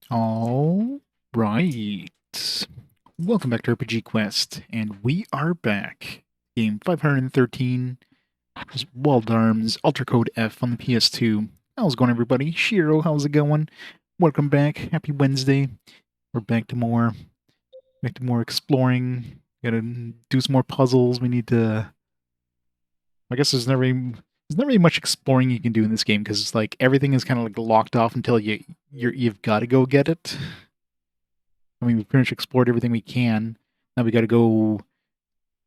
All right. Welcome back to RPG Quest, and we are back. Game 513, Walled Arms, Alter Code F on the PS2. How's it going, everybody? Shiro, how's it going? Welcome back. Happy Wednesday. We're back to more exploring. Gotta do some more puzzles. We need to. I guess there's not really much exploring you can do in this game because it's like everything is kind of like locked off until you've got to go get it. I mean, we've pretty much explored everything we can. Now we got to go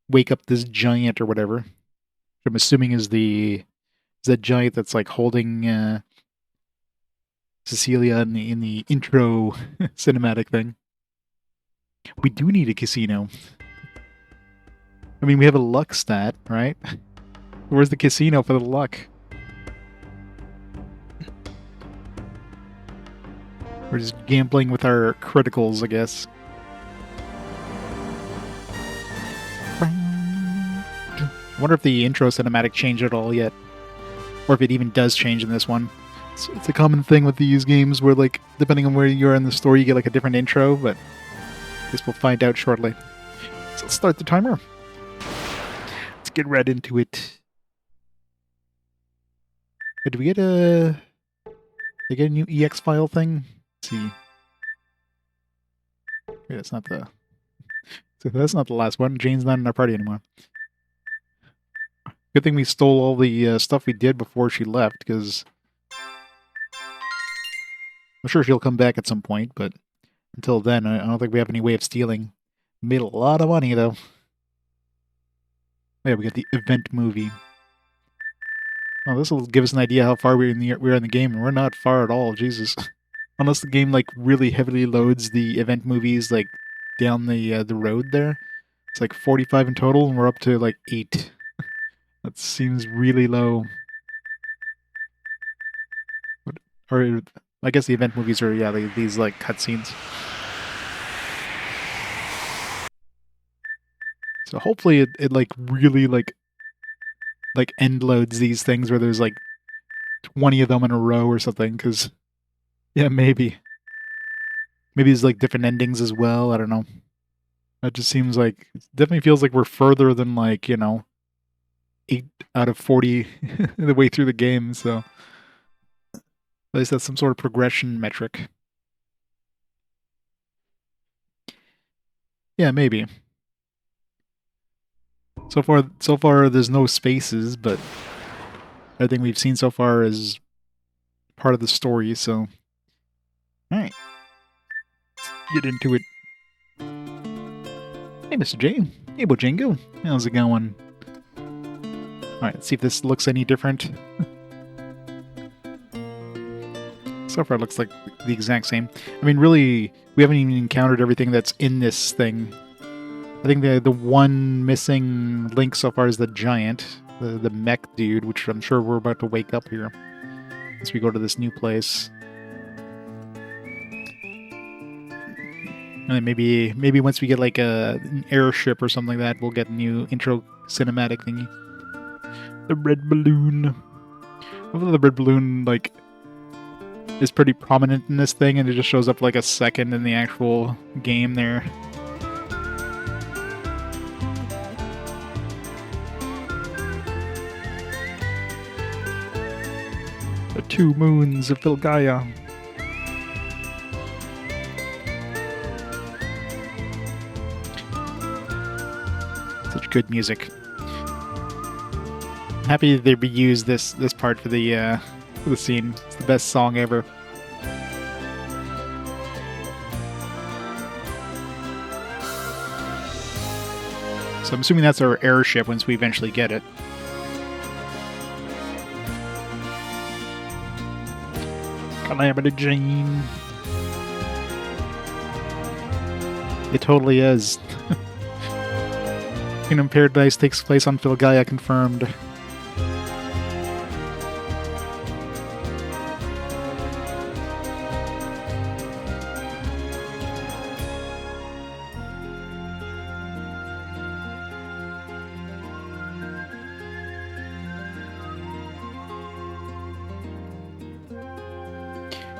wake up this giant or whatever. Which I'm assuming is that giant that's like holding Cecelia in the intro cinematic thing. We do need a casino. I mean, we have a luck stat, right? Where's the casino for the luck? We're just gambling with our criticals, I guess. I wonder if the intro cinematic changed at all yet, or if it even does change in this one. It's a common thing with these games where, like, depending on where you are in the story, you get like a different intro. But I guess we'll find out shortly. So let's start the timer. Let's get right into it. Did we get a? Did we get a new EX file thing? Let's see. Wait, that's not the. So that's not the last one. Jane's not in our party anymore. Good thing we stole all the stuff we did before she left, because I'm sure she'll come back at some point, but until then, I don't think we have any way of stealing. Made a lot of money, though. Oh, yeah, we got the event movie. Oh, this will give us an idea how far we're in the game, and we're not far at all. Jesus, unless the game like really heavily loads the event movies like down the road there. It's like 45 in total, and we're up to like 8. That seems really low. Or I guess the event movies are these like cutscenes. So hopefully it like really like end loads these things where there's like 20 of them in a row or something. Because yeah, maybe there's like different endings as well. I don't know. That just seems like it definitely feels like we're further than like 8 out of 40 the way through the game. So at least that's some sort of progression metric. Yeah, maybe. So far, there's no spaces, but everything we've seen so far is part of the story. So, all right, get into it. Hey, Mr. J. Hey, Bojingo. How's it going? All right, let's see if this looks any different. So far, it looks like the exact same. I mean, really, we haven't even encountered everything that's in this thing. I think the one missing link so far is the giant, the mech dude, which I'm sure we're about to wake up here as we go to this new place. And then maybe once we get like an airship or something like that, we'll get a new intro cinematic thingy. The red balloon. Hopefully the red balloon like is pretty prominent in this thing, and it just shows up like a second in the actual game there. The 2 moons of Filgaia. Such good music. I'm happy they reused this part for the scene. It's the best song ever. So I'm assuming that's our airship once we eventually get it. Calamity Jane. It totally is. Kingdom Paradise takes place on Filgaia, confirmed.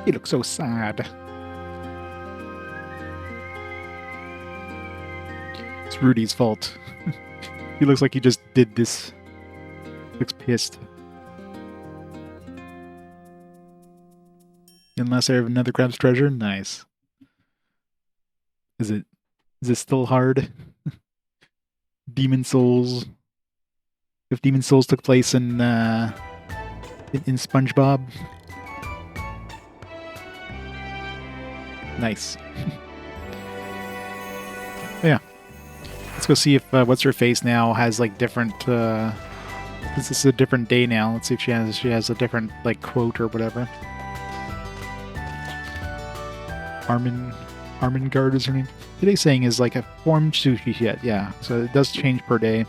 You look so sad. It's Rudy's fault. He looks like he just did this. Looks pissed. Unless I have another crab's treasure? Nice. Is it still hard? Demon Souls. If Demon Souls took place in SpongeBob. Nice. Yeah. Let's go see if what's her face now has like different this is a different day now. Let's see if she has a different like quote or whatever. Armengard is her name. Today's saying is like a formed sushi set, yeah. So it does change per day.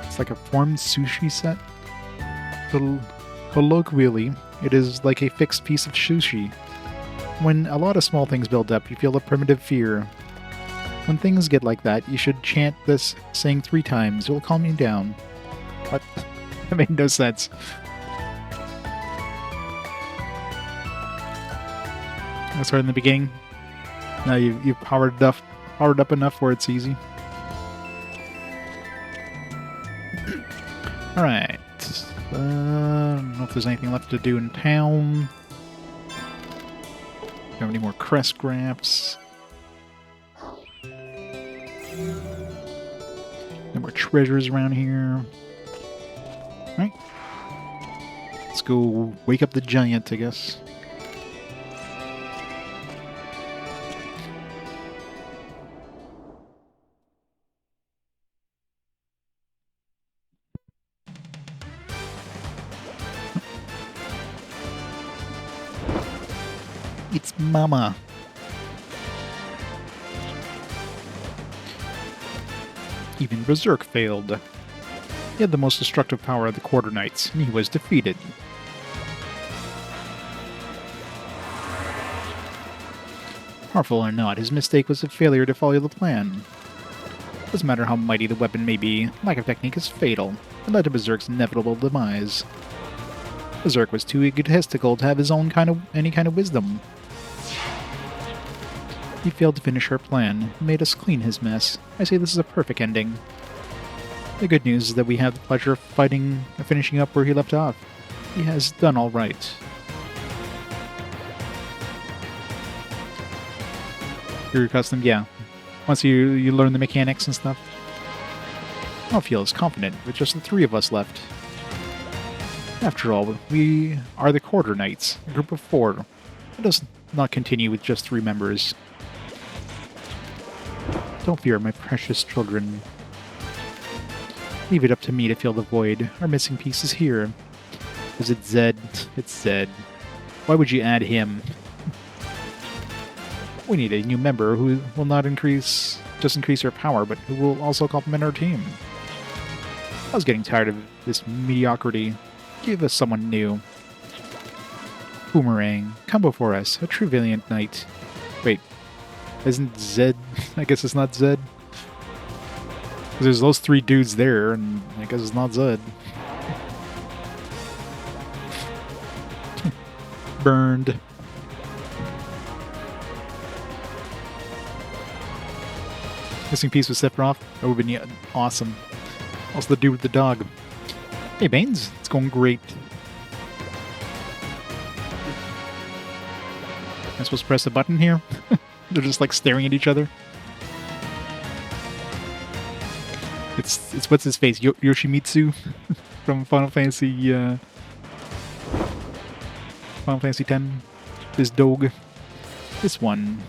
It's like a formed sushi set. Colloquially, it is like a fixed piece of sushi. When a lot of small things build up, you feel a primitive fear. When things get like that, you should chant this saying 3 times. It will calm you down. What? That made no sense. That's right in the beginning. Now you've powered up enough where it's easy. Alright. I don't know if there's anything left to do in town. Don't have any more crest scraps. No more treasures around here. Alright. Let's go wake up the giant, I guess. It's Mama. Even Berserk failed. He had the most destructive power of the Quarter Knights, and he was defeated. Powerful or not, his mistake was a failure to follow the plan. Doesn't matter how mighty the weapon may be, lack of technique is fatal. It led to Berserk's inevitable demise. Berserk was too egotistical to have his own any kind of wisdom. He failed to finish her plan, and made us clean his mess. I say this is a perfect ending. The good news is that we have the pleasure of finishing up where he left off. He has done all right. You're accustomed, yeah. Once you learn the mechanics and stuff. I don't feel as confident with just the 3 of us left. After all, we are the Quarter Knights, a group of 4. Let us not continue with just 3 members. Don't fear, my precious children. Leave it up to me to fill the void. Our missing piece is here. Is it Zed? It's Zed. Why would you add him? We need a new member who will not increase our power, but who will also complement our team. I was getting tired of this mediocrity. Give us someone new. Boomerang, come before us, a true valiant knight. Wait, isn't Zed? I guess it's not Zed. There's those 3 dudes there, and I guess it's not Zed. Burned. Missing piece with Sephiroth. That would have been awesome. Also the dude with the dog. Hey Baines, it's going great. Am I supposed to press a button here? They're just like staring at each other. It's what's his face? Yoshimitsu from Final Fantasy X. This dog. This one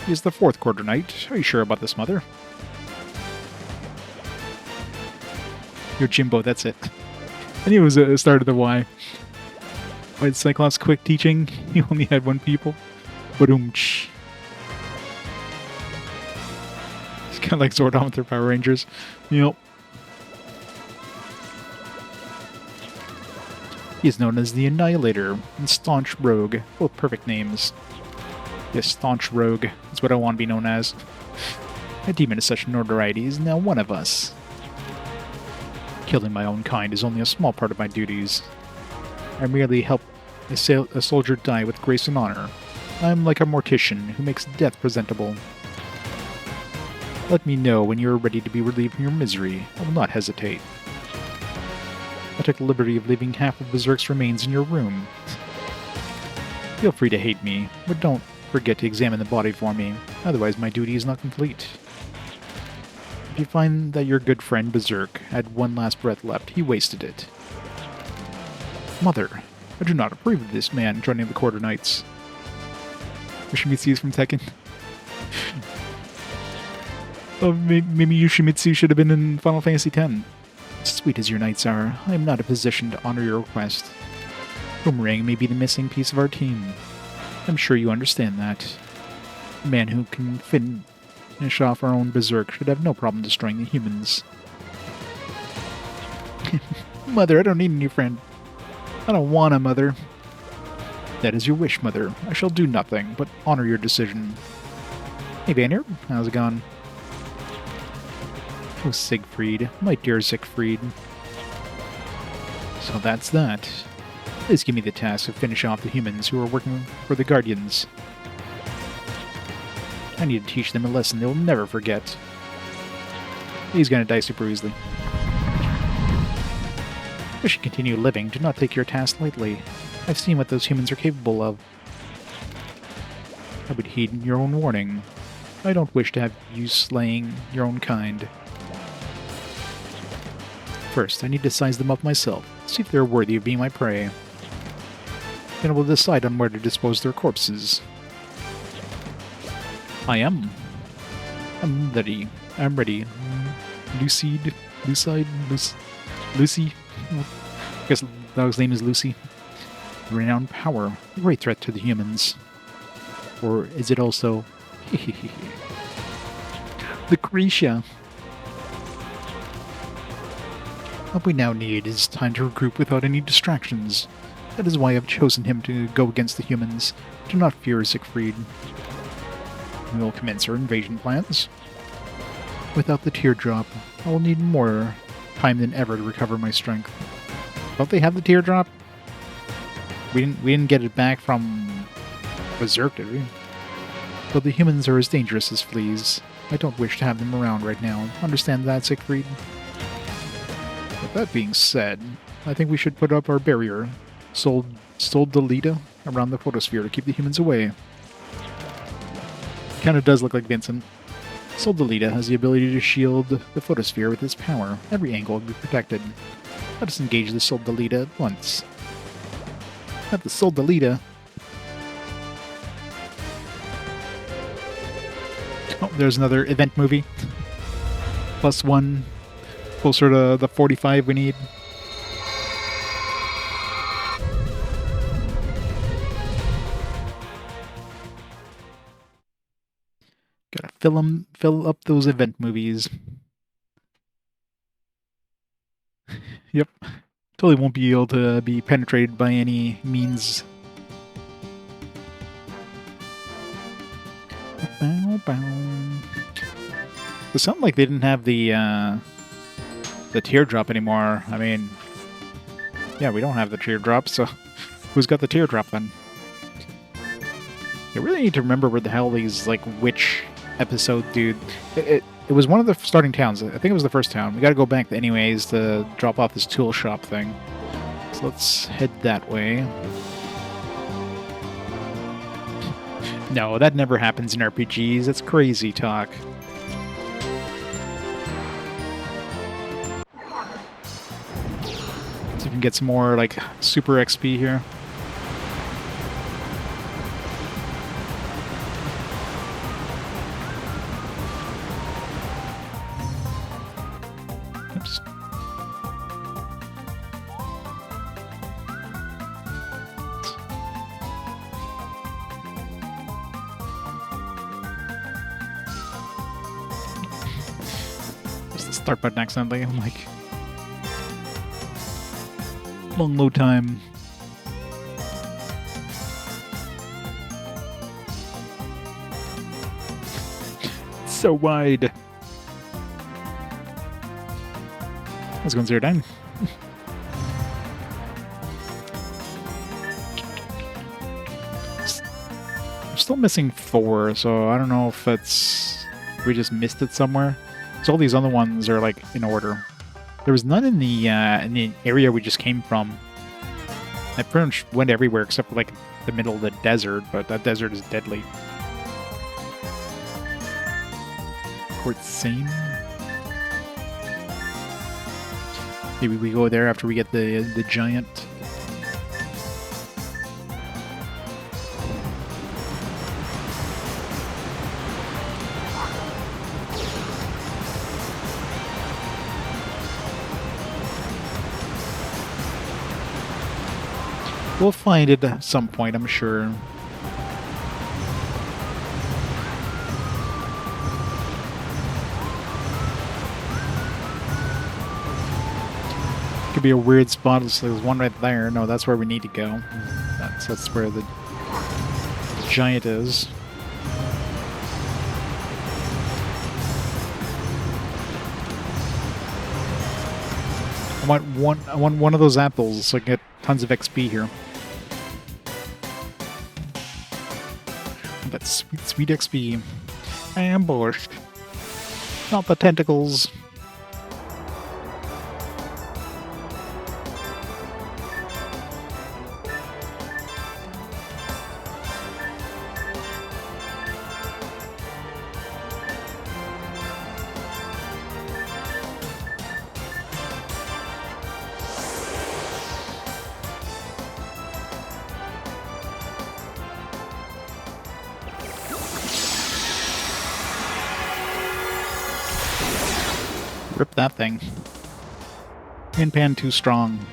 is the 4th Quarter Knight. Are you sure about this, Mother? Jimbo, that's it. I knew it was a start of the Y. Why Cyclops quick teaching? He only had 1 pupil. Ba-doom-ch. It's kind of like Zordon with their Power Rangers. Yep. He is known as the Annihilator and Staunch Rogue. Both perfect names. Yes, Staunch Rogue is what I want to be known as. A demon of such notoriety is now one of us. Killing my own kind is only a small part of my duties. I merely help a soldier die with grace and honor. I'm like a mortician who makes death presentable. Let me know when you are ready to be relieved from your misery. I will not hesitate. I took the liberty of leaving half of Berserk's remains in your room. Feel free to hate me, but don't forget to examine the body for me, otherwise my duty is not complete. If you find that your good friend Berserk had one last breath left, he wasted it. Mother, I do not approve of this man joining the Quarter Knights. Yoshimitsu is from Tekken. Oh, maybe Yoshimitsu should have been in Final Fantasy X. Sweet as your knights are, I am not in a position to honor your request. Boomerang may be the missing piece of our team. I'm sure you understand that. A man who can finish off our own Berserk should have no problem destroying the humans. Mother, I don't need a new friend. I don't want a mother. That is your wish, Mother. I shall do nothing but honor your decision. Hey, Vanir. How's it going? Oh, Siegfried. My dear Siegfried. So that's that. Please give me the task to finish off the humans who are working for the Guardians. I need to teach them a lesson they will never forget. He's gonna die super easily. I should continue living. Do not take your task lightly. I've seen what those humans are capable of. I would heed your own warning. I don't wish to have you slaying your own kind. First, I need to size them up myself, see if they're worthy of being my prey. Then I will decide on where to dispose their corpses. I'm ready. I'm ready. Lucy. I guess the dog's name is Lucy. Renowned power. A great threat to the humans. Or is it also... Lucretia. What we now need is time to regroup without any distractions. That is why I've chosen him to go against the humans. Do not fear Siegfried. We will commence our invasion plans. Without the teardrop, I will need more time than ever to recover my strength. Don't they have the teardrop? We didn't get it back from Berserk, did we? Though the humans are as dangerous as fleas, I don't wish to have them around right now. Understand that, Siegfried? With that being said, I think we should put up our barrier, Soldelita, around the photosphere to keep the humans away. Kinda does look like Vincent. Soldelita has the ability to shield the photosphere with its power. Every angle will be protected. Let us engage the Soldelita at once. Not the Soldelita. Oh, there's another event movie. +1. Closer to the 45 we need. Gotta fill up those event movies. Yep. Totally won't be able to be penetrated by any means. It sounded like they didn't have the teardrop anymore. I mean, yeah, we don't have the teardrop, so who's got the teardrop then? I really need to remember where the hell these, like, which episode, dude. It was one of the starting towns. I think it was the first town. We gotta go back anyways to drop off this tool shop thing. So let's head that way. No, that never happens in RPGs. That's crazy talk. So we can get some more, like, super XP here. Oops. Just the start button accidentally. I'm like... long load time. It's so wide. Let's go and 0 down. I'm still missing 4, so I don't know if it's We just missed it somewhere. So all these other ones are like in order. There was none in the area we just came from. I pretty much went everywhere except for like the middle of the desert, but that desert is deadly. Port Seine. Maybe we go there after we get the giant. We'll find it at some point, I'm sure. Could be a weird spot. There's one right there. No, that's where we need to go. That's where the giant is. I want one of those apples so I can get tons of XP here. That sweet, sweet XP. Ambushed. Not the tentacles. Rip that thing. Hanpan too strong.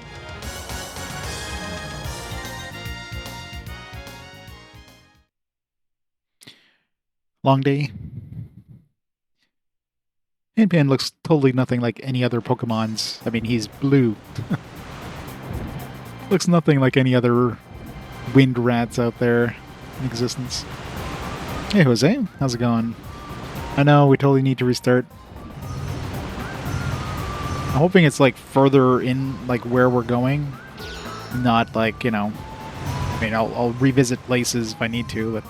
Long day. Hanpan looks totally nothing like any other Pokemon's. I mean, he's blue. Looks nothing like any other wind rats out there in existence. Hey, Jose. How's it going? I know, we totally need to restart. I'm hoping it's like further in, like where we're going, not like, you know, I mean, I'll revisit places if I need to, but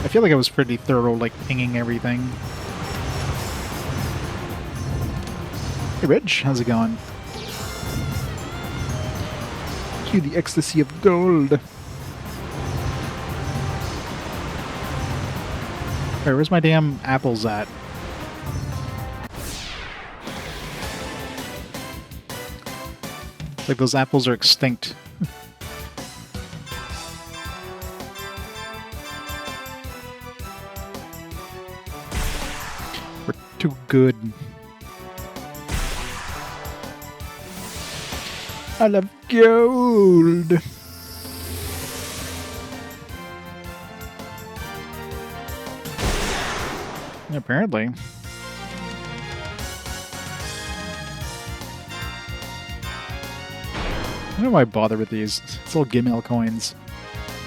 I feel like I was pretty thorough, like pinging everything. Hey Rich, how's it going? Cue the ecstasy of gold. Alright, where's my damn apples at? It's like those apples are extinct. We're too good. I love gold! Apparently. I don't know why I bother with these. It's all Gimel coins.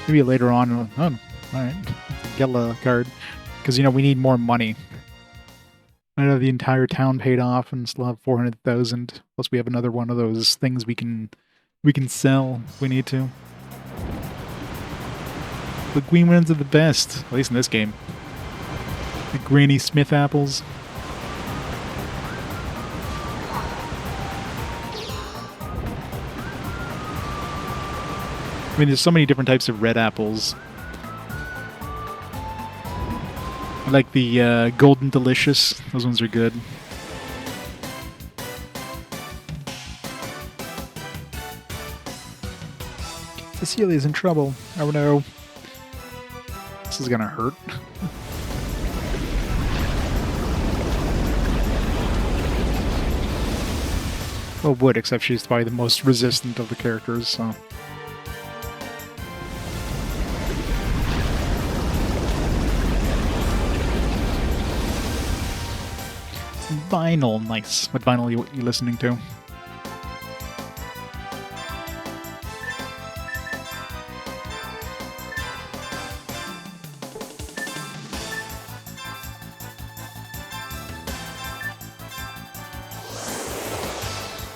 Maybe later on. Oh, alright. Get a card. Because, you know, we need more money. I have the entire town paid off and still have 400,000. Plus we have another one of those things we can sell if we need to. The green ones are the best. At least in this game. The Granny Smith apples. I mean, there's so many different types of red apples. I like the Golden Delicious. Those ones are good. Cecelia's in trouble. Oh no. This is gonna hurt. Well, would, except she's probably the most resistant of the characters, so... Vinyl, nice. What vinyl are you listening to?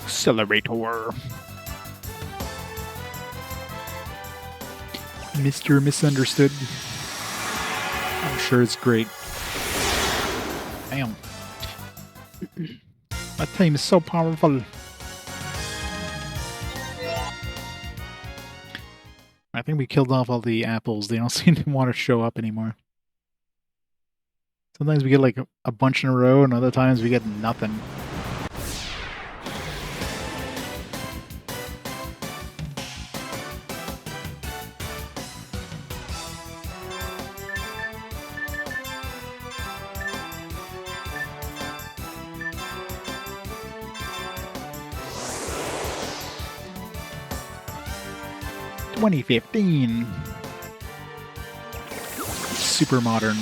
Accelerator. Mr. Misunderstood. I'm sure it's great. Damn. That team is so powerful. I think we killed off all the apples. They don't seem to want to show up anymore. Sometimes we get like a bunch in a row, and other times we get nothing. (2015). Super modern.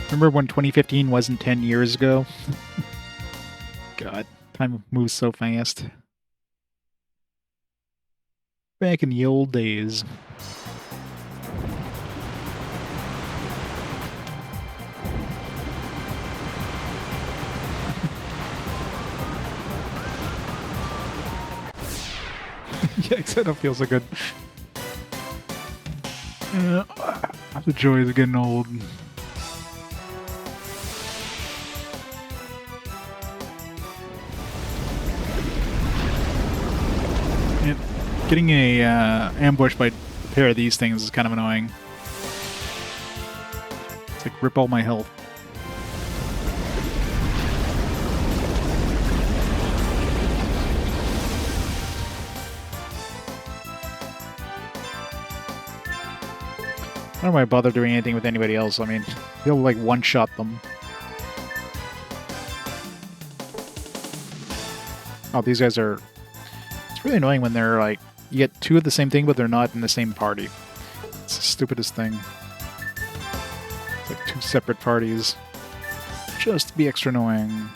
Remember when 2015 wasn't 10 years ago? God, time moves so fast. Back in the old days. Yikes, I don't feel so good. The joys of getting old. And getting a ambushed by a pair of these things is kind of annoying. It's like rip all my health. I don't know why I bother doing anything with anybody else. I mean, he'll like one-shot them. Oh, these guys are... It's really annoying when they're like... You get two of the same thing, but they're not in the same party. It's the stupidest thing. It's like two separate parties. Just to be extra annoying.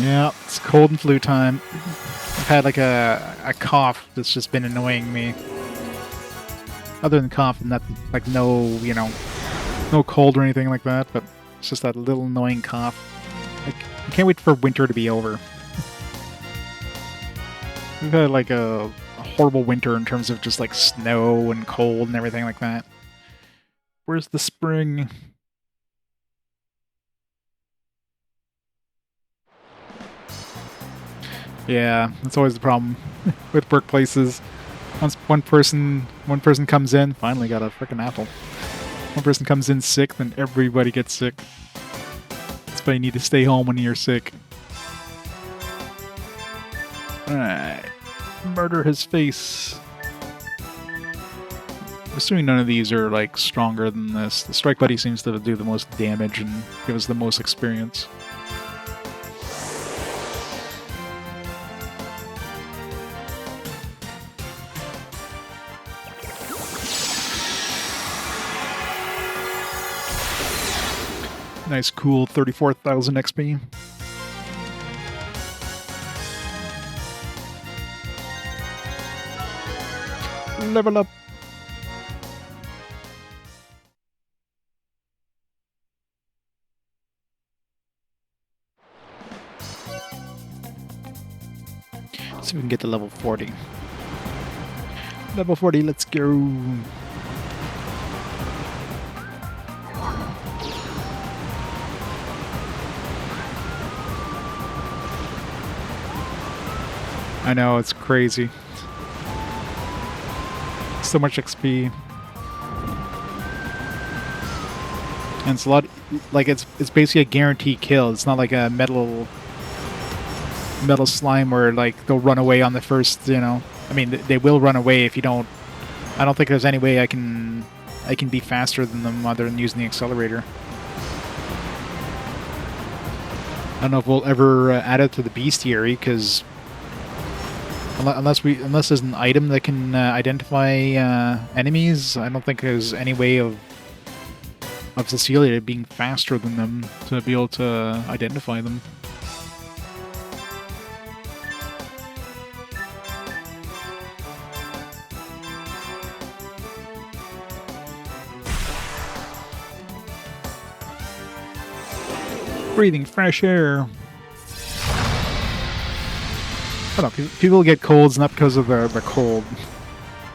Yeah, it's cold and flu time. I've had like a cough that's just been annoying me. Other than cough, nothing, like no, you know, no cold or anything like that, but it's just that little annoying cough. Like, I can't wait for winter to be over. We've had like a horrible winter in terms of just like snow and cold and everything like that. Where's the spring? Yeah, that's always the problem with workplaces. Once one person comes in, finally got a frickin' apple. One person comes in sick, then everybody gets sick. That's why you need to stay home when you're sick. Alright. Murder his face. I'm assuming none of these are like stronger than this. The Strike Buddy seems to do the most damage and give us the most experience. Nice, cool 34,000 XP. Level up. See if we can get to level 40. Level 40, let's go. I know, it's crazy. So much XP. And it's a lot, like it's basically a guaranteed kill. It's not like a metal slime where like they'll run away on the first, you know. I mean, they will run away if you don't. I don't think there's any way I can be faster than them other than using the accelerator. I don't know if we'll ever add it to the bestiary, because unless there's an item that can identify enemies, I don't think there's any way of Cecelia being faster than them to be able to identify them. Breathing fresh air. I don't know, people get colds not because of the cold.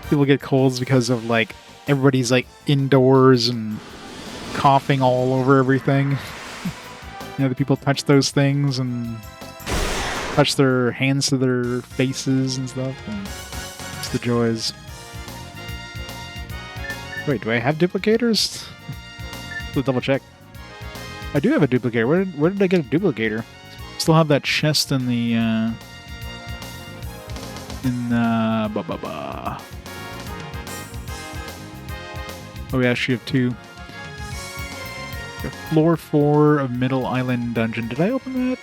People get colds because of, like, everybody's, like, indoors and coughing all over everything. You know, the people touch those things and touch their hands to their faces and stuff. And it's the joys. Wait, do I have duplicators? Let's double check. I do have a duplicator. Where did I get a duplicator? Still have that chest in the, Oh, we actually have two. Floor 4 of Middle Island Dungeon. Did I open that?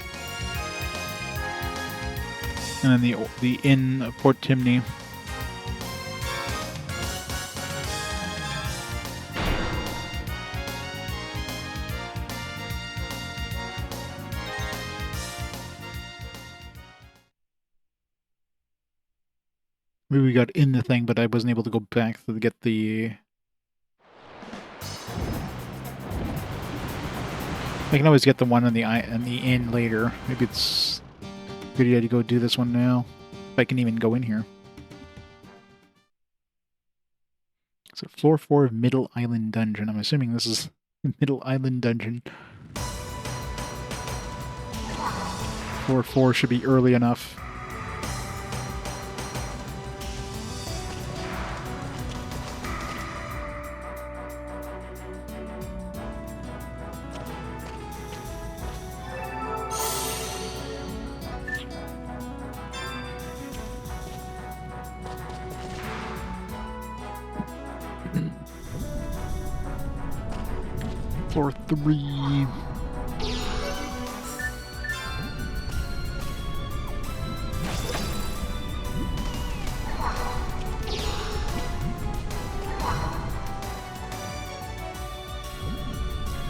And then the Inn of Port Timney. Maybe we got in the thing, but I wasn't able to go back to get the... I can always get the one in the inn later. Maybe it's a good idea to go do this one now. If I can even go in here. So floor 4 of Middle Island Dungeon. I'm assuming this is Middle Island Dungeon. Floor 4 should be early enough. Floor 3.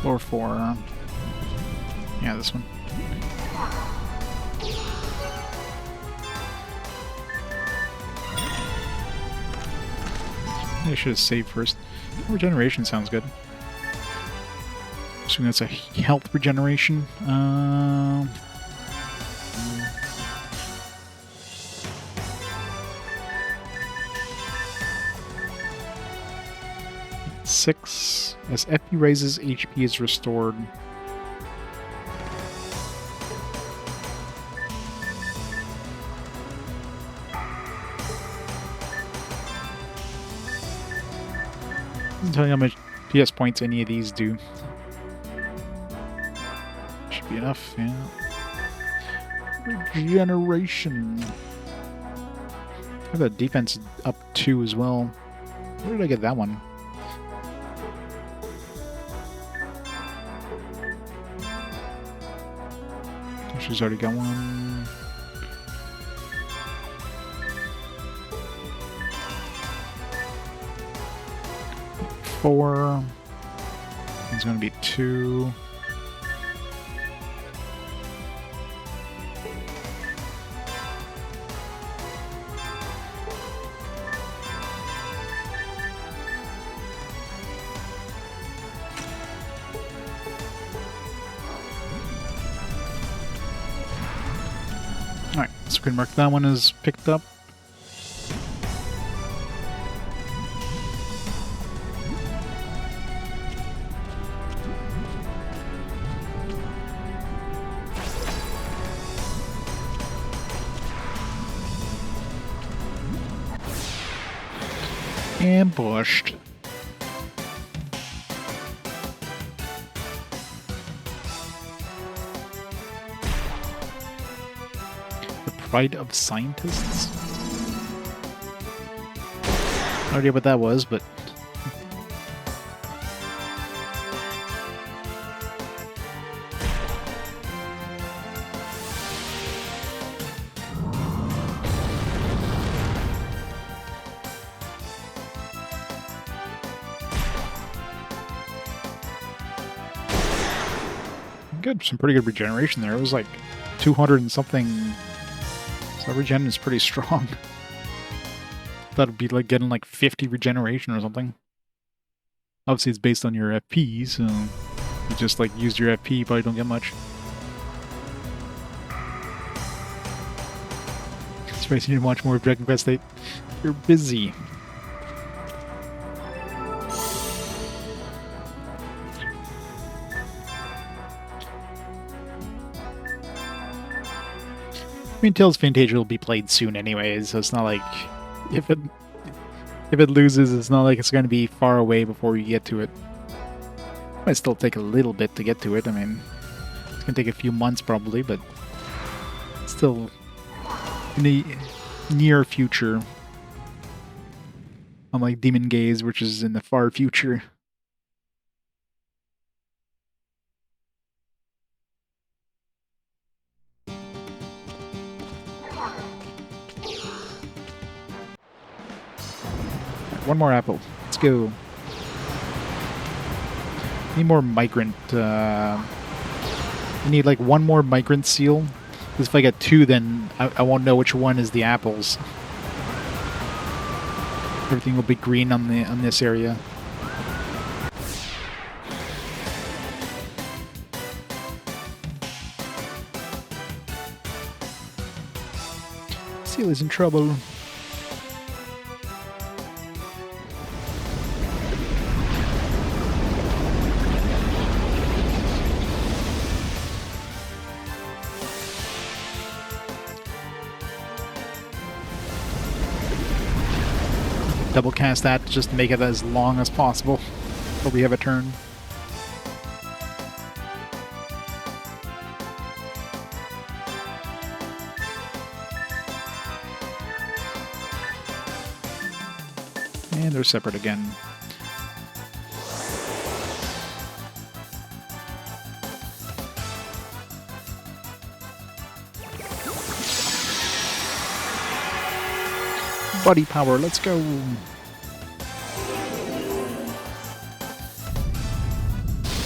Floor 4. Yeah, this one. I should have saved first. Regeneration sounds good. Assuming that's a health regeneration. Six. As FP raises, HP is restored. Doesn't tell you how much PS points any of these do. Should be enough, yeah. Regeneration. I have that defense up 2 as well. Where did I get that one? She's already got one. Four. It's going to be 2. Alright, so we can mark that one as picked up. Ambushed. The pride of scientists? No idea what that was, but... good, some pretty good regeneration there. It was like 200 and something. So regen is pretty strong. That'd be like getting like 50 regeneration or something. Obviously it's based on your FP, so you just like use your FP, you probably don't get much. Surprised you didn't watch more of Dragon Quest VIII. You're busy. I mean, Tales of Fantasia will be played soon anyways, so it's not like if it loses, it's not like it's going to be far away before you get to it. Might still take a little bit to get to it. I mean, it's going to take a few months probably, but still in the near future. Unlike Demon Gaze, which is in the far future. One more apple. Let's go. Need more migrant. I need like one more migrant seal. Because if I get two, then I won't know which one is the apples. Everything will be green on this area. Seal is in trouble. Double cast that just to make it as long as possible before we have a turn. And they're separate again. Body power, let's go.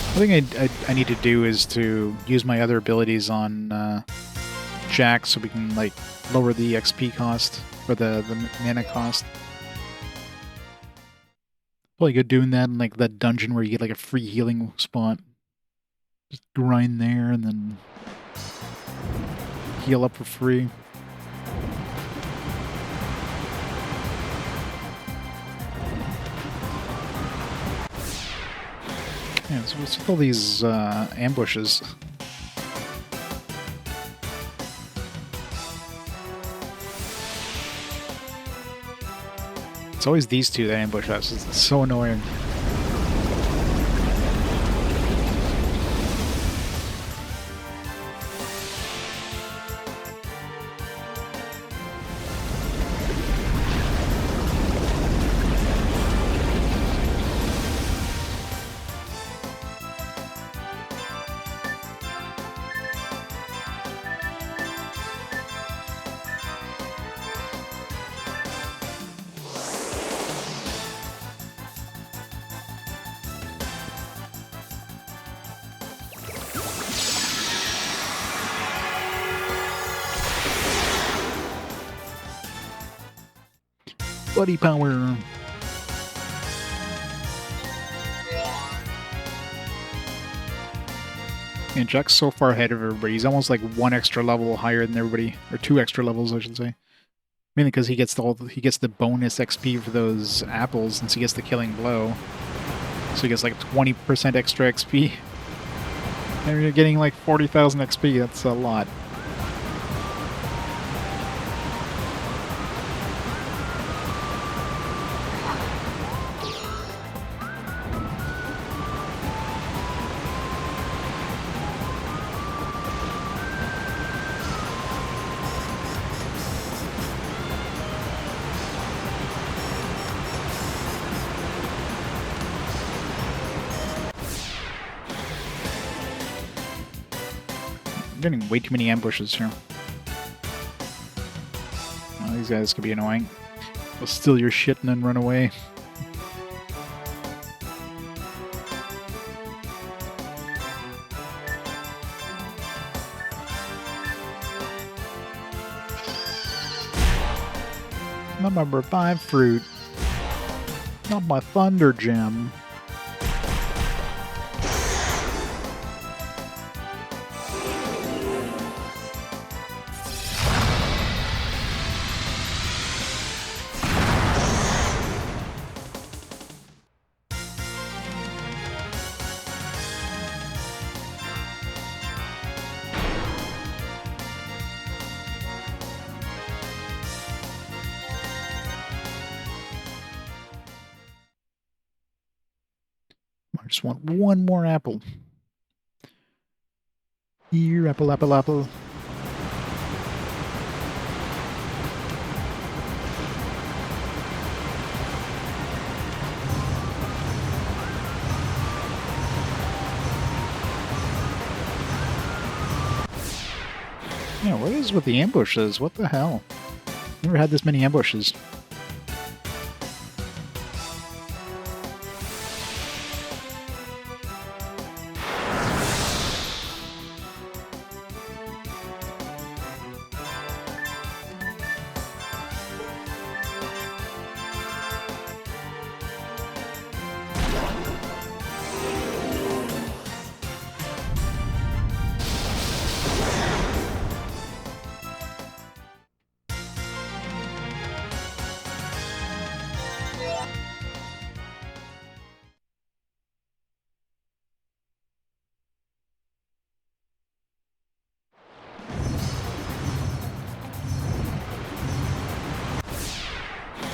I think I need to do is to use my other abilities on Jack so we can like lower the XP cost or the mana cost. Probably good doing that in like that dungeon where you get like a free healing spot. Just grind there and then heal up for free. Yeah, so what's with all these ambushes? It's always these two that ambush us. It's so annoying. Buddy power. And Jack's so far ahead of everybody. He's almost like one extra level higher than everybody, or two extra levels, I should say. Mainly because he gets the bonus XP for those apples, since he gets the killing blow. So he gets like 20% extra XP. And you're getting like 40,000 XP. That's a lot. I'm getting way too many ambushes here. Oh, these guys could be annoying. They'll steal your shit and then run away. Not my revive fruit. Not my thunder gem. just want one more apple. Here, apple, apple, apple. Yeah, what is with the ambushes? What the hell? Never had this many ambushes.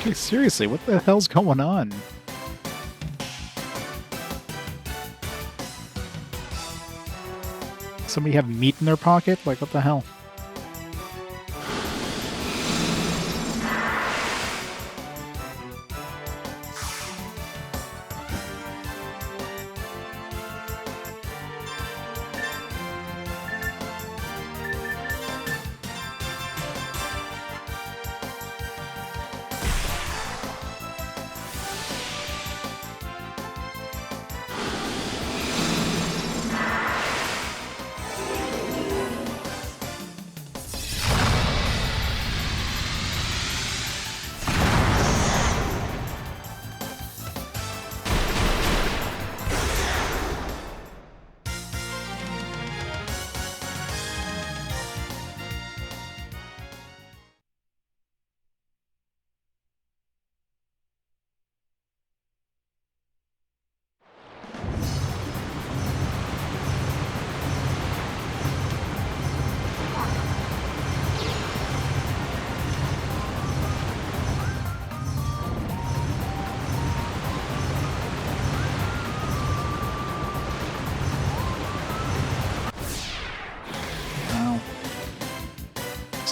Okay, seriously, what the hell's going on? Somebody have meat in their pocket? Like, what the hell?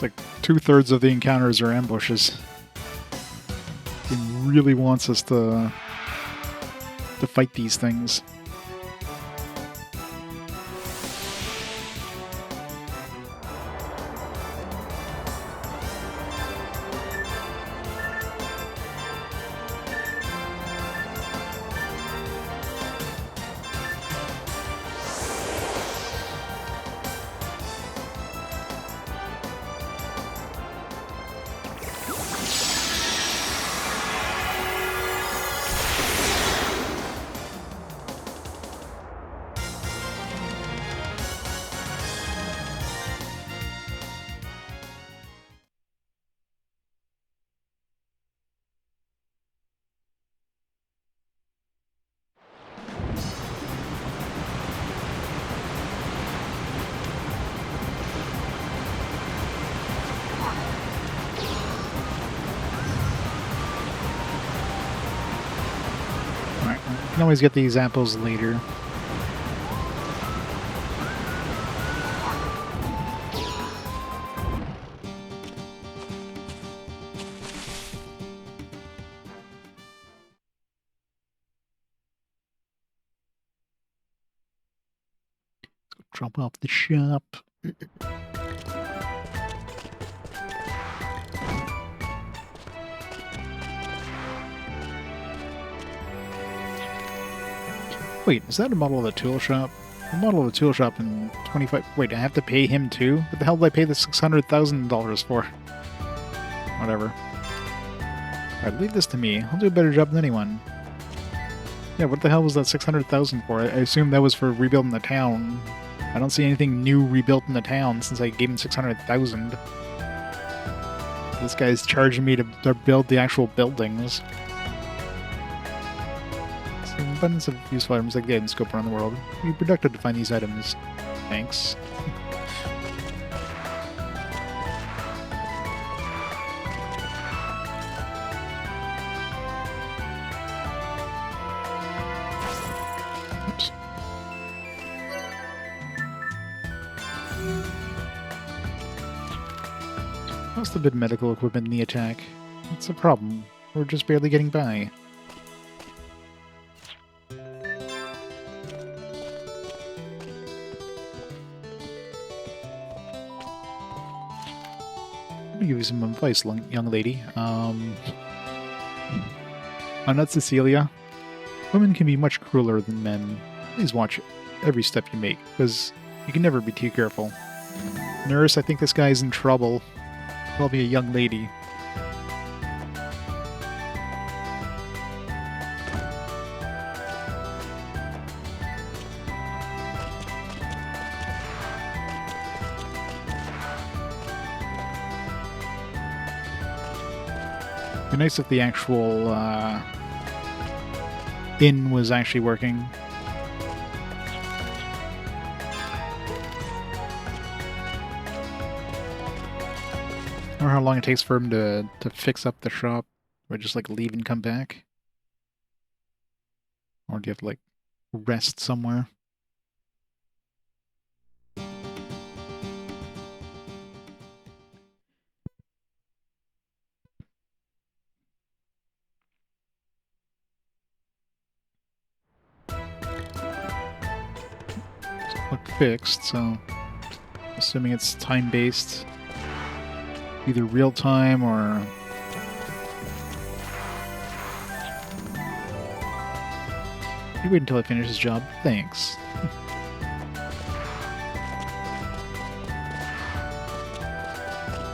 Like 2/3 of the encounters are ambushes. He really wants us to fight these things. You can always get these apples later. Drop off the shop. Wait, is that a model of the tool shop? A model of the tool shop in 25... Wait, I have to pay him too? What the hell did I pay the $600,000 for? Whatever. Alright, leave this to me. I'll do a better job than anyone. Yeah, what the hell was that $600,000 for? I assume that was for rebuilding the town. I don't see anything new rebuilt in the town since I gave him $600,000. This guy's charging me to build the actual buildings. Abundance of useful items like the item scope around the world. Be productive to find these items. Thanks. Must have been medical equipment in the attack. It's a problem. We're just barely getting by. Let me give you some advice, young lady. I'm not Cecelia. Women can be much crueler than men. Please watch every step you make, because you can never be too careful. Nurse, I think this guy's in trouble. Call me a young lady. It'd be nice if the actual inn was actually working. I don't know how long it takes for him to fix up the shop. Or just like leave and come back? Or do you have to like rest somewhere? Look fixed, so assuming it's time-based, either real-time or you wait until I finish this job. Thanks.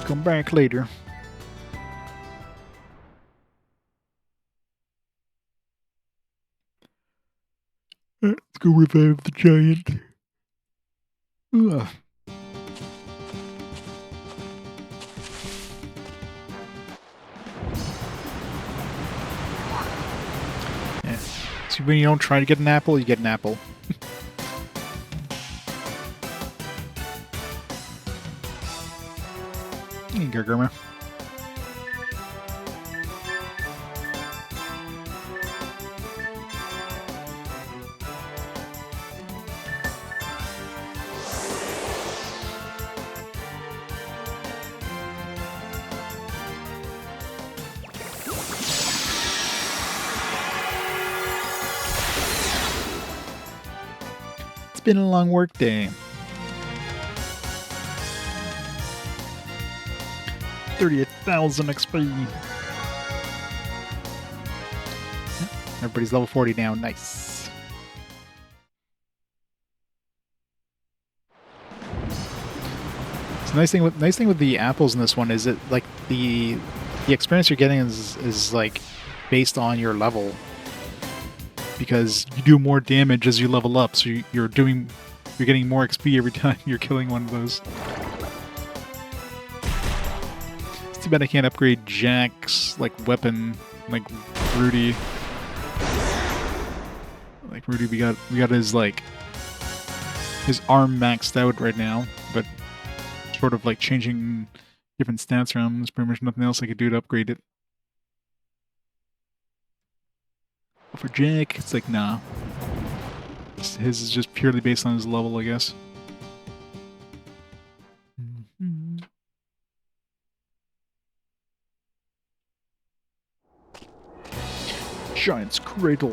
Come back later. Let's go revive the giant. Ugh. Yeah. See, when you don't try to get an apple, you get an apple. Hey, Gargurma. It's been a long work day. 38,000 XP. Everybody's level 40 now. Nice. So nice thing with the apples in this one is that like the experience you're getting is like based on your level. Because you do more damage as you level up, so you're getting more XP every time you're killing one of those. It's too bad I can't upgrade Jack's like weapon, like Rudy. Like Rudy, we got his like his arm maxed out right now, but sort of like changing different stats around. There's pretty much nothing else I could do to upgrade it. For Jack, it's like, nah. His is just purely based on his level, I guess. Mm-hmm. Giant's Cradle.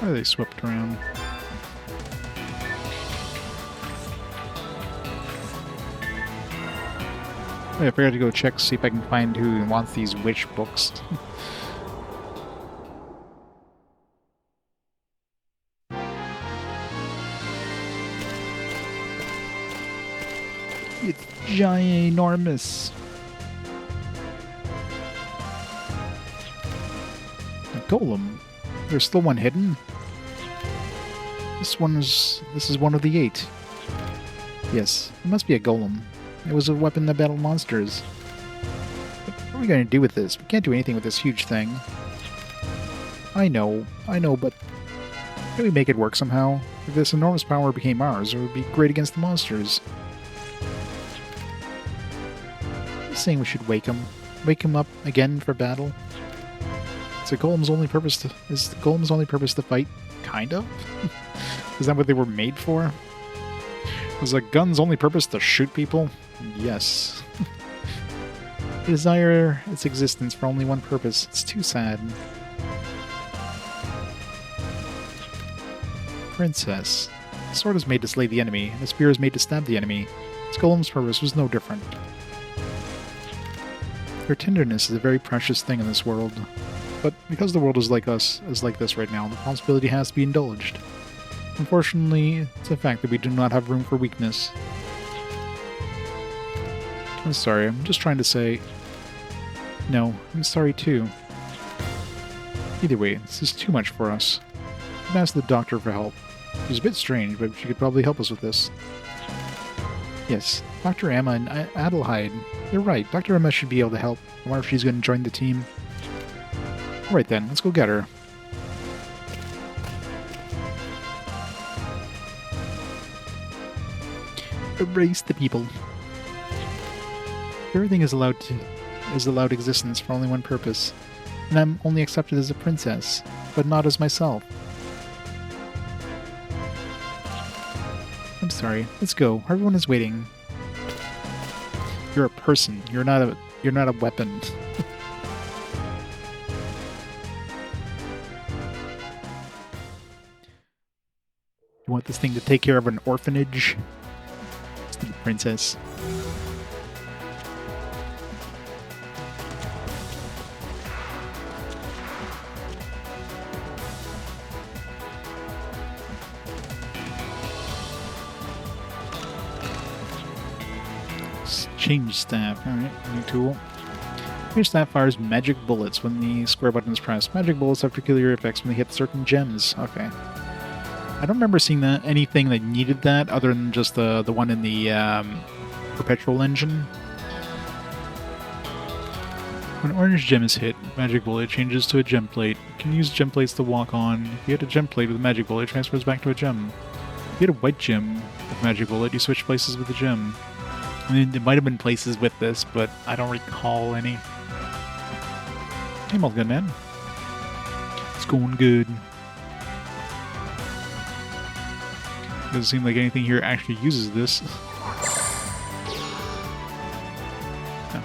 Why are they swept around? Wait, I forgot to go check, see if I can find who wants these witch books. It's ginormous. A golem. There's still one hidden. This is one of the 8. Yes, it must be a golem. It was a weapon that battled monsters. But what are we going to do with this? We can't do anything with this huge thing. I know, but can we make it work somehow? If this enormous power became ours, it would be great against the monsters. I'm saying we should wake him up again for battle. Is the golem's only purpose to fight? Kind of? Is that what they were made for? Was a gun's only purpose to shoot people? Yes. They desire its existence for only one purpose. It's too sad. Princess. The sword is made to slay the enemy, and the spear is made to stab the enemy. Its golem's purpose was no different. Your tenderness is a very precious thing in this world. But because the world is like this right now, the possibility has to be indulged. Unfortunately, it's a fact that we do not have room for weakness. I'm sorry, I'm just trying to say... No, I'm sorry too. Either way, this is too much for us. I've asked the doctor for help. It was a bit strange, but she could probably help us with this. Yes, Dr. Emma and Adlehyde. You're right, Dr. Emma should be able to help. I wonder if she's going to join the team. Alright then, let's go get her. Erase the people. Everything is allowed existence for only one purpose, and I'm only accepted as a princess, but not as myself. I'm sorry. Let's go. Everyone is waiting. You're a person. You're not a weapon. You want this thing to take care of an orphanage? Stupid princess. Change staff. Alright, new tool. Your staff fires magic bullets when the square button is pressed. Magic bullets have peculiar effects when they hit certain gems. Okay. I don't remember seeing anything that needed that other than just the one in the perpetual engine. When an orange gem is hit, magic bullet changes to a gem plate. You can use gem plates to walk on. If you hit a gem plate with a magic bullet, it transfers back to a gem. If you hit a white gem with magic bullet, you switch places with the gem. I mean, there might have been places with this, but I don't recall any. Hey, Mulligan Man. It's going good. Doesn't seem like anything here actually uses this. No.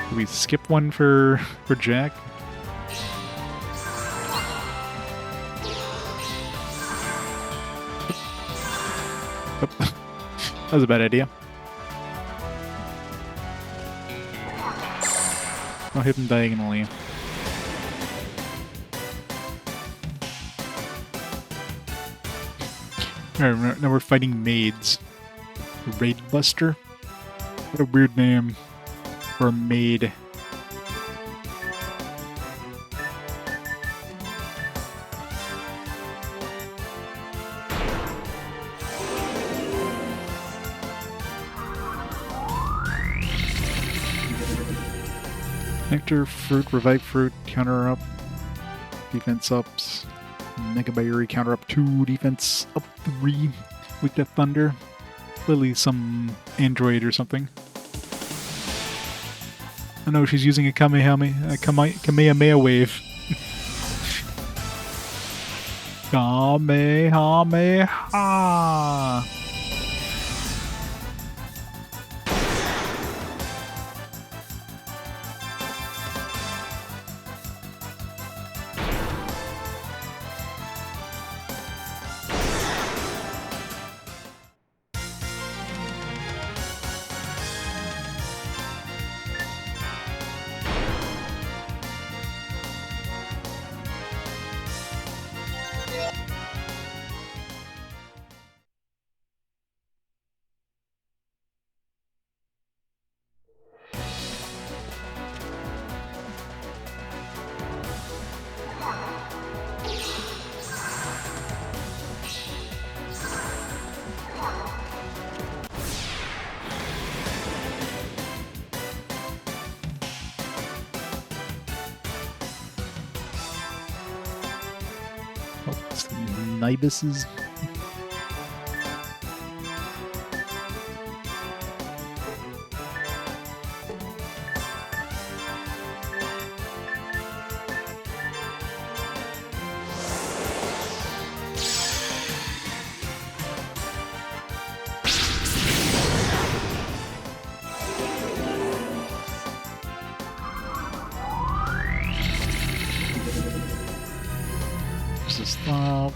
Did we skip one for Jack? That was a bad idea. I'll hit him diagonally. Alright, now we're fighting maids. Raid Buster? What a weird name for a maid. Nectar, fruit, revive fruit, counter up, defense ups, Mega Berry, counter up 2, defense up 3, weak to thunder, clearly some android or something. Oh no, she's using a Kamehameha wave. Kamehameha! Nibuses.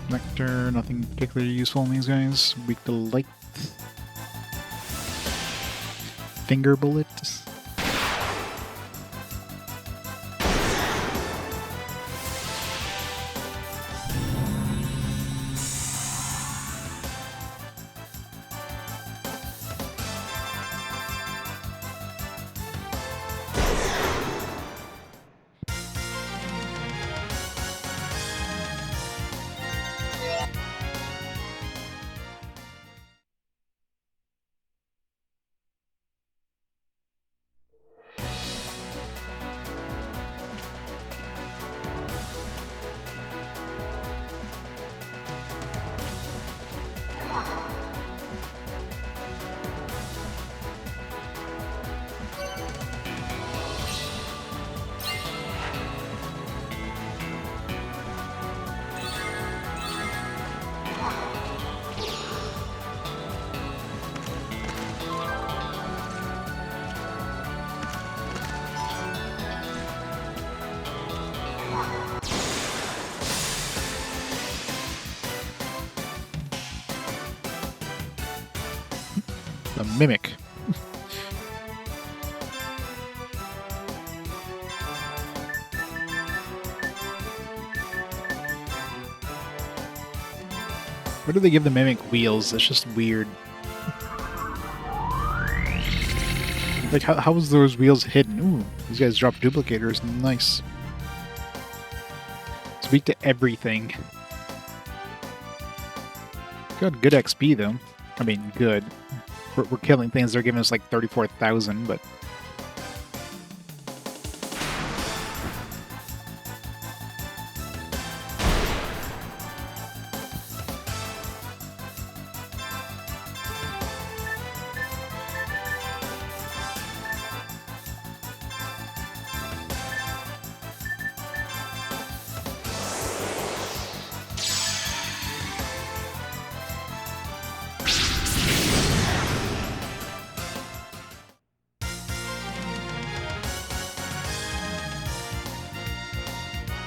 Nectar, nothing particularly useful in these guys. Weak to light. Finger bullet. The mimic. Where do they give the mimic wheels? That's just weird. Like, how was those wheels hidden? Ooh, these guys drop duplicators. Nice. It's weak to everything. Got good XP, though. I mean, good. We're killing things. They're giving us like 34,000, but...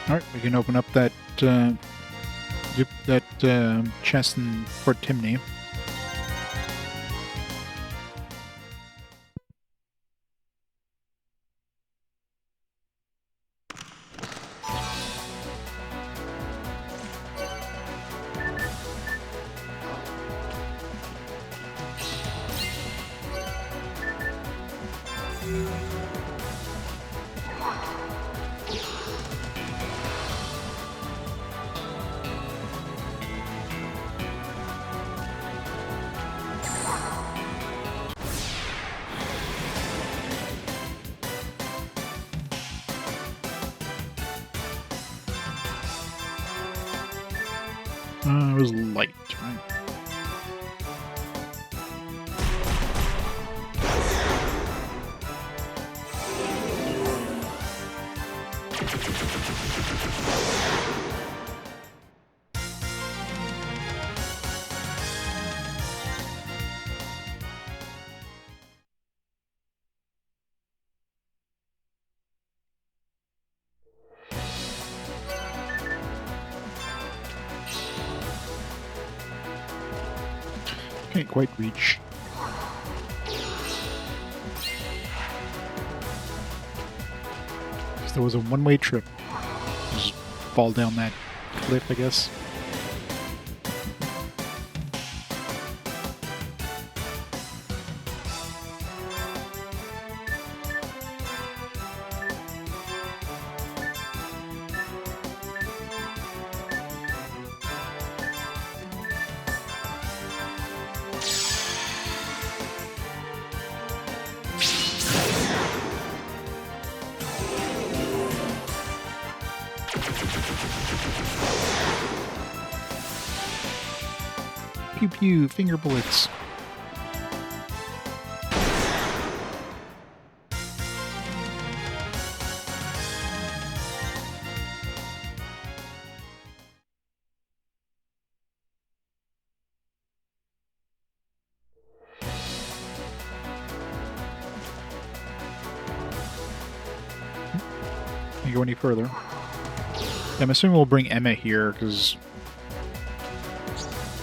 Alright, we can open up that chest in Fort Timney. It was light, right? Can't quite reach. There was a one-way trip. Just fall down that cliff, I guess. Pew pew, finger bullets. Can't go any further. I'm assuming we'll bring Emma here because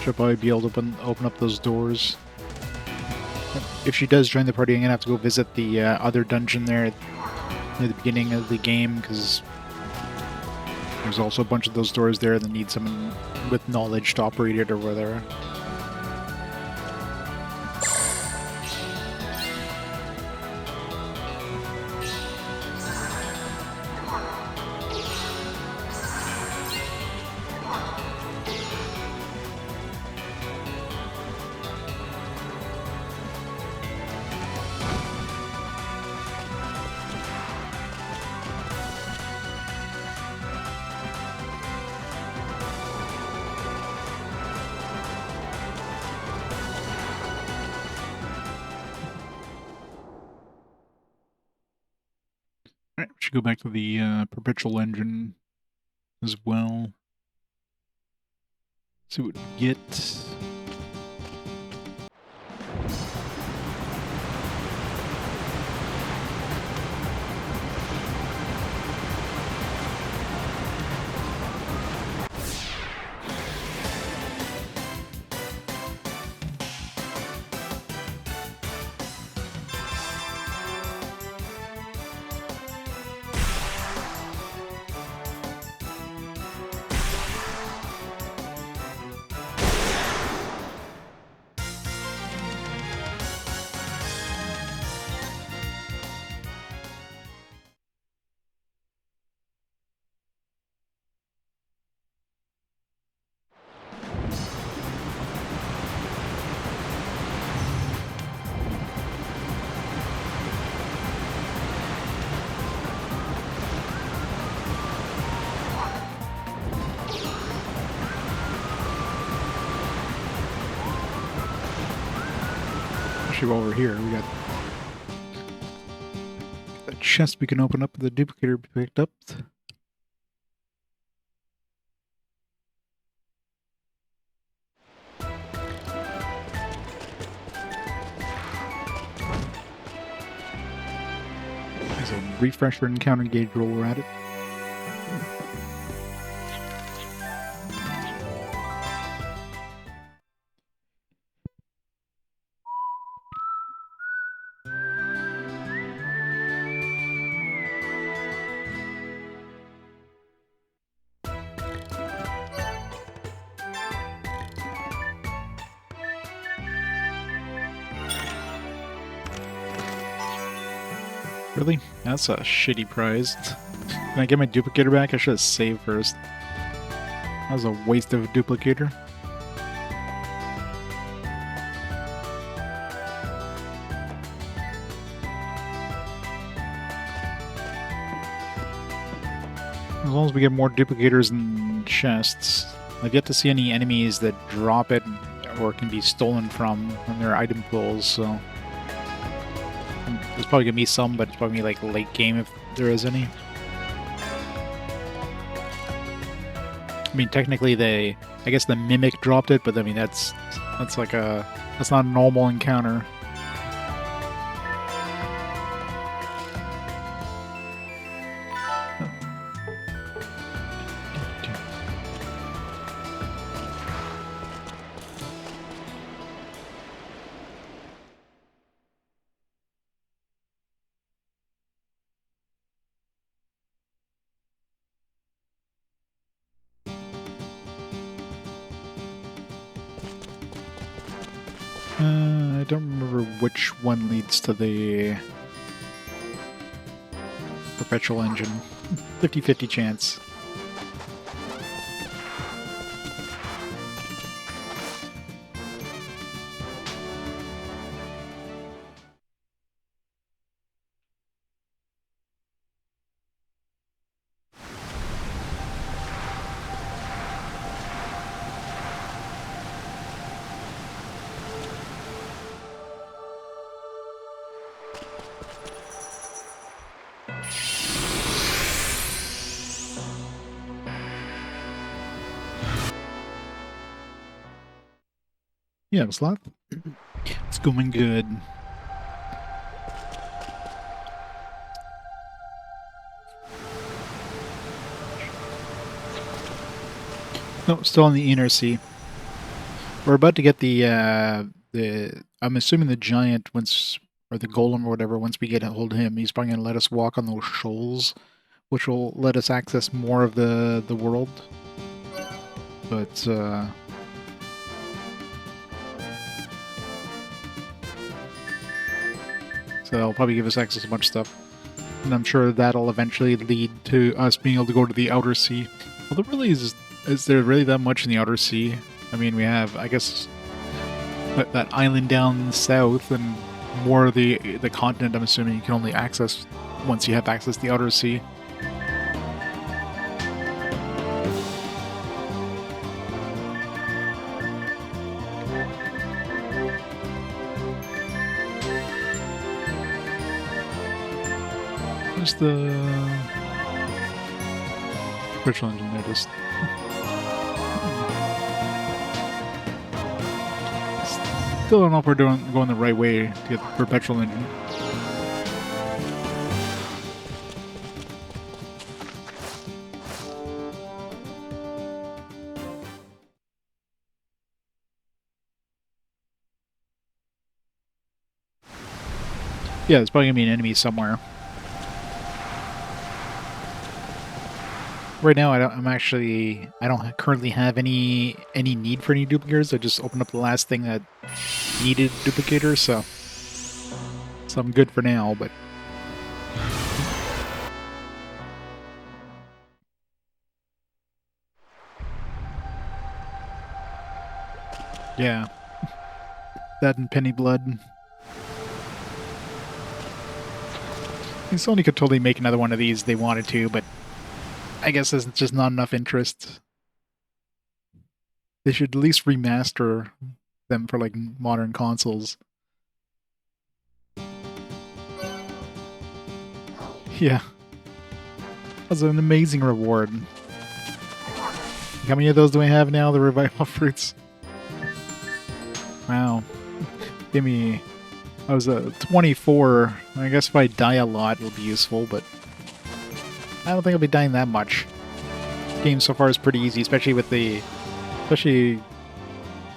She'll probably be able to open up those doors. If she does join the party, I'm gonna have to go visit the other dungeon there near the beginning of the game, because there's also a bunch of those doors there that need someone with knowledge to operate it or whatever. Alright, we should go back to the perpetual engine as well. See what we get. Actually, while we're here, we got a chest we can open up with the duplicator picked up. There's a refresher encounter gauge while we're at it. Really? That's a shitty prize. Can I get my duplicator back? I should have saved first. That was a waste of a duplicator. As long as we get more duplicators and chests. I've yet to see any enemies that drop it or can be stolen from when they're item pools, so... There's probably gonna be some, but it's probably like late game if there is any. I mean, technically I guess the mimic dropped it, but I mean that's not a normal encounter. I don't remember which one leads to the perpetual engine. 50-50 chance. Yeah, it was lot. It's going good. No, still on the inner sea. We're about to get the I'm assuming the giant once, or the golem or whatever, once we get a hold of him, he's probably going to let us walk on those shoals, which will let us access more of the world. But, so that'll probably give us access to a bunch of stuff. And I'm sure that'll eventually lead to us being able to go to the outer sea. Well, there really is there really that much in the outer sea? I mean, we have, I guess, that island down south, and more of the continent, I'm assuming you can only access once you have access to the outer sea. Where's the virtual engine there? Just still don't know if we're going the right way to get the perpetual engine. Yeah, there's probably gonna be an enemy somewhere. Right now, I don't currently have any need for any duplicators. I just opened up the last thing that needed duplicators, so I'm good for now. But yeah, that and Penny Blood. I mean, Sony could totally make another one of these if they wanted to, but I guess there's just not enough interest. They should at least remaster them for, like, modern consoles. Yeah. That's an amazing reward. How many of those do I have now, the revival fruits? Wow. Give me... I was 24. I guess if I die a lot, it'll be useful, but I don't think I'll be dying that much. The game so far is pretty easy, especially with the... Especially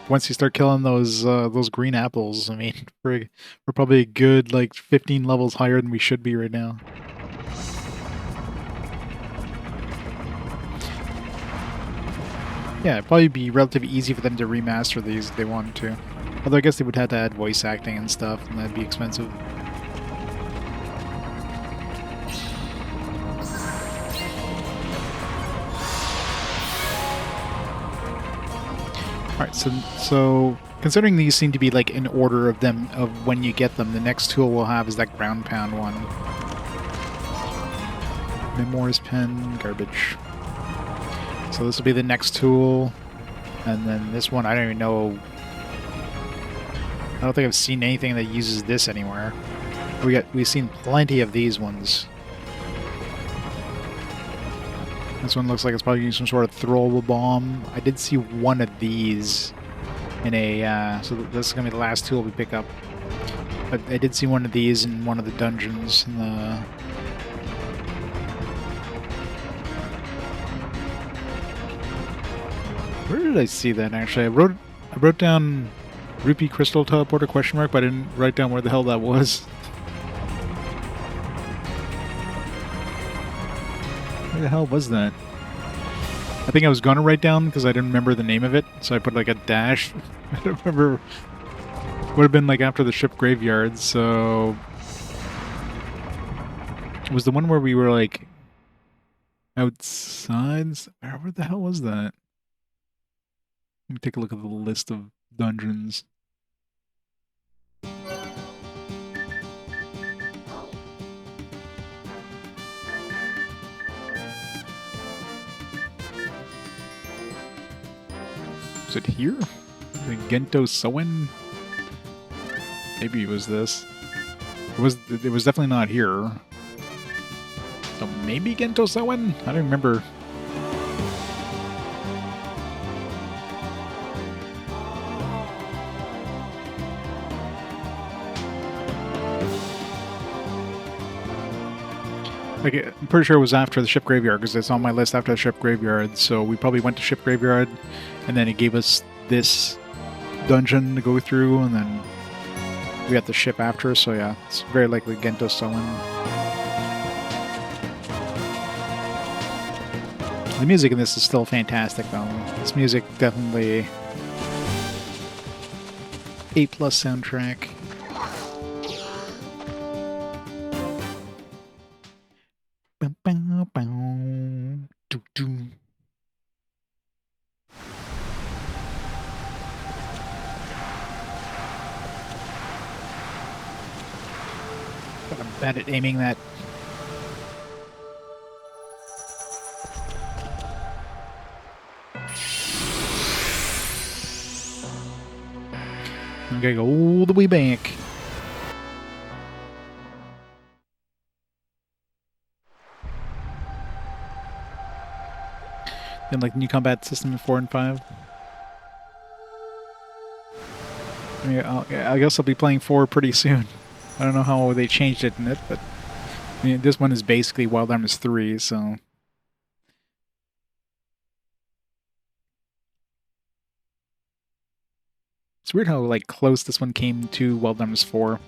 once you start killing those green apples. I mean, we're probably a good, like, 15 levels higher than we should be right now. Yeah, it'd probably be relatively easy for them to remaster these if they wanted to. Although I guess they would have to add voice acting and stuff, and that'd be expensive. Alright, so considering these seem to be like in order of them, of when you get them, the next tool we'll have is that ground pound one. Memoirs pen, garbage. So this will be the next tool, and then this one, I don't even know. I don't think I've seen anything that uses this anywhere. We've seen plenty of these ones. This one looks like it's probably using some sort of throwable bomb. I did see one of these in a, so this is going to be the last tool we pick up. But I did see one of these in one of the dungeons in the... Where did I see that, actually? I wrote down Rupee Crystal Teleporter question mark, but I didn't write down where the hell that was. Where the hell was that? I think I was gonna write down because I didn't remember the name of it, so I put like a dash. I don't remember. Would have been like after the ship graveyard, so... It was the one where we were like... outside? Where the hell was that? Let me take a look at the list of dungeons. Is it here? The Gento Soen? Maybe it was this. It was definitely not here. So maybe Gento Soen? I don't remember. Like, I'm pretty sure it was after the ship graveyard, because it's on my list after the ship graveyard, so we probably went to ship graveyard, and then it gave us this dungeon to go through, and then we got the ship after, so yeah, it's very likely Gento Sullen. The music in this is still fantastic, though. This music definitely A+ soundtrack. But I'm bad at aiming that. I'm gonna go all the way back. Then, like, new combat system in 4 and 5. I mean, I guess I'll be playing 4 pretty soon. I don't know how they changed it in it, but I mean, this one is basically Wild Arms 3, so... It's weird how, like, close this one came to Wild Arms 4.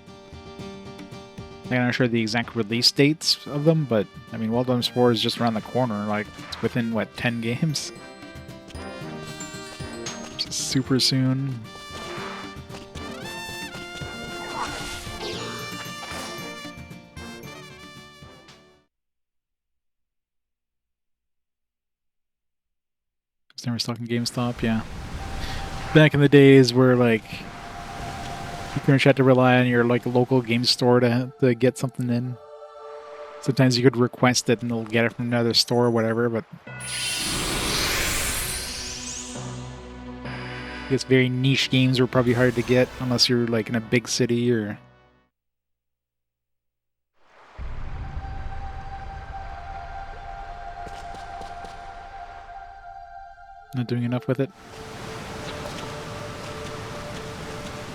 I'm not sure the exact release dates of them, but, I mean, Wild Arms 4 is just around the corner, like, it's within, what, 10 games? Just super soon. Never stuck in GameStop, yeah. Back in the days where, like, you pretty much had to rely on your, like, local game store to get something in. Sometimes you could request it and they'll get it from another store or whatever, but... I guess very niche games were probably hard to get unless you're, like, in a big city or... Not doing enough with it.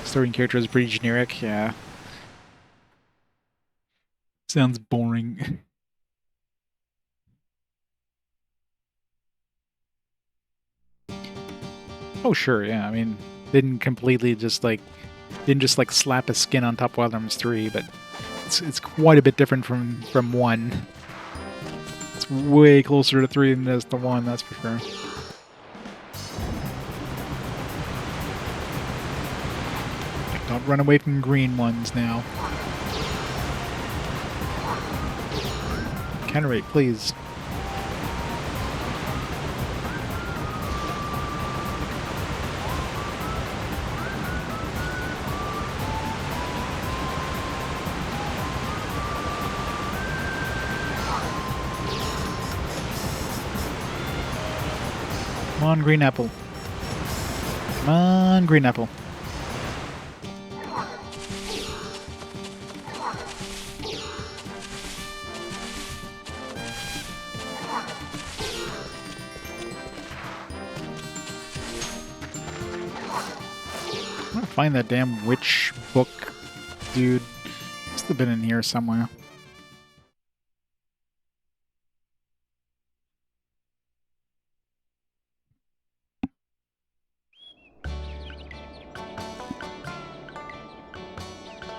Story and character is pretty generic, yeah. Sounds boring. Oh sure, yeah, I mean, didn't just slap a skin on top of Wild Arms 3, but it's quite a bit different from 1. It's way closer to 3 than it is to 1, that's for sure. Don't run away from green ones now. Counter rate, please. Come on, green apple. Come on, green apple. Find that damn witch book, dude. Must have been in here somewhere.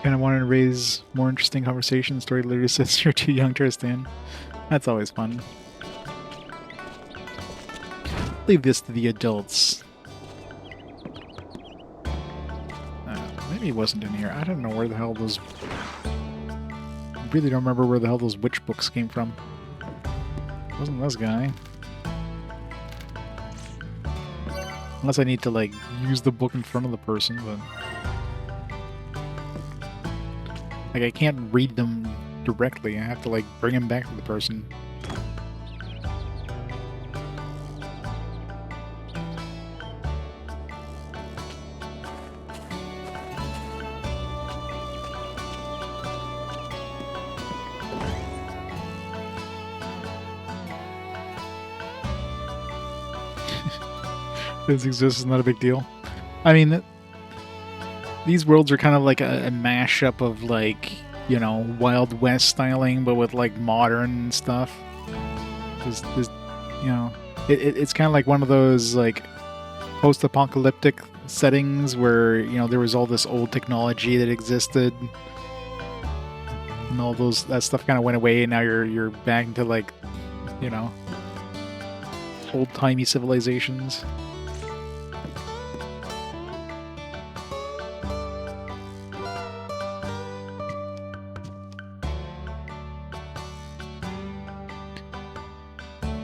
Kind of wanted to raise more interesting conversation. Story literally says you're too young to understand. That's always fun. Leave this to the adults. Maybe it wasn't in here. I don't know where the hell those... I really don't remember where the hell those witch books came from. It wasn't this guy. Unless I need to, like, use the book in front of the person, but... Like, I can't read them directly. I have to, like, bring them back to the person. This exists is not a big deal. I mean, these worlds are kind of like a mashup of, like, you know, Wild West styling, but with, like, modern stuff. There's, you know, it's kind of like one of those, like, post-apocalyptic settings where, you know, there was all this old technology that existed and all that stuff kind of went away, and now you're back into, like, you know, old-timey civilizations.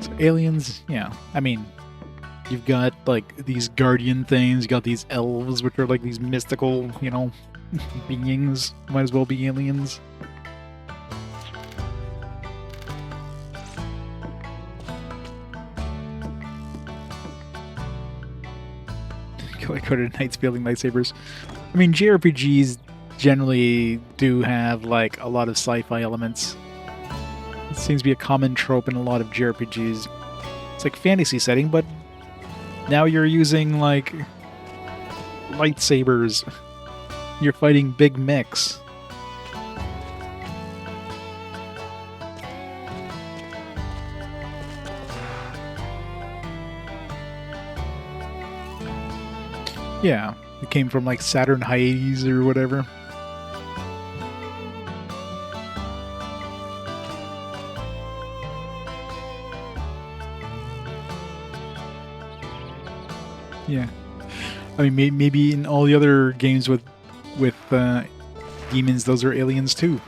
So aliens, yeah, I mean, you've got, like, these guardian things, you got these elves, which are like these mystical, you know, beings. Might as well be aliens. Go to knights wielding lightsabers. I mean, JRPGs generally do have, like, a lot of sci-fi elements. It seems to be a common trope in a lot of JRPGs. It's like fantasy setting, but now you're using, like, lightsabers. You're fighting big mechs. Yeah, it came from, like, Saturn Hyades or whatever. Yeah, I mean, maybe in all the other games with demons, those are aliens too.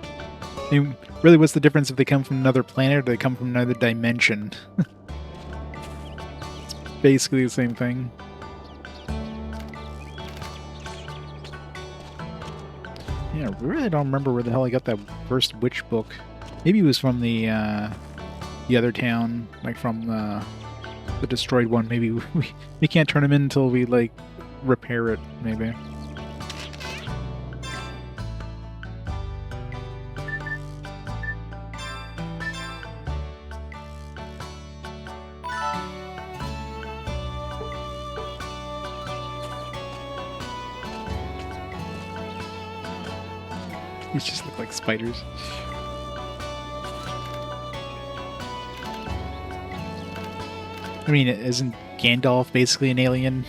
I mean, really, what's the difference if they come from another planet or they come from another dimension? It's basically the same thing. Yeah, I really don't remember where the hell I got that first witch book. Maybe it was from the other town, like from the destroyed one. Maybe we can't turn him in until we, like, repair it, maybe. These just look like spiders. I mean, isn't Gandalf basically an alien?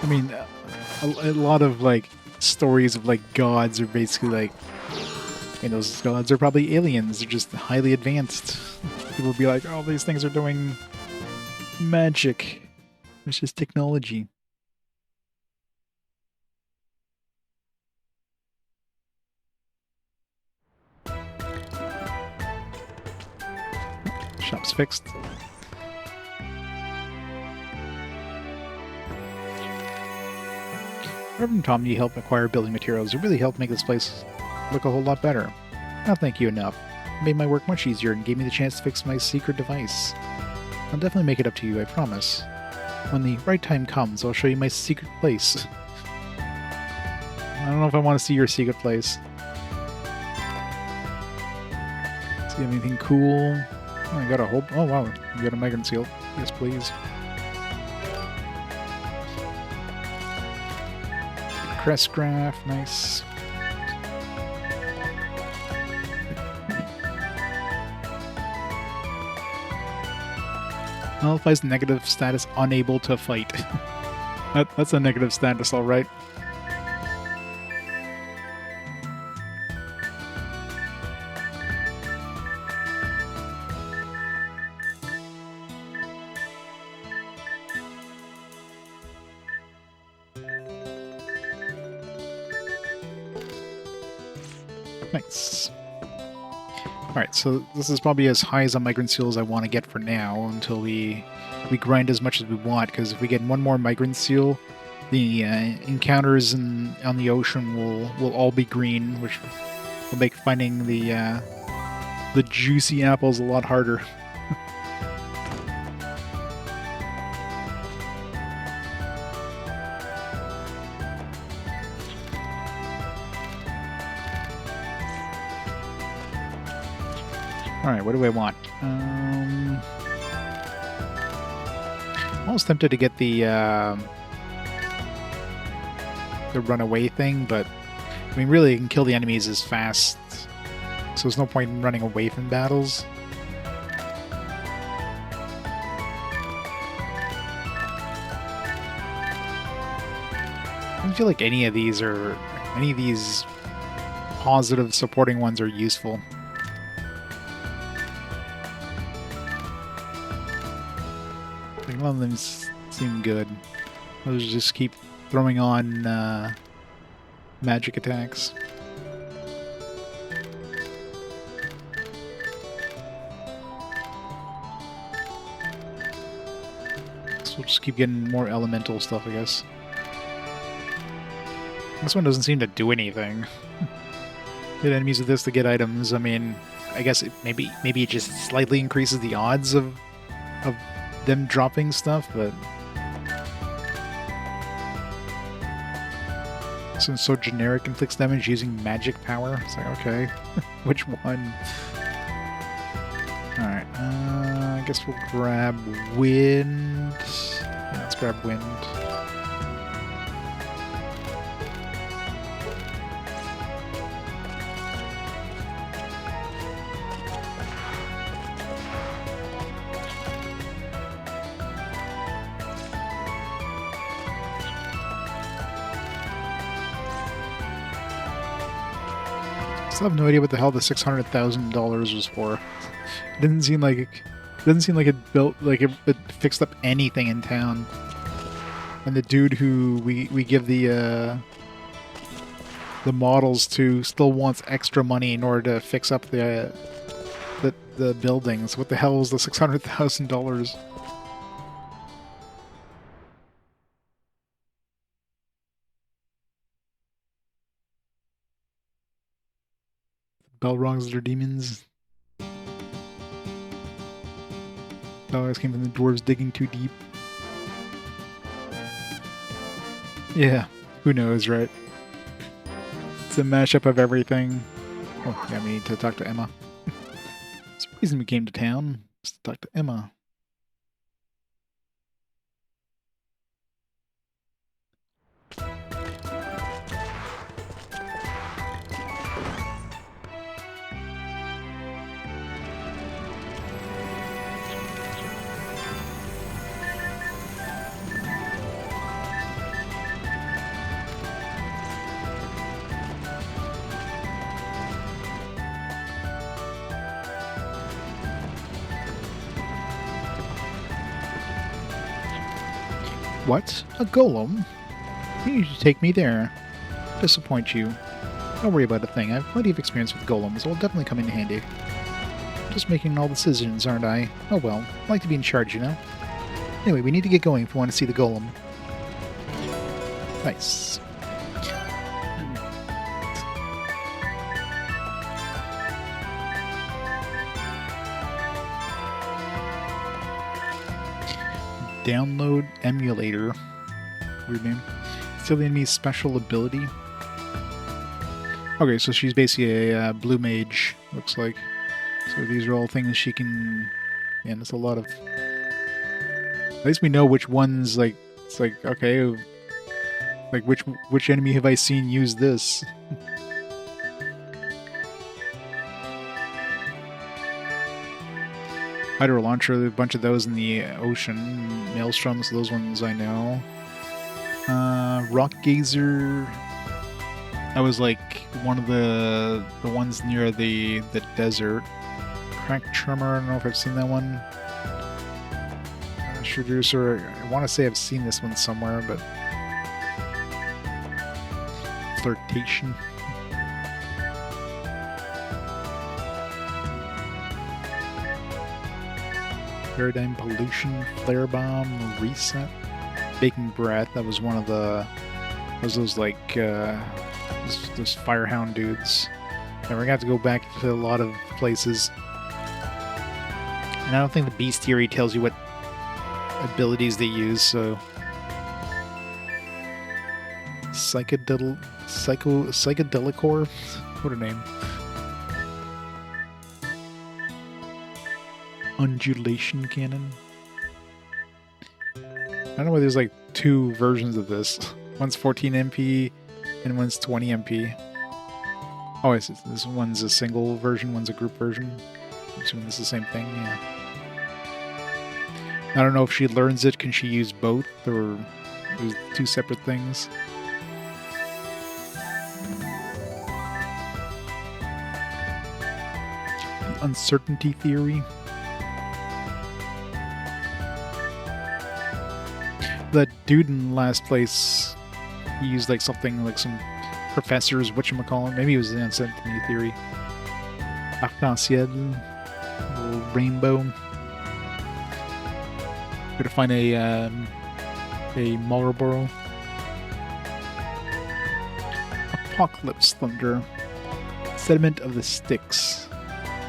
I mean, a lot of, like, stories of, like, gods are basically like, and those gods are probably aliens. They're just highly advanced. People will be like, oh, these things are doing magic. It's just technology. Shop's fixed. Reverend Tom, you helped acquire building materials. You really helped make this place look a whole lot better. I'll thank you enough. It made my work much easier and gave me the chance to fix my secret device. I'll definitely make it up to you, I promise. When the right time comes, I'll show you my secret place. I don't know if I want to see your secret place. See anything cool? Oh, I got a whole... Oh, wow. You got a migrant seal. Yes, please. Crest graph. Nice. Nullifies negative status, unable to fight. That's a negative status, alright. Nice. Alright, so this is probably as high as a migrant seal as I want to get for now, until we grind as much as we want, because if we get one more migrant seal, the encounters on the ocean will all be green, which will make finding the juicy apples a lot harder. Alright, what do I want? Almost tempted to get the runaway thing, but I mean, really, you can kill the enemies as fast, so there's no point in running away from battles. I don't feel like any of these positive supporting ones are useful. Like, none of them seem good. Those just keep throwing on magic attacks. So we'll just keep getting more elemental stuff, I guess. This one doesn't seem to do anything. Hit enemies with this to get items. I mean, I guess maybe it just slightly increases the odds of them dropping stuff, but since it's so generic, inflicts damage using magic power. It's like, okay, which one? Alright, I guess we'll grab wind. Yeah, let's grab wind. I have no idea what the hell the $600,000 was for. It didn't seem like it built it fixed up anything in town. And the dude who we give the models to still wants extra money in order to fix up the buildings. What the hell is the $600,000? Balrogs are demons. Balrogs came from the dwarves digging too deep. Yeah, who knows, right? It's a mashup of everything. Oh, yeah, we need to talk to Emma. That's the reason we came to town, is to talk to Emma. What? A golem? You need to take me there. Disappoint you. Don't worry about a thing. I have plenty of experience with golems. It will definitely come in handy. Just making all the decisions, aren't I? Oh well. I like to be in charge, you know? Anyway, we need to get going if we want to see the golem. Nice. Download emulator. Weird name. Steal the enemy's special ability. Okay, so she's basically a blue mage, looks like. So these are all things she can... Man, there's a lot of... At least we know which ones, like... It's like, okay... Like, which enemy have I seen use this? Hydro launcher, a bunch of those in the ocean. Maelstroms, those ones I know. Rock gazer. That was like one of the ones near the desert. Crack tremor. I don't know if I've seen that one. Seducer. I want to say I've seen this one somewhere, but flirtation. Paradigm pollution, flare bomb, reset, baking breath. That was one of the those like those firehound dudes. And we're gonna have to go back to a lot of places. And I don't think the bestiary tells you what abilities they use. So psychedelicor, what a name. undulation cannon. I don't know why there's like two versions of this. One's 14 MP and one's 20 MP. Oh, this one's a single version, one's a group version. I'm assuming this is the same thing, yeah. I don't know if she learns it, can she use both, or there's two separate things. The uncertainty theory. That dude in last place, he used like something like some professor's whatchamacallit. Maybe it was the uncertainty theory. Arc-en-ciel, little rainbow. Gotta find a Marlboro. Apocalypse thunder. Sediment of the Styx.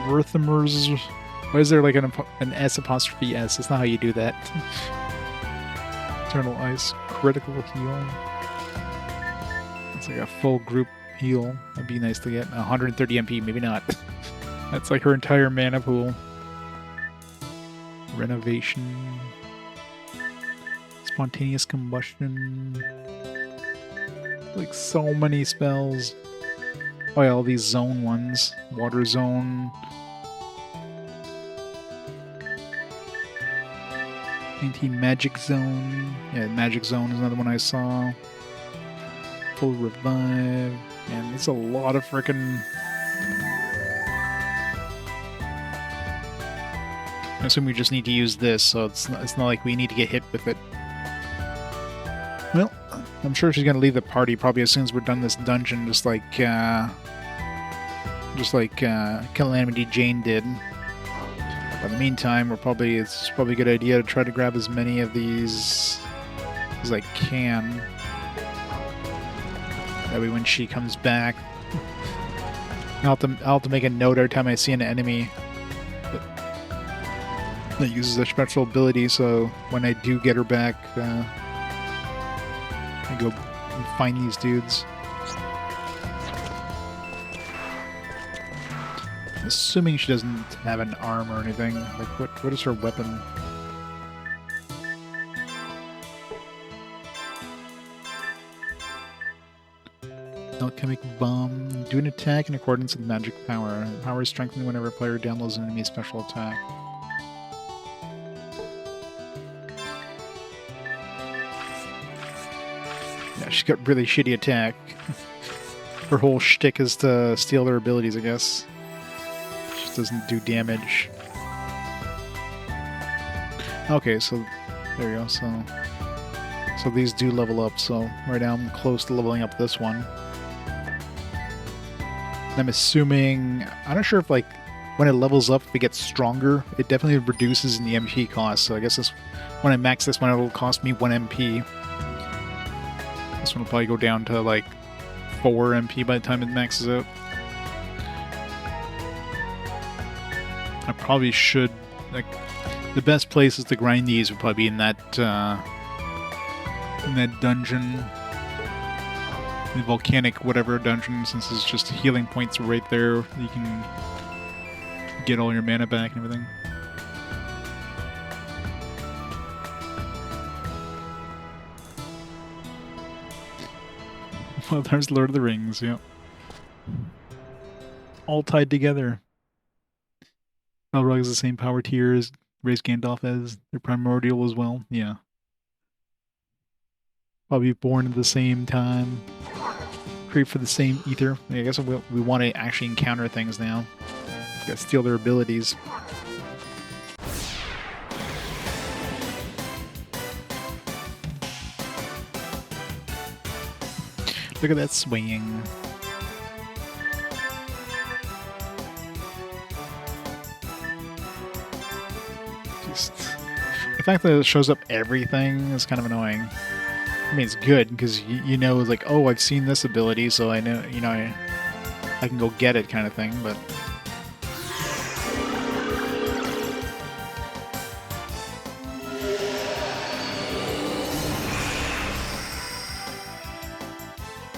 Rhythmers. Why is there like an S apostrophe S? That's not how you do that. Eternal Ice, critical heal. It's like a full group heal. That'd be nice to get. 130 MP, maybe not. That's like her entire mana pool. Renovation. Spontaneous combustion. Like so many spells. Oh yeah, all these zone ones. Water zone. Anti-magic zone. Yeah, magic zone is another one I saw. Full revive. Man, there's a lot of frickin'. I assume we just need to use this, so it's not like we need to get hit with it. Well, I'm sure she's gonna leave the party probably as soon as we're done this dungeon, just like Calamity Jane did. But in the meantime, it's probably a good idea to try to grab as many of these as I can. That way when she comes back, I'll have to make a note every time I see an enemy that uses a special ability, so when I do get her back, I go and find these dudes. Assuming she doesn't have an arm or anything. Like, what is her weapon? Alchemic Bomb. Do an attack in accordance with magic power. The power is strengthened whenever a player downloads an enemy special attack. Yeah, she's got really shitty attack. Her whole shtick is to steal their abilities, I guess. She just doesn't do damage. Okay, so there you go. So these do level up. So right now I'm close to leveling up this one. I'm assuming, I'm not sure if like when it levels up, if it gets stronger, it definitely reduces in the MP cost. So I guess when I max this one, it'll cost me 1 MP. This one will probably go down to like 4 MP by the time it maxes out. I probably should, like, the best places to grind these would probably be in that dungeon. The volcanic whatever dungeon, since it's just healing points right there. You can get all your mana back and everything. Well, there's Lord of the Rings, yep. All tied together. Balrog is the same power tier as Raise Gandalf as their primordial as well, yeah. Probably born at the same time. Create for the same ether. I guess we want to actually encounter things now. Gotta steal their abilities. Look at that swinging. Just the fact that it shows up everything is kind of annoying. I mean, it's good because you know, like, oh, I've seen this ability, so I know, you know, I can go get it, kind of thing. But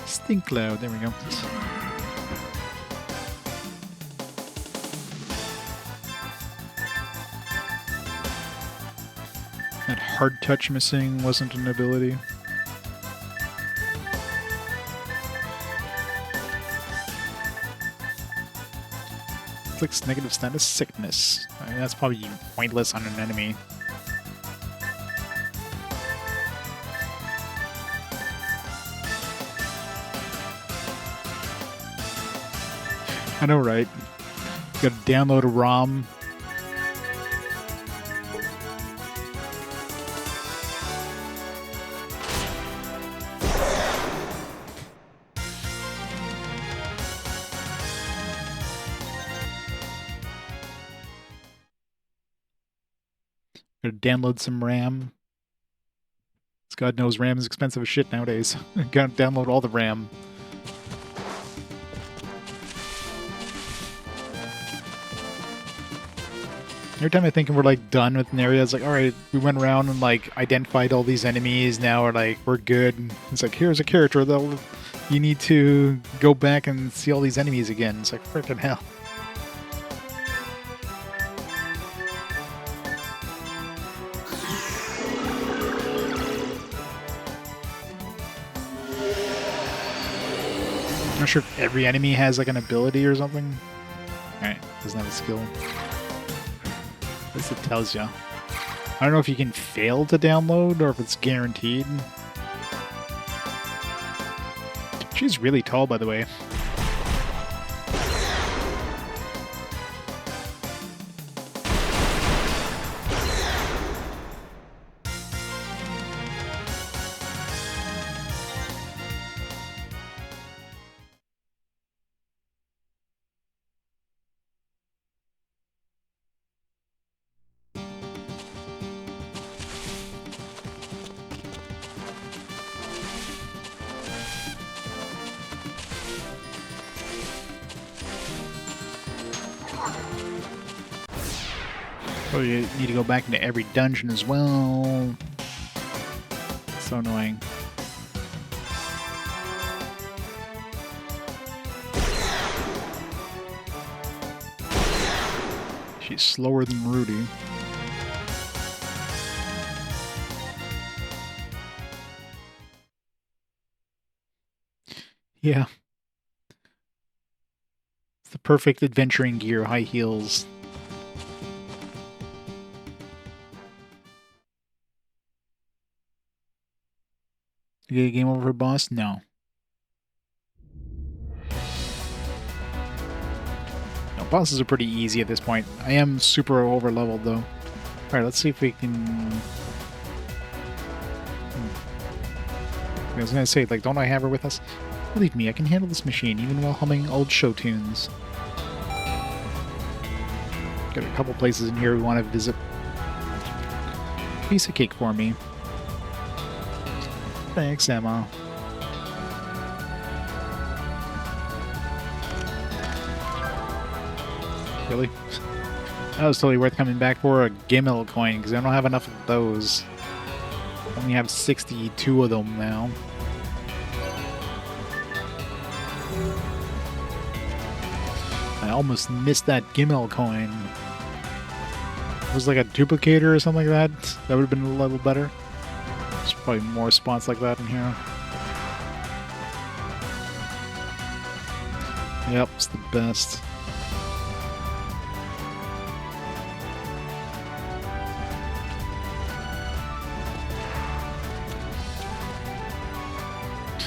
Stink Cloud, there we go. hard touch missing wasn't an ability. Inflicts negative status sickness. I mean, that's probably pointless on an enemy. I know, right? You gotta download a ROM. Gotta download some RAM. God knows RAM is expensive as shit nowadays. Gotta download all the RAM. Every time I think we're like done with an area, it's like, alright, we went around and like identified all these enemies, now we're like, we're good. It's like, here's a character that you need to go back and see all these enemies again. It's like, freaking hell. I'm not sure if every enemy has like an ability or something. Alright, doesn't have a skill. At least it tells you. I don't know if you can fail to download or if it's guaranteed. She's really tall, by the way. Oh, you need to go back into every dungeon as well. So annoying. She's slower than Rudy. Yeah. It's the perfect adventuring gear, high heels. You get a game over, boss? No. No, bosses are pretty easy at this point. I am super over leveled though. Alright, let's see if we can... I was gonna say, like, don't I have her with us? Believe me, I can handle this machine even while humming old show tunes. Got a couple places in here we want to visit. Piece of cake for me. Thanks, Emma. Really? That was totally worth coming back for a Gimel coin, because I don't have enough of those. I only have 62 of them now. I almost missed that Gimel coin. It was like a duplicator or something like that. That would have been a little better. There's probably more spots like that in here. Yep, it's the best.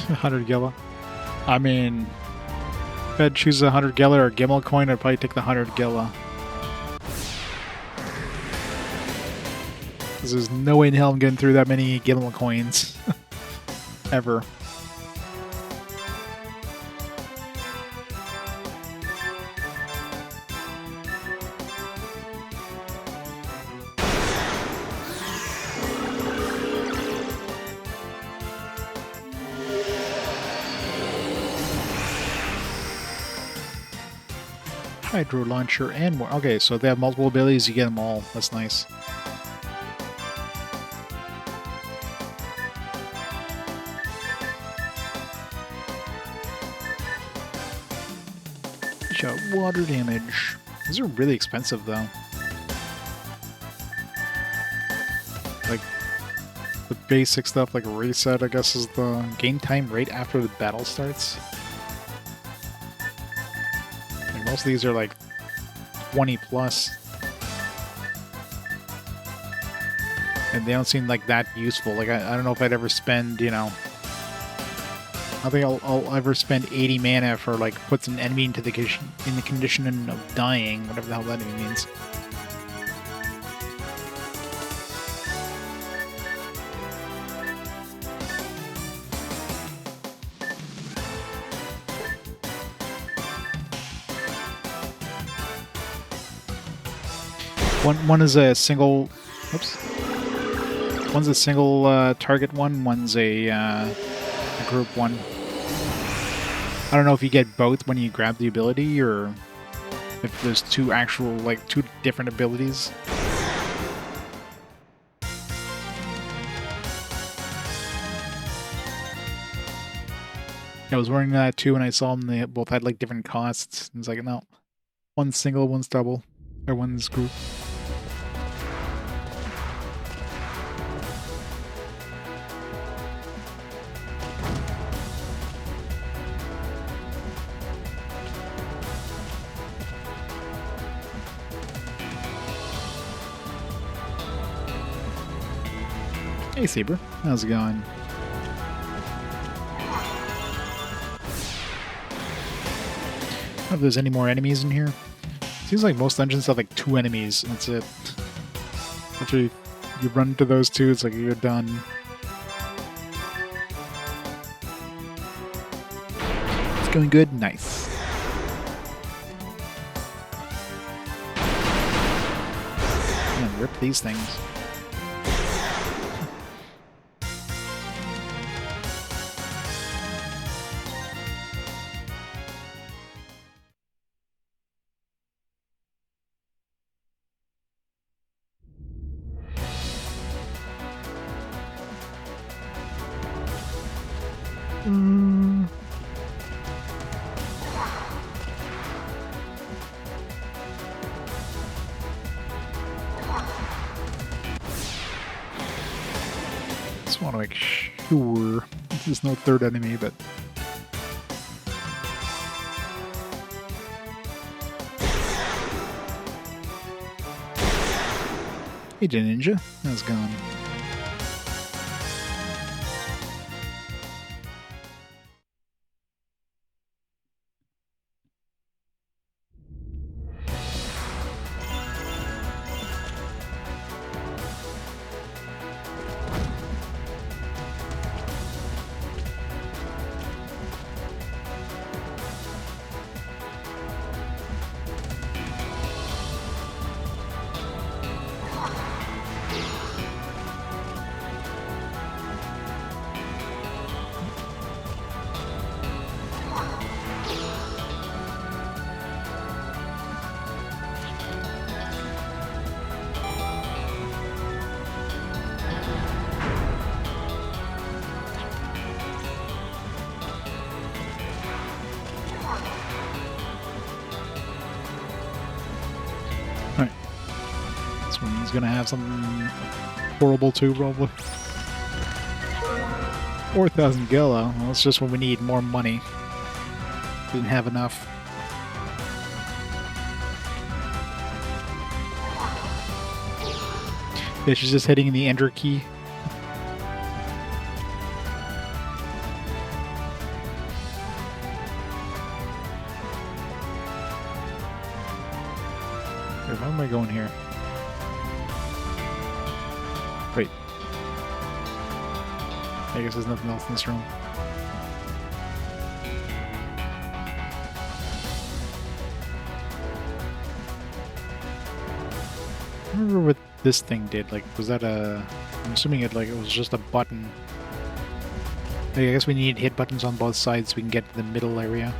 $100 Gela. I mean, if I'd choose a $100 Gela or a Gimel coin, I'd probably take the $100 Gela. Because there's no way in hell I'm getting through that many Gimel coins. Ever. Hydro launcher and more. Okay, so if they have multiple abilities, you get them all. That's nice. Shot water damage. These are really expensive though. Like the basic stuff like reset, I guess, is the game time right after the battle starts. Like most of these are like 20 plus. And they don't seem like that useful. Like, I don't know if I'd ever spend, you know... I think I'll ever spend 80 mana for, like, puts an enemy into the condition of dying, whatever the hell that even means. One is a single... Oops. One's a single target one, one's a group one. I don't know if you get both when you grab the ability, or if there's two actual, like, two different abilities. I was wondering that too, and I saw them, they both had, like, different costs. And it's like, no. One's single, one's double. Or one's group. Hey, Saber. How's it going? I don't know if there's any more enemies in here. Seems like most dungeons have like 2 enemies, and that's it. After you run into those 2, it's like you're done. It's going good? Nice. Man, rip these things. Just want to make sure there's no third enemy, but... Hey, Ninja. How's it going? He's gonna have something horrible too, probably. 4,000 Gila. Well, that's just what we need. More money. Didn't have enough. Yeah, she's just hitting the enter key. Where am I going here? Wait. I guess there's nothing else in this room. I remember what this thing did. Like, was that a... I'm assuming it was just a button. I guess we need hit buttons on both sides so we can get to the middle area.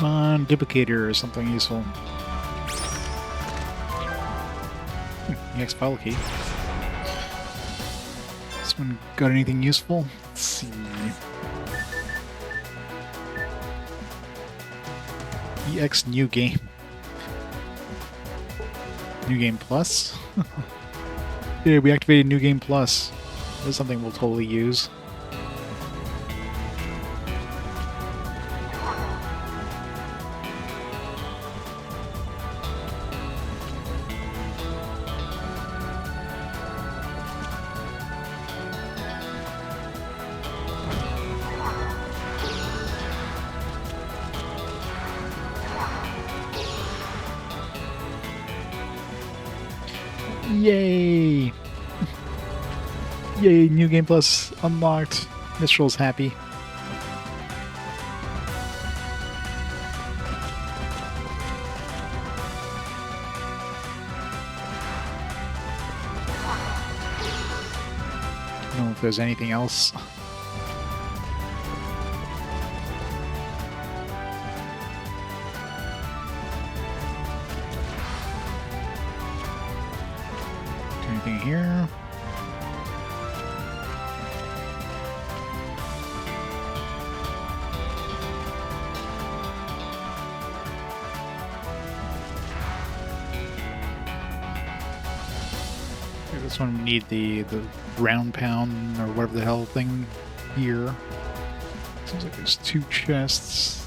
Come on, duplicator or something useful. EX file key. This one got anything useful? Let's see. EX new game. New game plus? Yeah, we activated new game plus. That's something we'll totally use. Yay! Yay, New Game Plus unlocked. Mistral's happy. I don't know if there's anything else. Anything here? Okay, this one we need the round pound or whatever the hell thing here. Seems like there's 2 chests.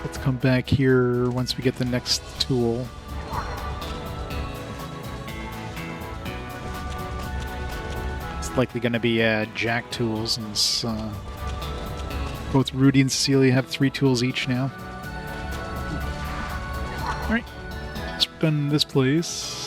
Let's come back here once we get the next tool. It's likely going to be jack tools, since both Rudy and Cecelia have 3 tools each now. Alright, spin this place.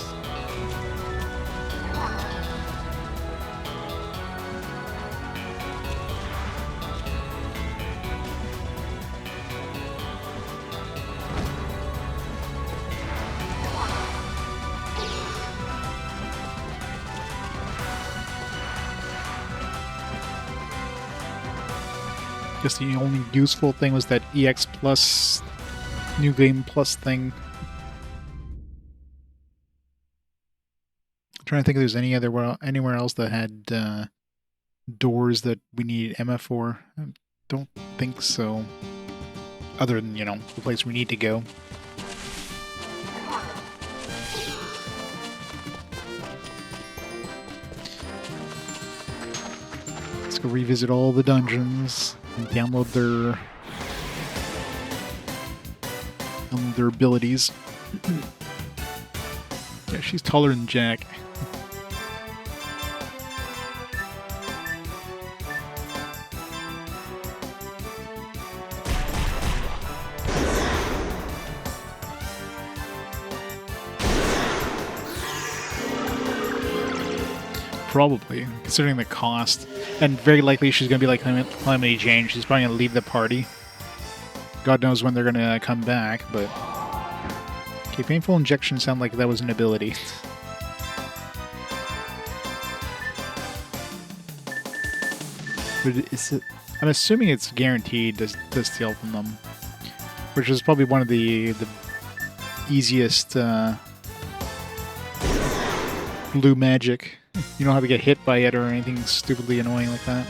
Guess the only useful thing was that EX plus new game plus thing. I'm trying to think if there's anywhere else that had doors that we need MF for. I don't think so. Other than, the place we need to go. Let's go revisit all the dungeons and download their abilities. Yeah, she's taller than Jack. Probably, considering the cost. And very likely she's going to be like Calamity Jane. She's probably going to leave the party. God knows when they're going to come back, but... Okay, painful injection sound like that was an ability. But I'm assuming it's guaranteed to steal from them. Which is probably one of the easiest blue magic. You don't have to get hit by it or anything stupidly annoying like that.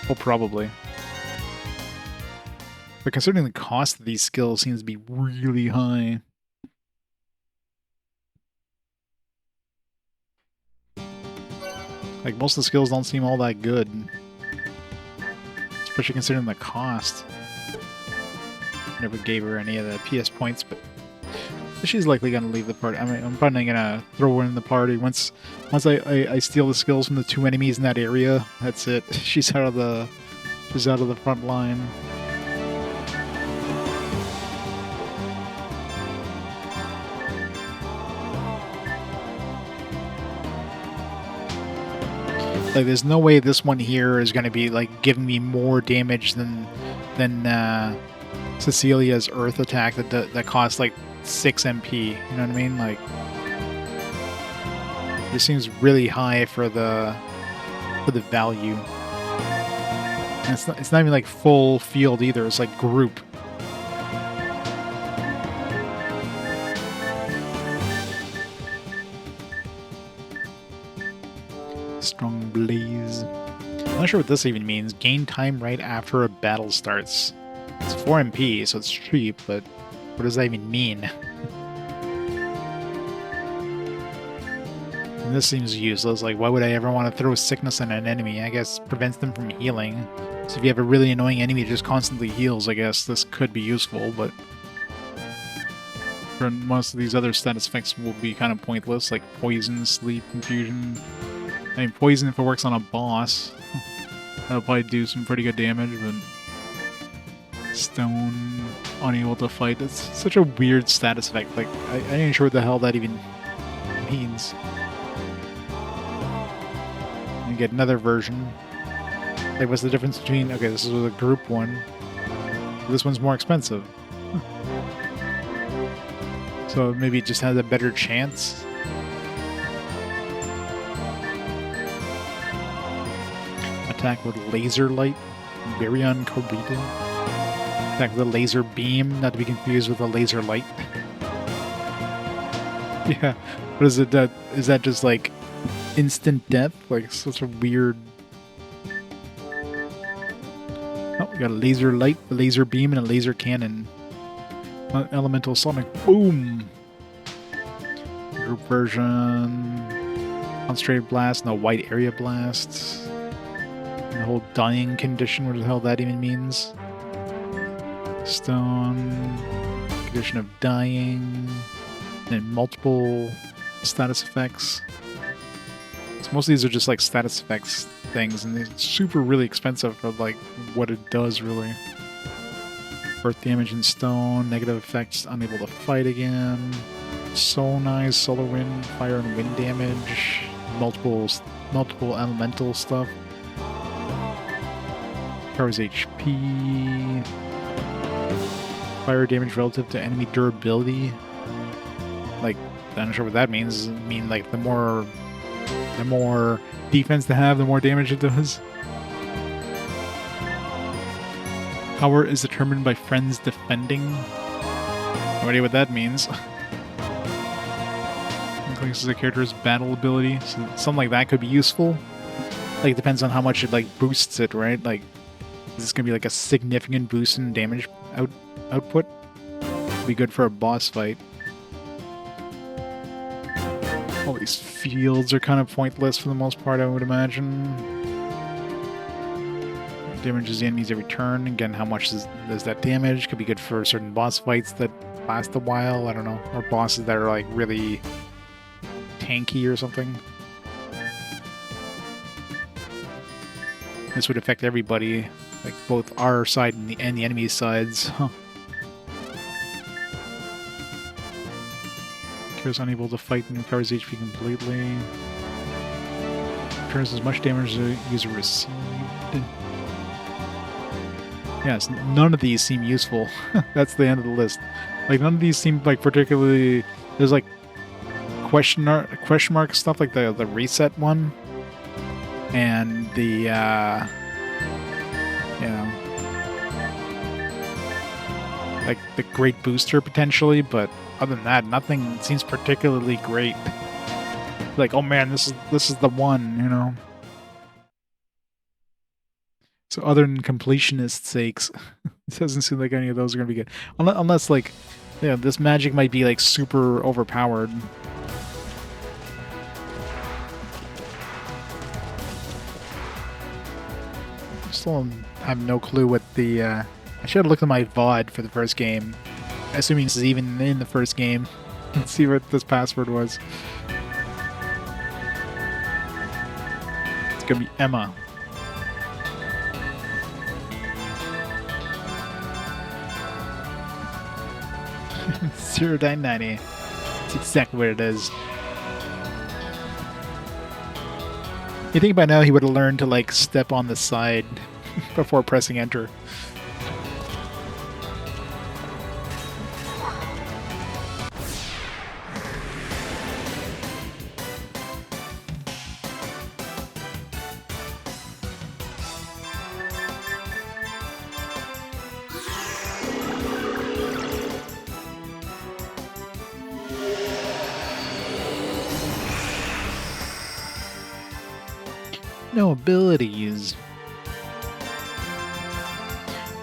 Oh, probably. But considering the cost of these skills seems to be really high. Like, most of the skills don't seem all that good. Especially considering the cost. Never gave her any of the PS points, but she's likely going to leave the party. I mean, I'm probably going to throw her in the party. Once I steal the skills from the 2 enemies in that area, that's it. She's out of the front line. Like, there's no way this one here is going to be like giving me more damage than Cecilia's Earth attack that costs like 6 MP. You know what I mean? Like, this seems really high for the value. And it's not even like full field either. It's like group. Strong blaze. I'm not sure what this even means. Gain time right after a battle starts. It's 4 MP, so it's cheap, but what does that even mean? And this seems useless. Like, why would I ever want to throw sickness on an enemy? I guess prevents them from healing. So if you have a really annoying enemy that just constantly heals, I guess this could be useful, but for most of these other status effects will be kind of pointless, like poison, sleep, confusion. I mean, poison if it works on a boss. That'll probably do some pretty good damage, but stone, unable to fight. That's such a weird status effect. Like, I ain't sure what the hell that even means. And get another version. Like, what's the difference between... Okay, this is a group one. This one's more expensive. So maybe it just has a better chance. Attack with laser light. Baryon Corrida. Attack with a laser beam, not to be confused with a laser light. Yeah. What is it? Is that just like instant death? Like such a weird... Oh, we got a laser light, a laser beam, and a laser cannon. Elemental sonic boom. Group version. Concentrated blast, no white area blast. And the whole dying condition, what the hell that even means. Stone. Condition of dying. And multiple status effects. So most of these are just like status effects things, and they're super really expensive for like what it does really. Earth damage in stone, negative effects, unable to fight again. So nice, solar wind, fire and wind damage, multiple elemental stuff. Powers HP. Fire damage relative to enemy durability. Like, I'm not sure what that means. Does it mean like the more defense to have, the more damage it does? Power is determined by friends defending. No idea what that means. Increases a character's battle ability. So something like that could be useful. Like, it depends on how much it like boosts it, right? Like, is this gonna be like a significant boost in damage output? Be good for a boss fight. All these fields are kind of pointless for the most part, I would imagine. Damages the enemies every turn. Again, how much does that damage? Could be good for certain boss fights that last a while, I don't know. Or bosses that are like really tanky or something. This would affect everybody, like both our side and the enemy's sides. Huh. Is unable to fight and recovers HP completely. Returns as much damage as the user received. Yes, none of these seem useful. That's the end of the list. Like, none of these seem like particularly... There's like question mark stuff, like the reset one. And the, like the great booster potentially, but other than that, nothing seems particularly great. Like, oh man, this is the one, you know. So other than completionist sakes, it doesn't seem like any of those are gonna be good. Unless like, yeah, this magic might be like super overpowered. Still have no clue what the. I should have looked at my VOD for the first game. Assuming this is even in the first game. Let's see what this password was. It's gonna be Emma. $0.90. That's exactly what it is. You think by now he would have learned to like step on the side before pressing enter. No abilities.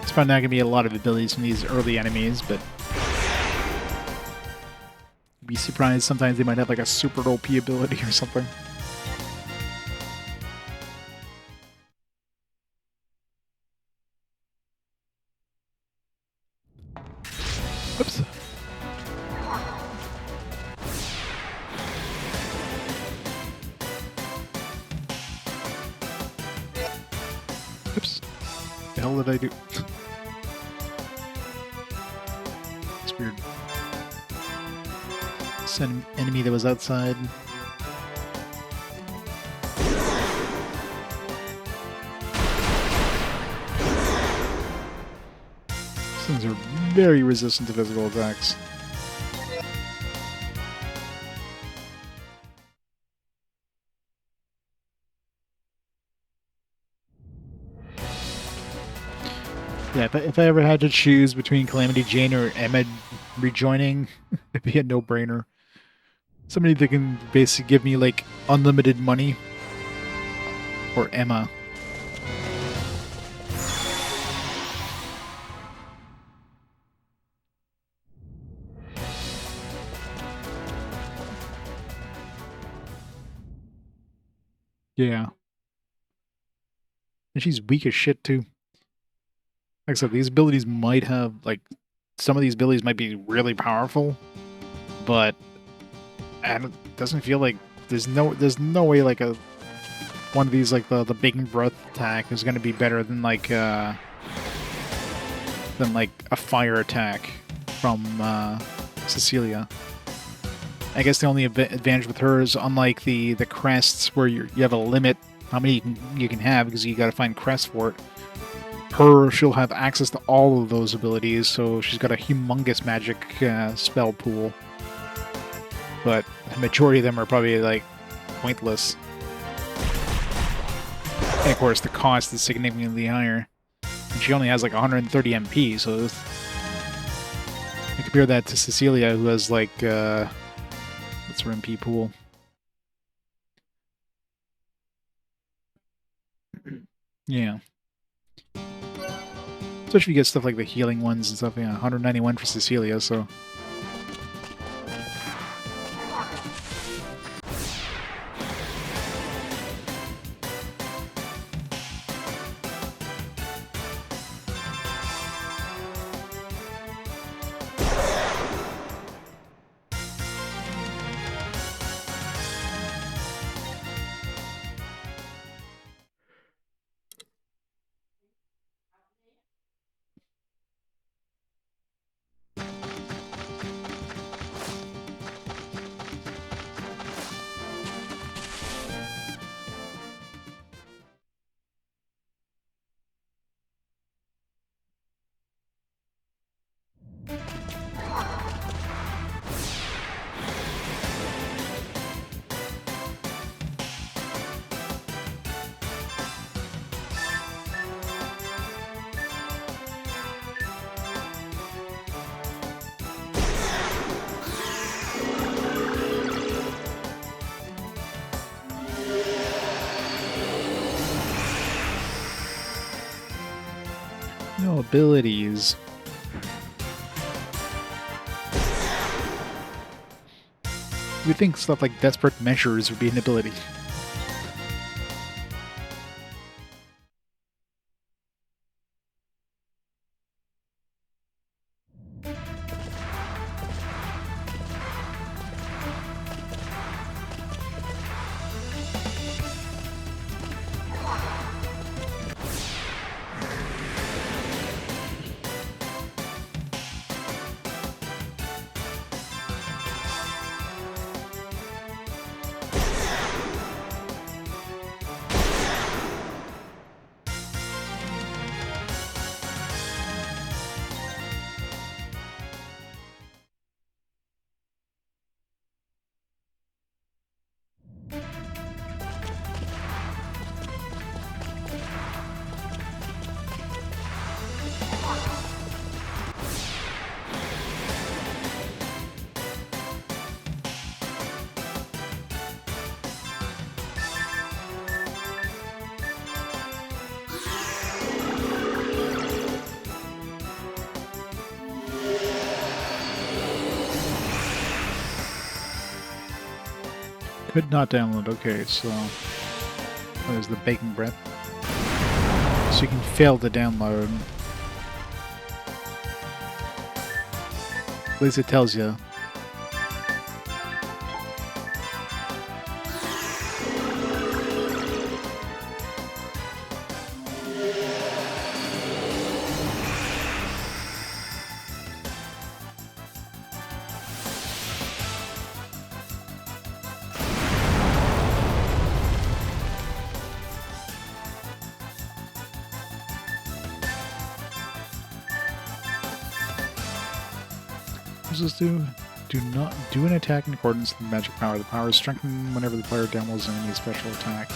It's probably not going to be a lot of abilities from these early enemies, but be surprised sometimes they might have like a super OP ability or something. Oops. Oops. The hell did I do? It's weird. Some enemy that was outside. These things are very resistant to physical attacks. Yeah, if I ever had to choose between Calamity Jane or Emma rejoining, it'd be a no-brainer. Somebody that can basically give me, like, unlimited money. Or Emma. Yeah. And she's weak as shit, too. Like I said, these abilities might have, like, some of these abilities might be really powerful, but it doesn't feel like there's no way like one of these, like the big breath attack is going to be better than like a fire attack from Cecelia. I guess the only advantage with her is, unlike the crests where you have a limit how many you can have because you got to find crests for it. She'll have access to all of those abilities, so she's got a humongous magic spell pool. But the majority of them are probably, like, pointless. And of course, the cost is significantly higher. And she only has, like, 130 MP, so... I compare that to Cecelia, who has, like, what's her MP pool? Yeah. Especially if you get stuff like the healing ones and stuff, yeah, 191 for Cecelia, so... No abilities. You would think stuff like Desperate Measures would be an ability. Could not download. Okay, so there's the bacon breath. So you can fail to download. At least it tells you. What does this do? Do not do an attack in accordance with the magic power. The power is strengthened whenever the player downloads an enemy special attack.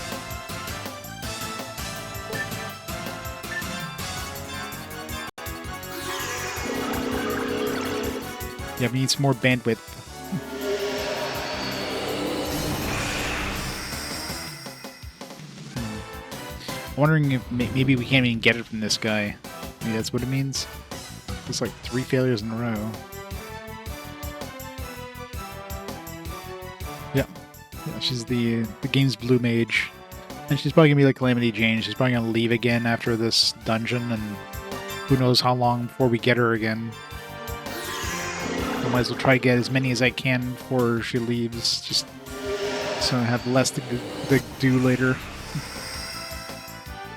Yeah, we need some more bandwidth. I'm wondering if maybe we can't even get it from this guy. Maybe that's what it means. It's like 3 failures in a row. Yeah, she's the game's blue mage. And she's probably going to be like Calamity Jane. She's probably going to leave again after this dungeon, and who knows how long before we get her again. I might as well try to get as many as I can before she leaves, just so I have less to do later.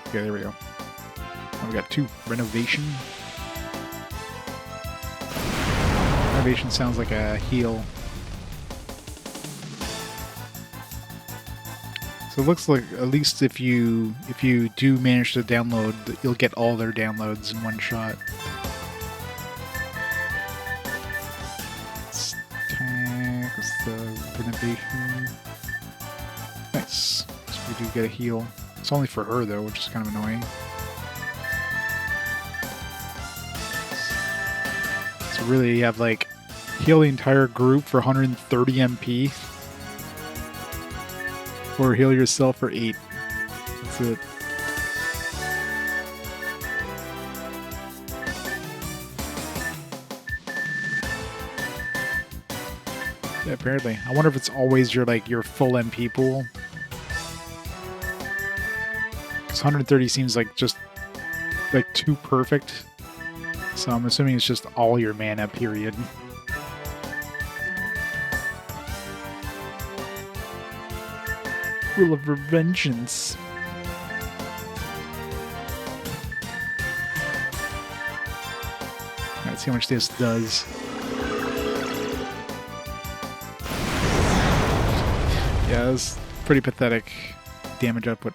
Okay, there we go. Oh, we got 2. Renovation. Renovation sounds like a heal. So it looks like at least if you do manage to download, you'll get all their downloads in one shot. Let's attack. What's the renovation? Nice. So we do get a heal. It's only for her though, which is kind of annoying. So really, you have like heal the entire group for 130 MP. Or heal yourself for 8. That's it. Yeah, apparently. I wonder if it's always your full MP pool. Because 130 seems like just like too perfect. So I'm assuming it's just all your mana, period. Rule of Revengeance. Alright, see how much this does. Yeah, that's pretty pathetic damage output.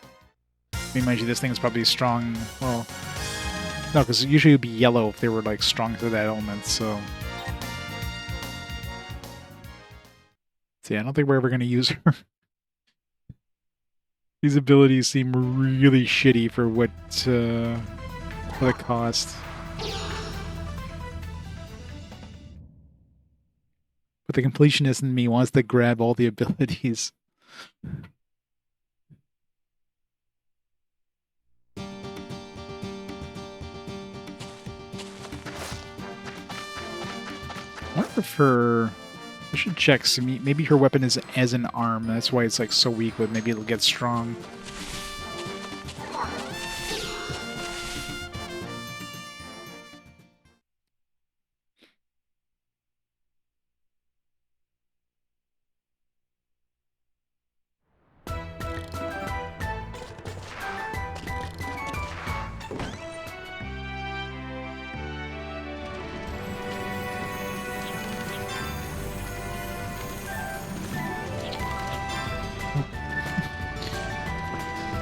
I mean, mind you, this thing is probably strong. Well, no, because usually it would be yellow if they were like strong to that element, so. So yeah, I don't think we're ever going to use her. These abilities seem really shitty for what for the cost. But the completionist in me wants to grab all the abilities. I wonder if her... I should check. So maybe her weapon is as an arm. That's why it's like so weak, but maybe it'll get strong.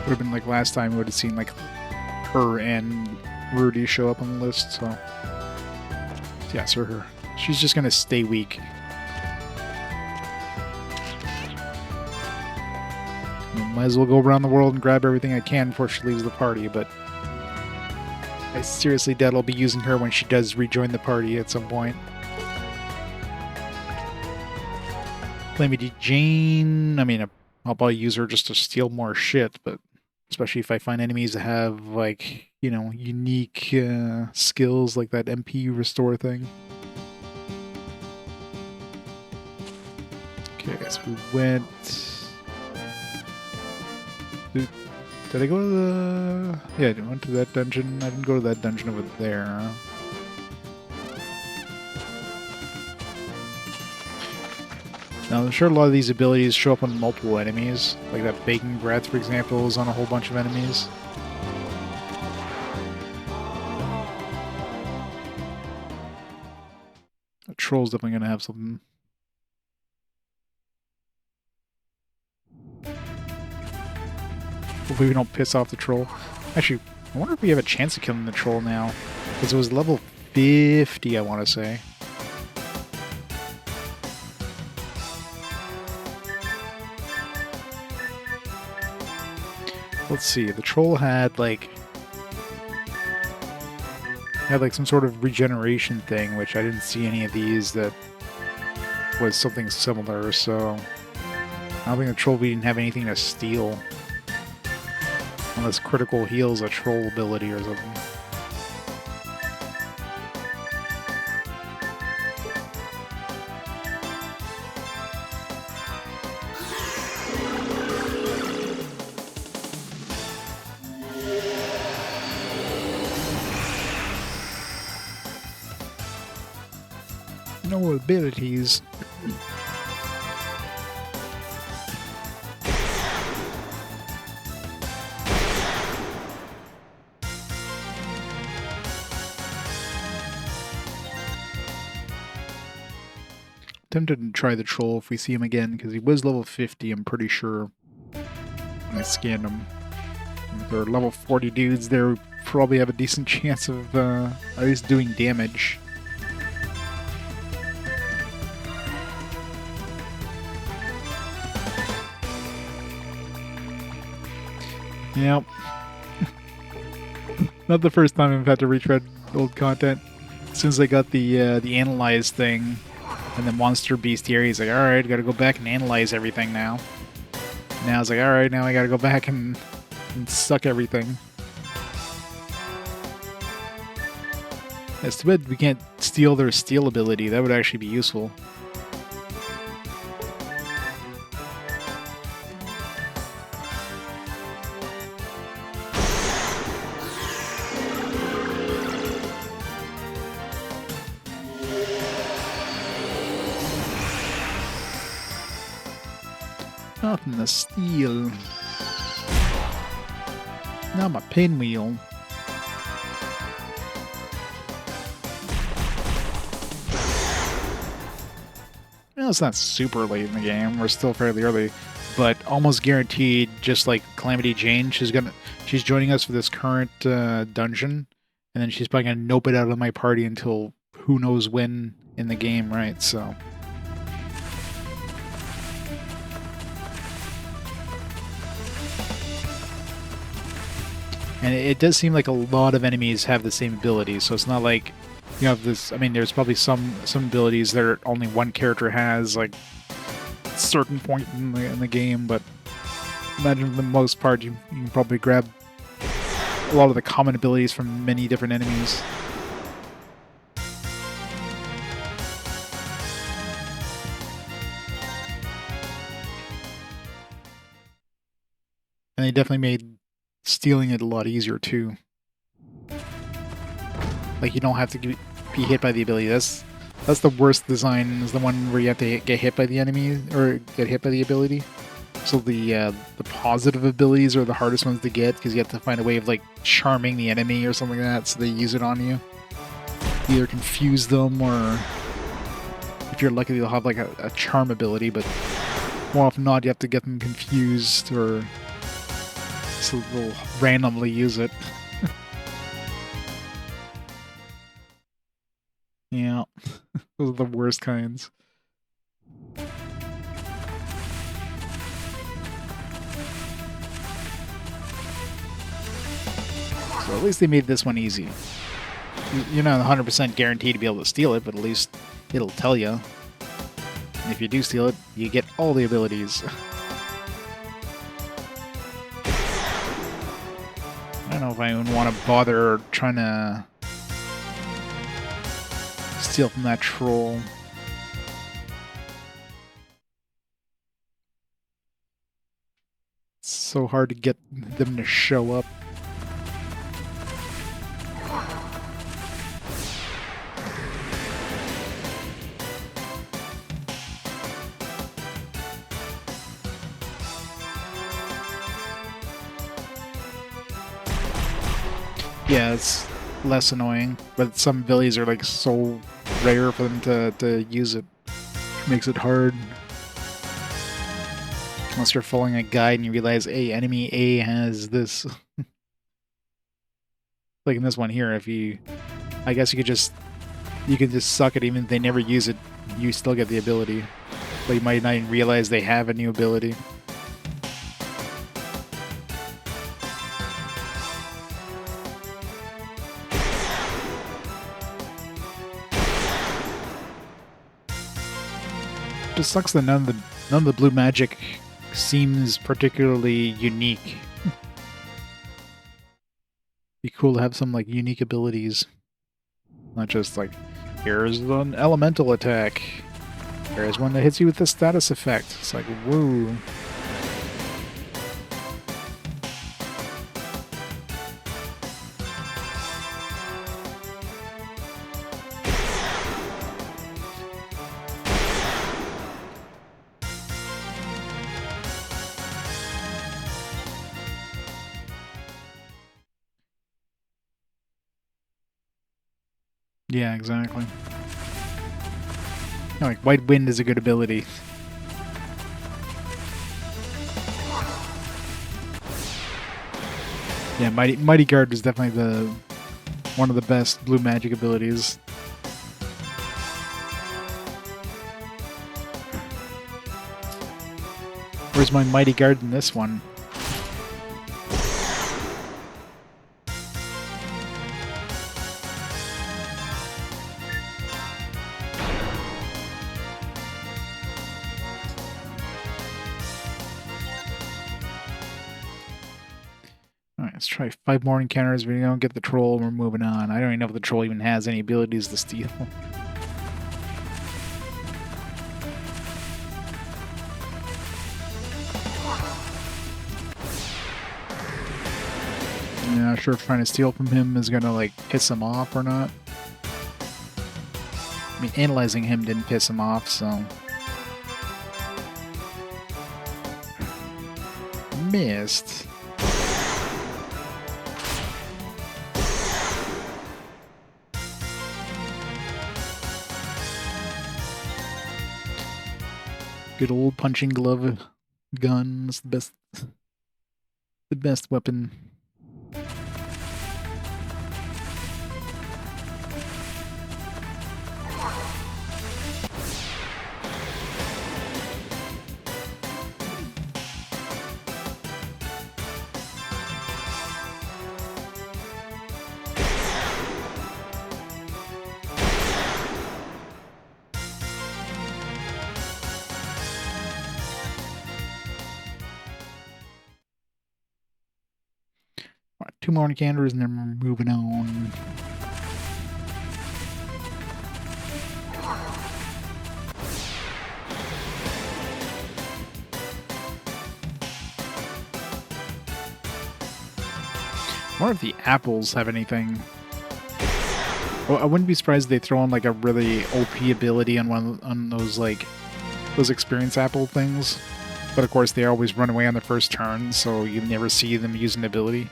Would have been like last time, we would have seen like her and Rudy show up on the list, so yeah, so her. She's just gonna stay weak. Might as well go around the world and grab everything I can before she leaves the party, but I seriously doubt I'll be using her when she does rejoin the party at some point. Calamity Jane, I mean, I'll probably use her just to steal more shit, but especially if I find enemies that have, like, you know, unique skills like that MP restore thing. Okay, so we went... Did I go to the... Yeah, I went to that dungeon. I didn't go to that dungeon over there. Now, I'm sure a lot of these abilities show up on multiple enemies. Like that Baking Breath, for example, is on a whole bunch of enemies. The troll's definitely going to have something. Hopefully we don't piss off the troll. Actually, I wonder if we have a chance of killing the troll now. Because it was level 50, I want to say. Let's see, the troll had like some sort of regeneration thing, which I didn't see any of these that was something similar, so I don't think the troll didn't have anything to steal. Unless critical heals a troll ability or something. No abilities. Tempted to try the troll if we see him again, because he was level 50, I'm pretty sure. When I scanned him. If they're level 40 dudes, they probably have a decent chance of at least doing damage. Yep. Not the first time I've had to retread old content. As soon as I got the analyze thing and the monster bestiary, he's like, alright, gotta go back and analyze everything now. Now it's like, alright, now I gotta go back and suck everything. It's too bad we can't steal their steal ability. That would actually be useful. Nothing to steal. Now my pinwheel. Well, it's not super late in the game. We're still fairly early, but almost guaranteed. Just like Calamity Jane, she's joining us for this current dungeon, and then she's probably gonna nope it out of my party until who knows when in the game, right? So. And it does seem like a lot of enemies have the same abilities, so it's not like you have this. I mean, there's probably some abilities that only one character has, like at a certain point in the game. But imagine for the most part, you can probably grab a lot of the common abilities from many different enemies. And they definitely made stealing it a lot easier too. Like you don't have to be hit by the ability. That's the worst design, is the one where you have to get hit by the enemy or get hit by the ability. So the positive abilities are the hardest ones to get, because you have to find a way of like charming the enemy or something like that, so they use it on you. Either confuse them, or if you're lucky they'll have like a charm ability, but more often than not you have to get them confused, or so they'll randomly use it. Yeah, those are the worst kinds. So at least they made this one easy. You're not 100% guaranteed to be able to steal it, but at least it'll tell you. And if you do steal it, you get all the abilities. I don't know if I even want to bother trying to steal from that troll. so hard to get them to show up. Yeah, it's less annoying, but some abilities are like so rare for them to use it. Makes it hard. Unless you're following a guide and you realize, hey, enemy A has this. Like in this one here, if you... I guess you could just suck it even if they never use it, you still get the ability. But you might not even realize they have a new ability. Just sucks that none of the blue magic seems particularly unique. Be cool to have some like unique abilities. Not just like, here's an elemental attack. Here's one that hits you with a status effect. It's like, woo. Yeah, exactly. You know, like, White Wind is a good ability. Yeah, Mighty Guard is definitely one of the best blue magic abilities. Where's my Mighty Guard in this one? Alright, let's try 5 more encounters. We don't get the troll, we're moving on. I don't even know if the troll even has any abilities to steal. Yeah, not sure if trying to steal from him is gonna, like, piss him off or not. I mean, analyzing him didn't piss him off, so... Missed. Good old punching glove gun is the best weapon. Right, 2 more encounters and then we're moving on. I wonder if the apples have anything. Well, I wouldn't be surprised if they throw in like a really OP ability on those like those experience apple things. But of course they always run away on the first turn, so you never see them use an ability.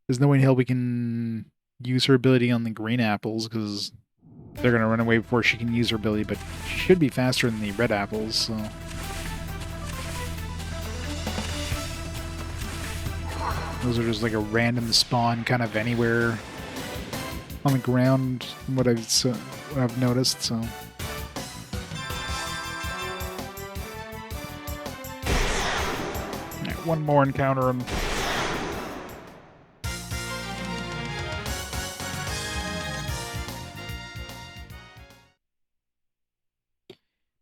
There's no way in hell we can use her ability on the green apples, because they're going to run away before she can use her ability, but she should be faster than the red apples, so... Those are just like a random spawn kind of anywhere on the ground, from what I've noticed, so... Alright, one more encounter him.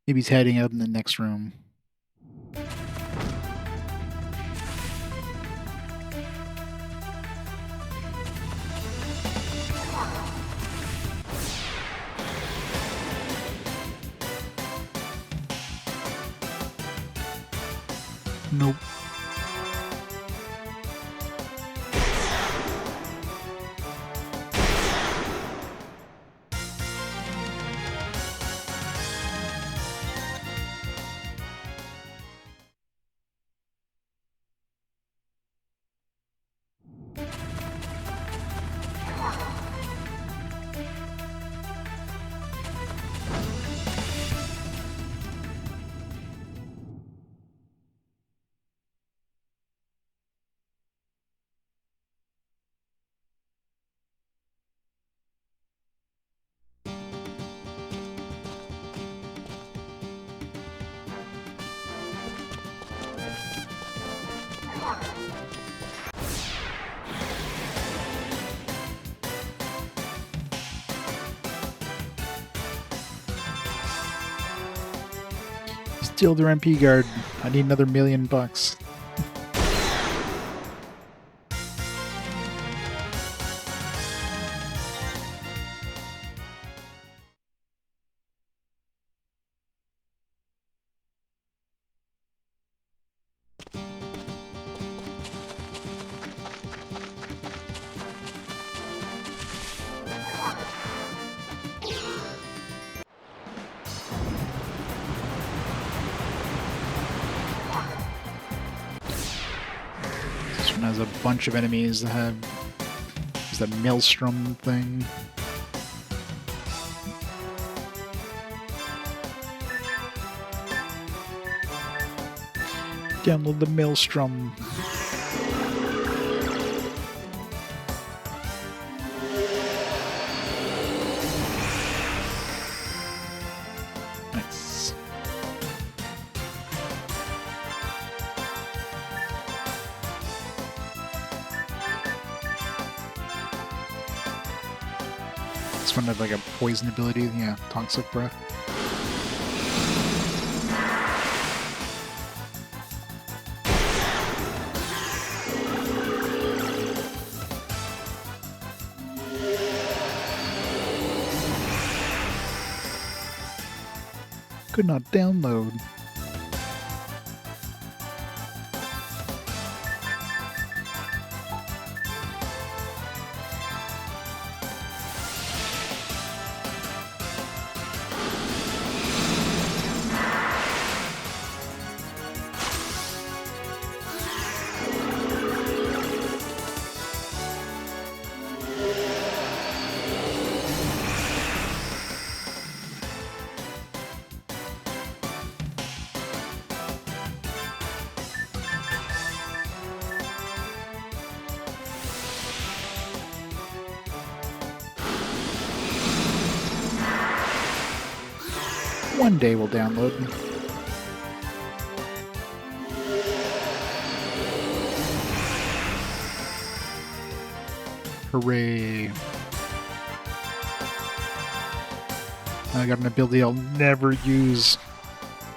Maybe he's hiding out in the next room. Nope. Steal their MP guard. I need another $1,000,000. This one has a bunch of enemies that have that maelstrom thing. Download the maelstrom. Nice. This one had like a poison ability, yeah, toxic breath. Could not download. One day we'll download. Hooray. I got an ability I'll never use.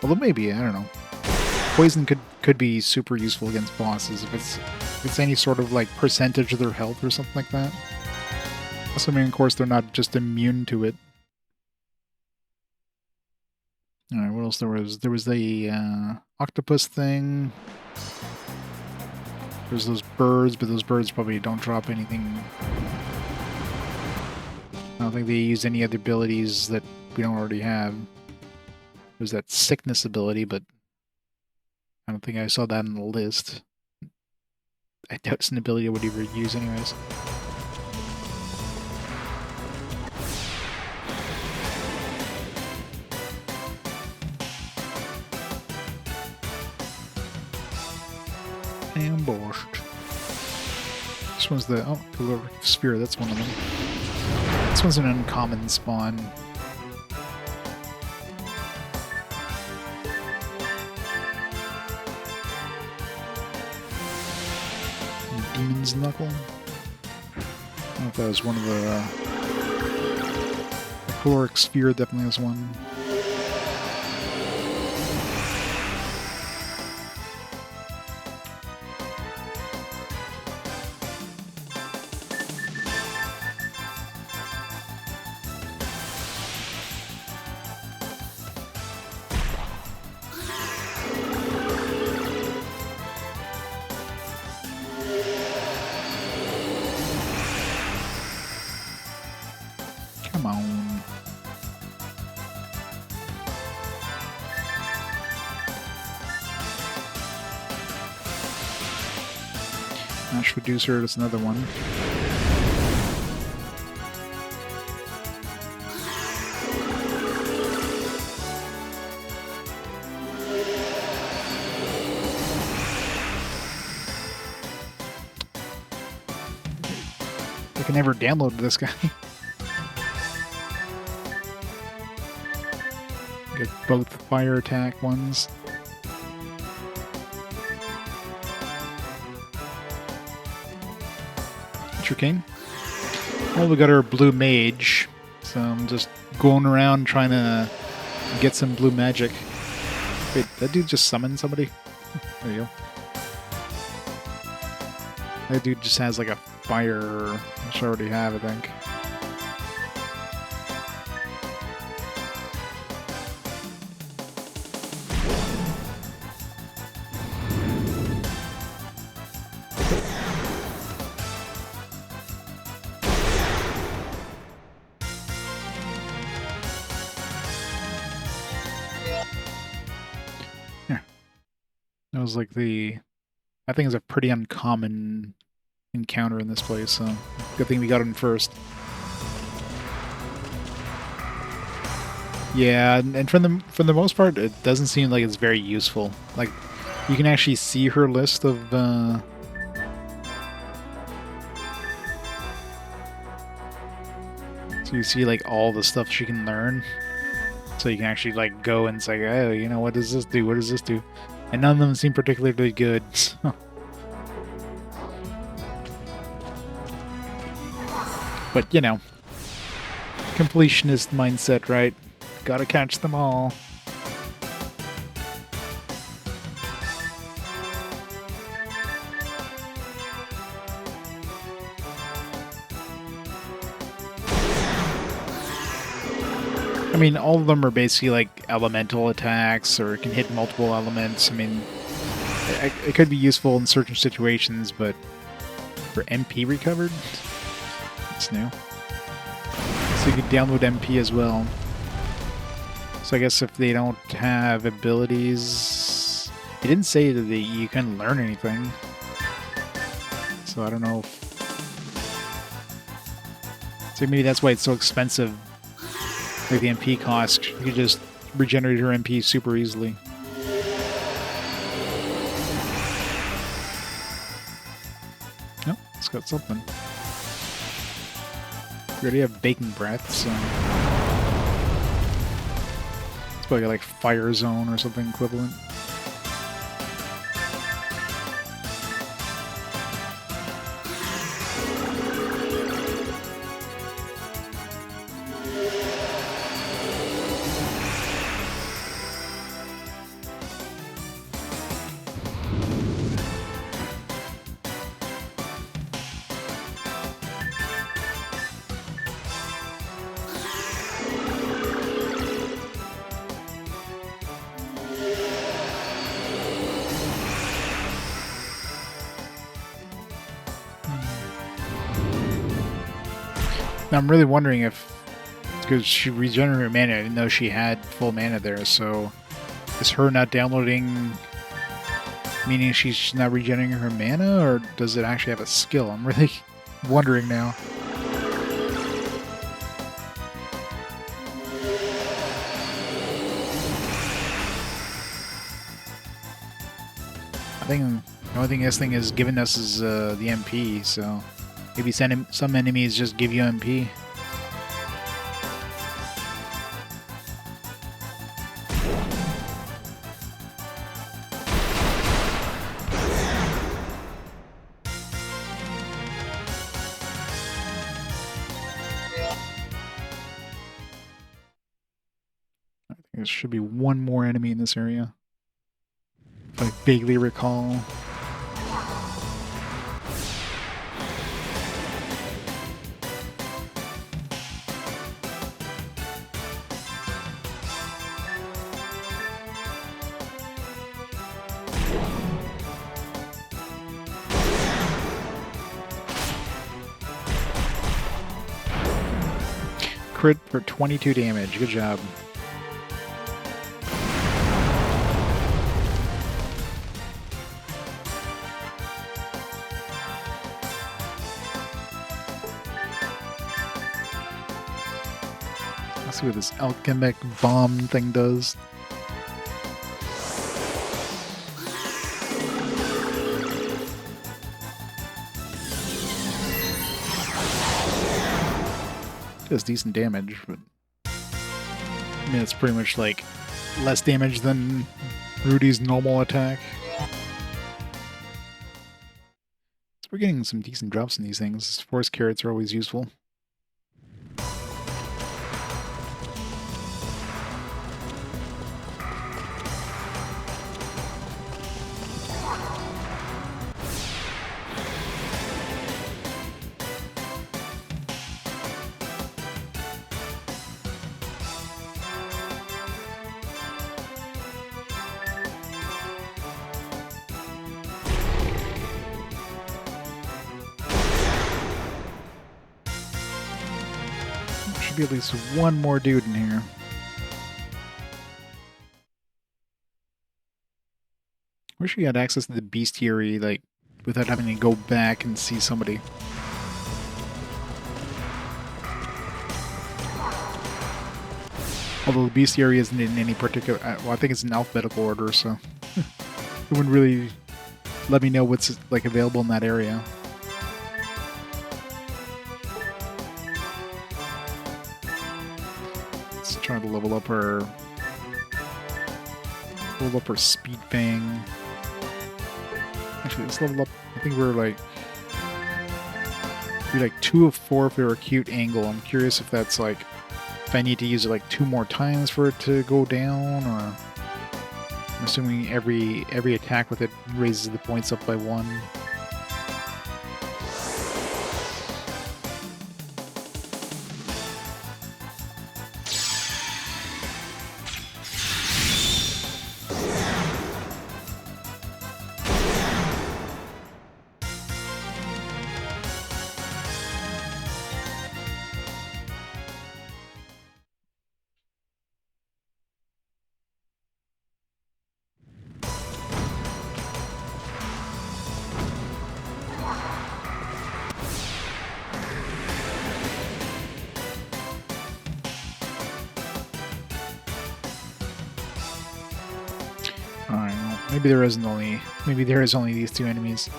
Although maybe, I don't know. Poison could be super useful against bosses if it's any sort of like percentage of their health or something like that. Assuming, of course, they're not just immune to it. Alright, what else there was? There was the octopus thing. There's those birds, but those birds probably don't drop anything. I don't think they use any other abilities that we don't already have. There's that sickness ability, but I don't think I saw that on the list. I doubt it's an ability I would ever use anyways. Ambushed. This one's the caloric sphere, that's one of them. This one's an uncommon spawn. Demon's Knuckle. I don't know if that was one of the caloric sphere definitely was one. Come on. Ash Reducer, that's another one. I can never download this guy. Get both fire attack ones. King. Well, we got our blue mage, so I'm just going around trying to get some blue magic. Wait, that dude just summoned somebody? There you go. That dude just has like a fire, which I already have, I think. That was like I think it's a pretty uncommon encounter in this place, so good thing we got in first. Yeah, and for the most part, it doesn't seem like it's very useful. Like, you can actually see her list of so you see like all the stuff she can learn. So you can actually like go and say, oh, you know, what does this do? What does this do? And none of them seem particularly good. So. But, you know, completionist mindset, right? Gotta catch them all. I mean, all of them are basically like elemental attacks or can hit multiple elements. I mean, it could be useful in certain situations, but for MP recovered? That's new. So you can download MP as well. So I guess if they don't have abilities... He didn't say that you can learn anything. So I don't know if... So maybe that's why it's so expensive. Like the MP cost, you could just regenerate her MP super easily. Nope, it's got something. We already have Bacon Breath, so... It's probably like Fire Zone or something equivalent. Now I'm really wondering if, because she regenerated her mana, I didn't know she had full mana there, so is her not downloading meaning she's not regenerating her mana, or does it actually have a skill? I'm really wondering now. I think the only thing this thing is giving us is the MP, so maybe some enemies just give you MP. I think there should be one more enemy in this area, if I vaguely recall. Crit for 22 damage. Good job. Let's see what this alchemic bomb thing does. Does decent damage, but I mean it's pretty much like less damage than Rudy's normal attack. we're getting some decent drops in these things. Forest carrots are always useful. Should be at least one more dude in here. Wish we had access to the bestiary, like, without having to go back and see somebody. Although the bestiary isn't in any particular... well, I think it's in alphabetical order, so... it wouldn't really let me know what's, like, available in that area. Let's try to level up our speed fang. Actually, let's level up. I think we're like 2 of 4 if we're acute angle. I'm curious if that's like if I need to use it like 2 more times for it to go down, or I'm assuming every attack with it raises the points up by 1. Alright, well, maybe there is only these 2 enemies.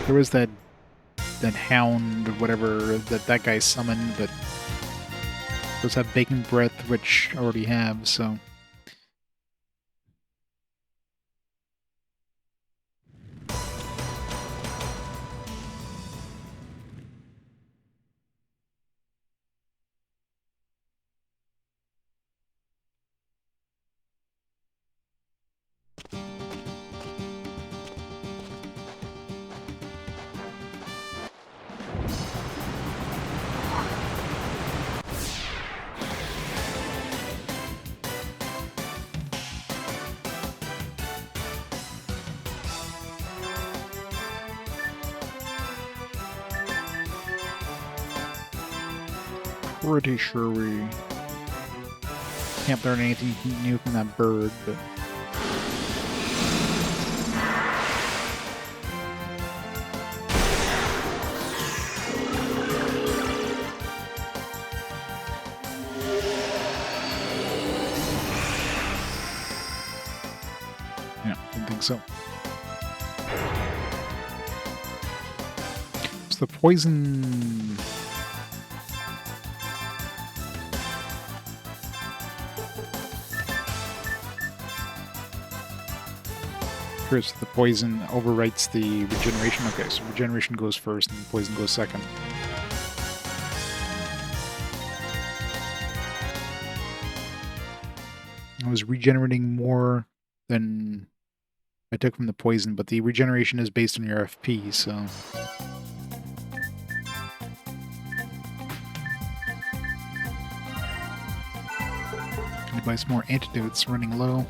There was that hound or whatever that guy summoned, but those have bacon breath, which I already have, so. Pretty sure we can't learn anything new from that bird, but... yeah, didn't think so. It's the poison... First, the poison overwrites the regeneration. Okay, so regeneration goes first and poison goes second. I was regenerating more than I took from the poison, but the regeneration is based on your FP, so... Gonna buy some more antidotes, running low.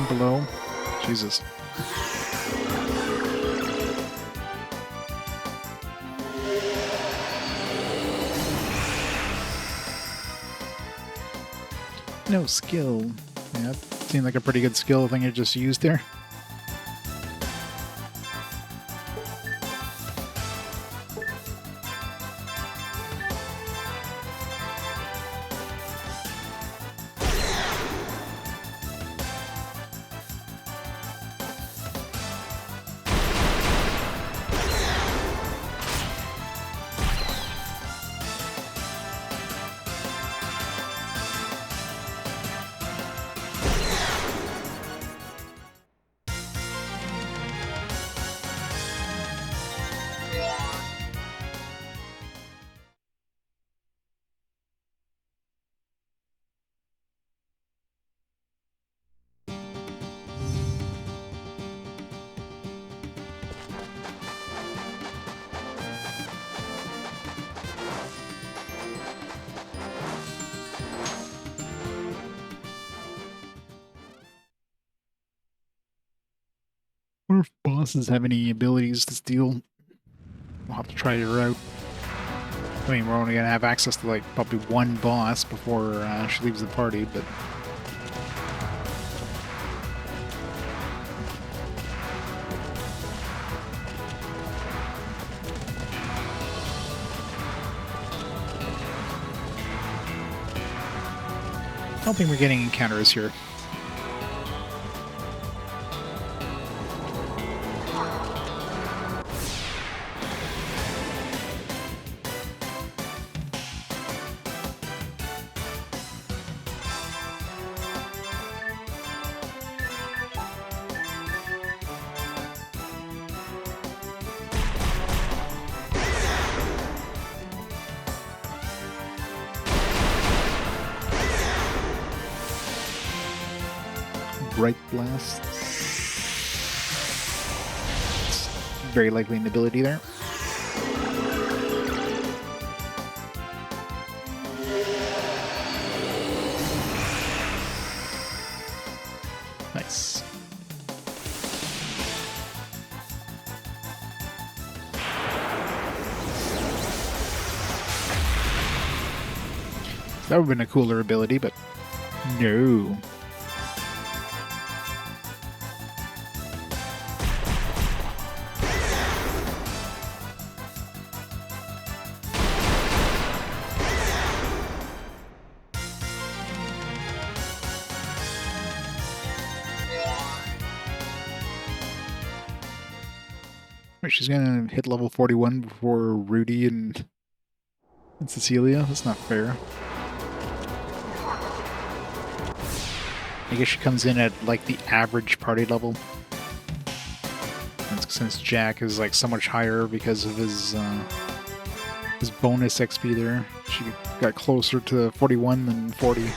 Below. Jesus. No skill. Yeah, seemed like a pretty good skill thing I just used there. I wonder if bosses have any abilities to steal. We'll have to try her out. I mean, we're only gonna have access to like probably one boss before she leaves the party, but I don't think we're getting encounters here. Bright Blast. It's very likely an ability there. Nice. That would have been a cooler ability, but no. She's gonna hit level 41 before Rudy and Cecelia? That's not fair. I guess she comes in at like the average party level. Since Jack is like so much higher because of his bonus XP there, she got closer to 41 than 40.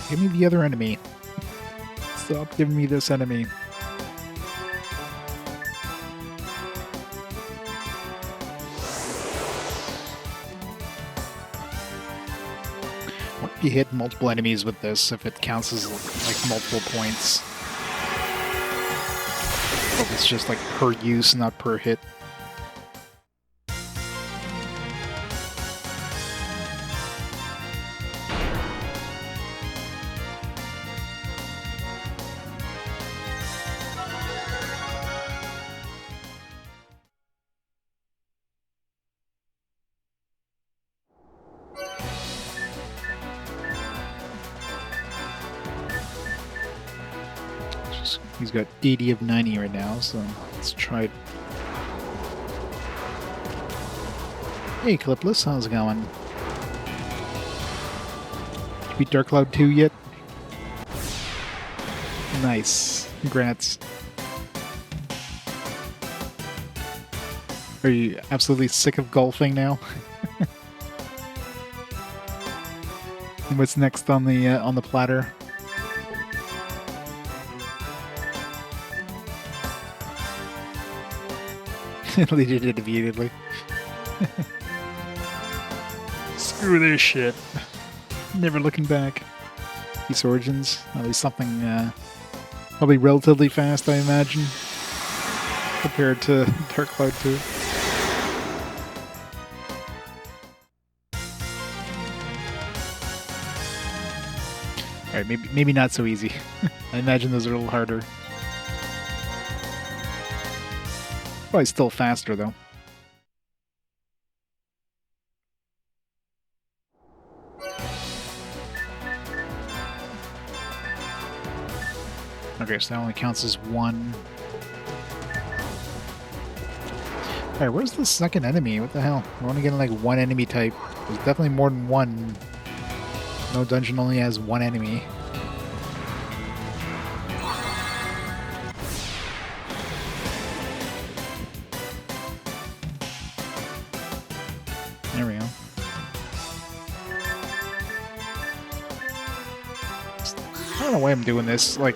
Give me the other enemy. Stop giving me this enemy. What if you hit multiple enemies with this, if it counts as like multiple points? Or if it's just like per use, not per hit? He's got 80 of 90 right now, so let's try it. Hey, Clipless, how's it going? Did you beat Dark Cloud 2 yet? Nice. Congrats. Are you absolutely sick of golfing now? And what's next on the platter? Deleted it immediately. Screw this shit. Never looking back. Peace Origins, at least something probably relatively fast, I imagine, compared to Dark Cloud 2. Alright, maybe not so easy. I imagine those are a little harder. Probably still faster, though. Okay, so that only counts as one. Alright, where's the second enemy? What the hell? We're only getting like one enemy type. There's definitely more than one. No dungeon only has one enemy. There we go. I don't know why I'm doing this. Like,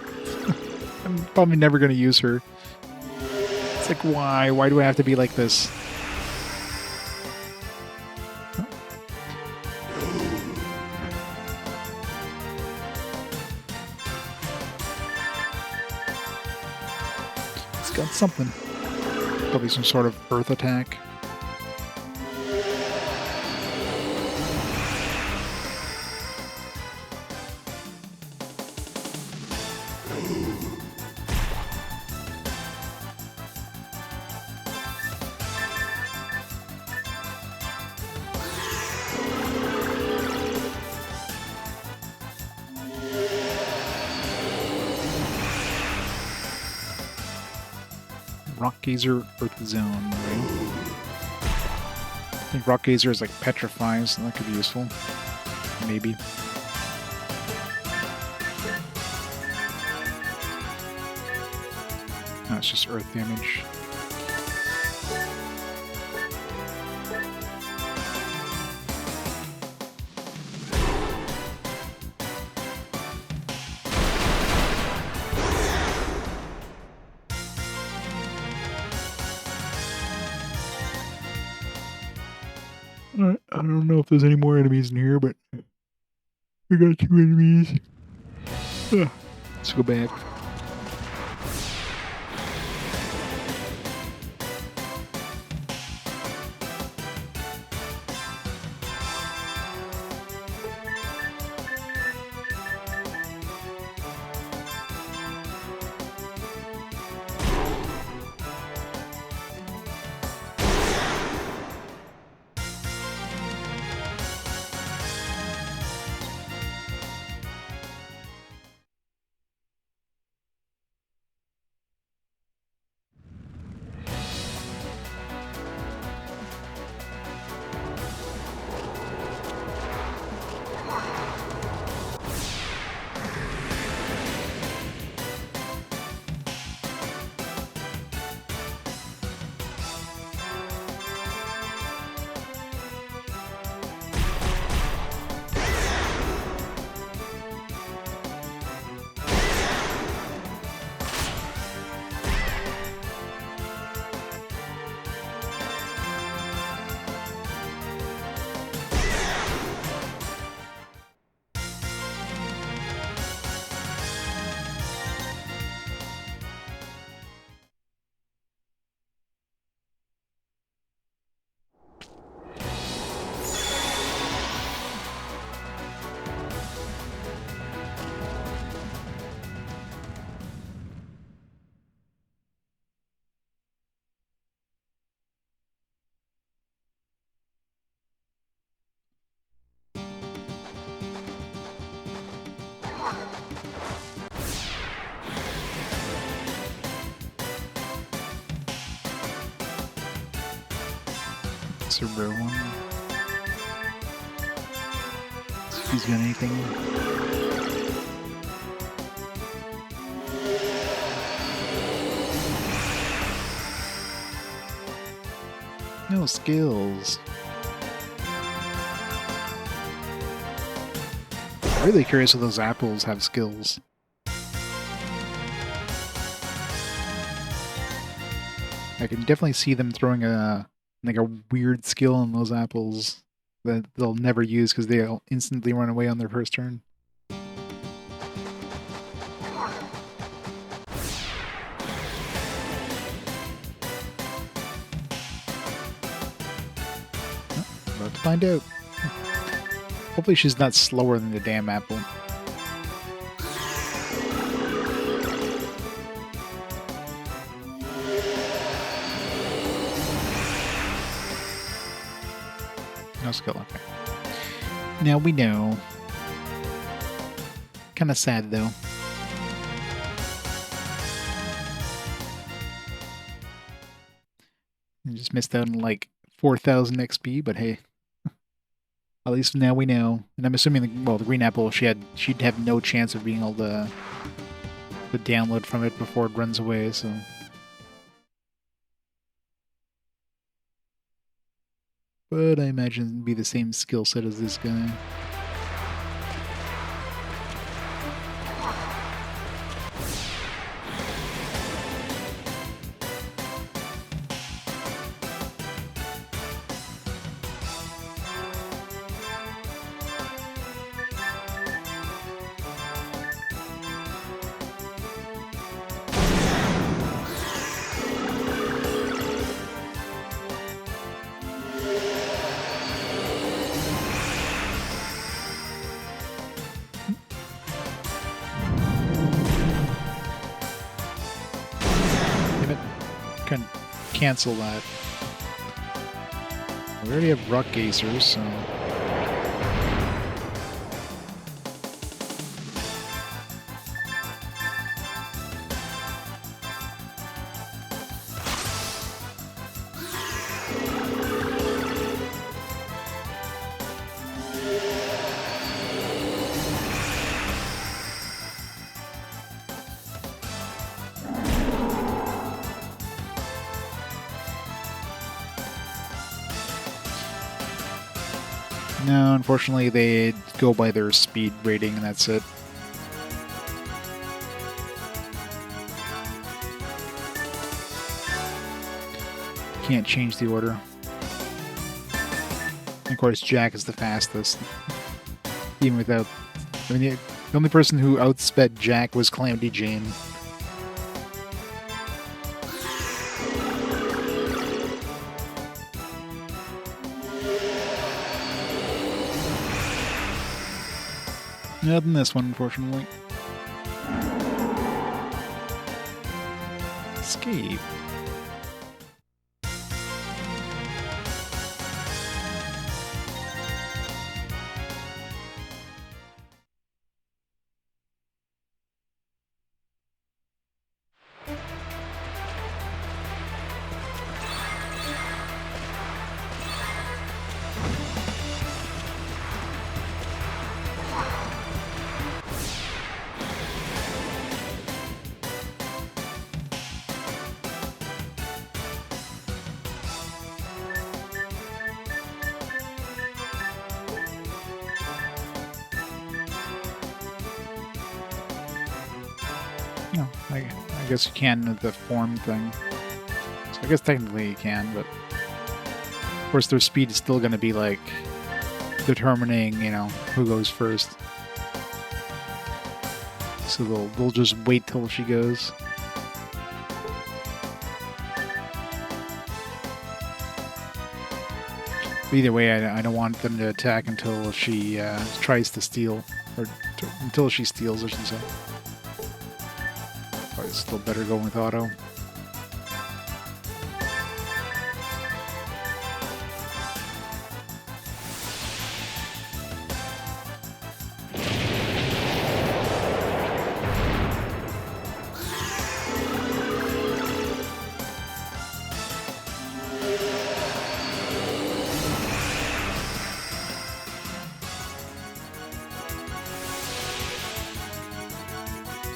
I'm probably never going to use her. It's like, why? Why do I have to be like this? It's got something. Probably some sort of earth attack. Rock Gazer, Earth Zone. Right? I think Rock Gazer is like petrifies, so that could be useful. Maybe. No, it's just earth damage. I don't know if there's any more enemies in here, but we got 2 enemies. Let's go back. It's a rare one. he's got anything. No skills. Really curious if those apples have skills. I can definitely see them throwing a weird skill on those apples that they'll never use because they'll instantly run away on their first turn. About to find out. Hopefully she's not slower than the damn apple. No skill, okay. Now we know. Kind of sad, though. I just missed out on, like, 4,000 XP, but hey. At least now we know. And I'm assuming, well, the green apple, she'd have no chance of being able to download from it before it runs away, so... But I imagine it'd be the same skill set as this guy. Cancel that. We already have rock gazers, so... No, unfortunately they go by their speed rating and that's it. Can't change the order. And of course Jack is the fastest. Even without... I mean, the only person who outsped Jack was Calamity Jane. Not in this one, unfortunately. Escape. No, I guess you can with the form thing. So I guess technically you can, but of course their speed is still going to be like determining, you know, who goes first. So they'll just wait till she goes. But either way, I don't want them to attack until she tries to steal, or until she steals, I should say. But it's still better going with auto.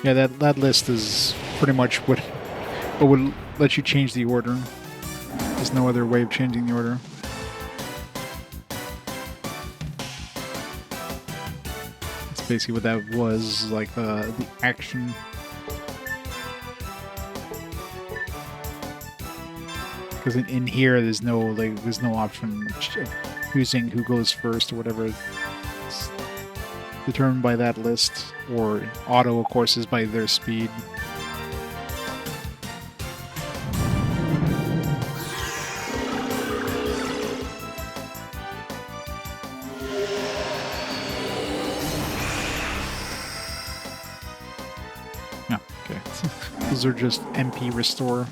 Yeah, that list is pretty much what would let you change the order. There's no other way of changing the order. That's basically what that was, like the action. Because in here, there's no option of choosing who goes first or whatever. It's determined by that list, or auto, of course, is by their speed. Yeah, okay. Those are just MP restore.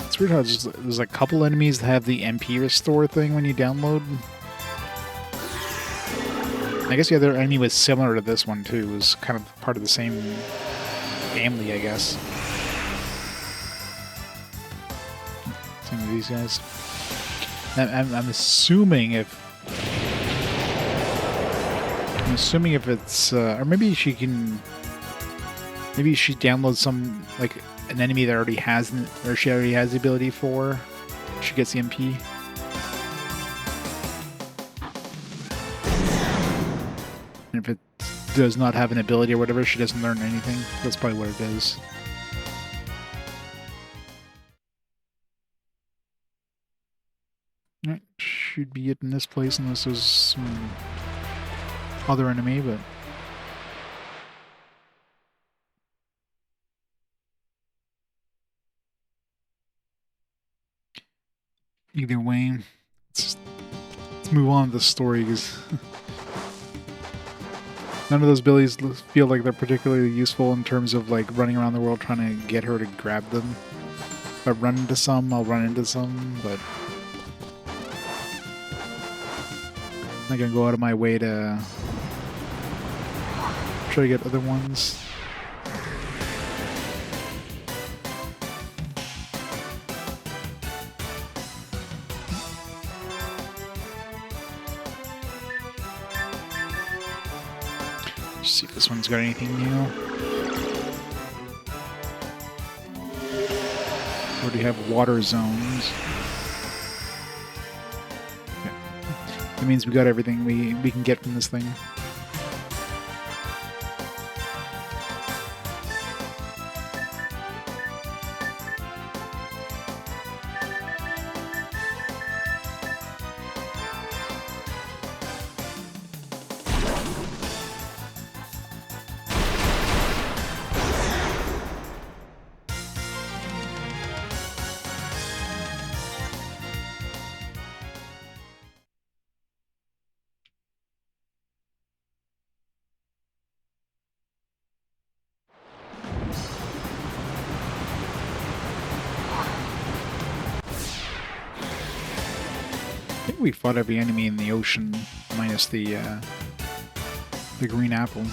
It's weird how there's a couple enemies that have the MP restore thing when you download. I guess the other enemy was similar to this one too. It was kind of part of the same family, I guess. Some of these guys. I'm assuming if it's or maybe she downloads some like an enemy that already has, or she already has the ability for. She gets the MP. And if it does not have an ability or whatever, she doesn't learn anything. That's probably what it is. That should be it in this place, unless there's some other enemy, but... Either way, let's move on to the story, because none of those abilities feel like they're particularly useful in terms of like running around the world trying to get her to grab them. If I run into some, I'll run into some, but I'm not gonna go out of my way to try to get other ones. See if this one's got anything new. Already have water zones. Okay. That means we got everything we can get from this thing. I think we fought every enemy in the ocean, minus the green apple.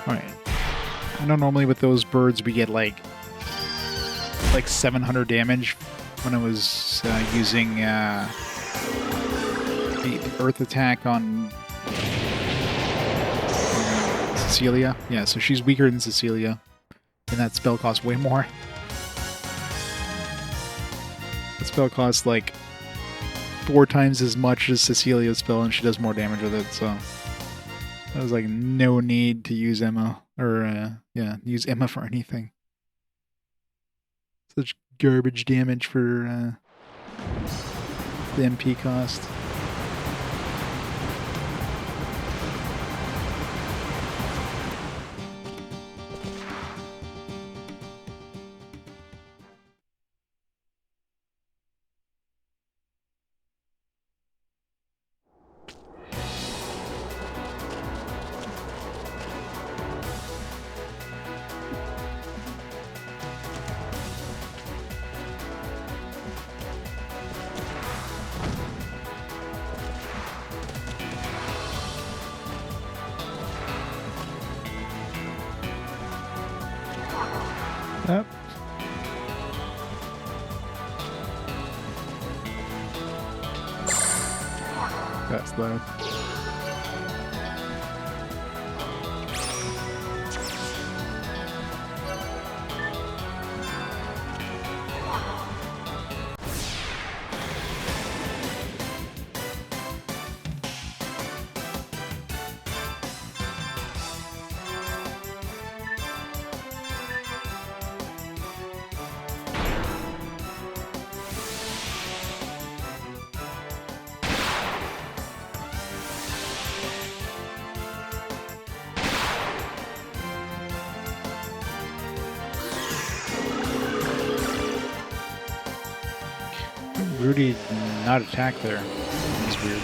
Alright. I know normally with those birds we get like 700 damage when I was using the earth attack on Cecelia. Yeah, so she's weaker than Cecelia, and that spell costs way more. That spell costs like 4 times as much as Cecilia's spell, and she does more damage with it, so that was like no need to use Emma, or yeah, use Emma for anything. Such garbage damage for the MP cost. Up. That's loud. Rudy did not attack there. That's weird.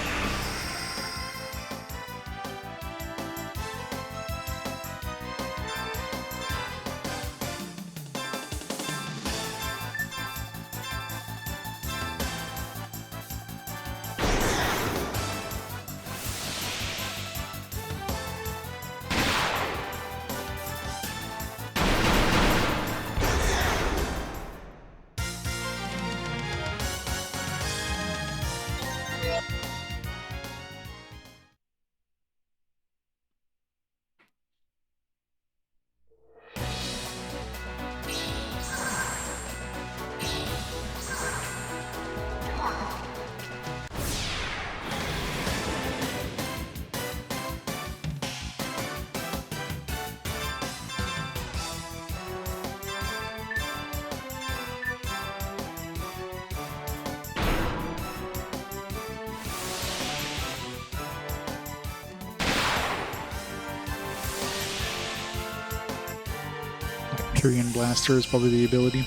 Hyperion Blaster is probably the ability.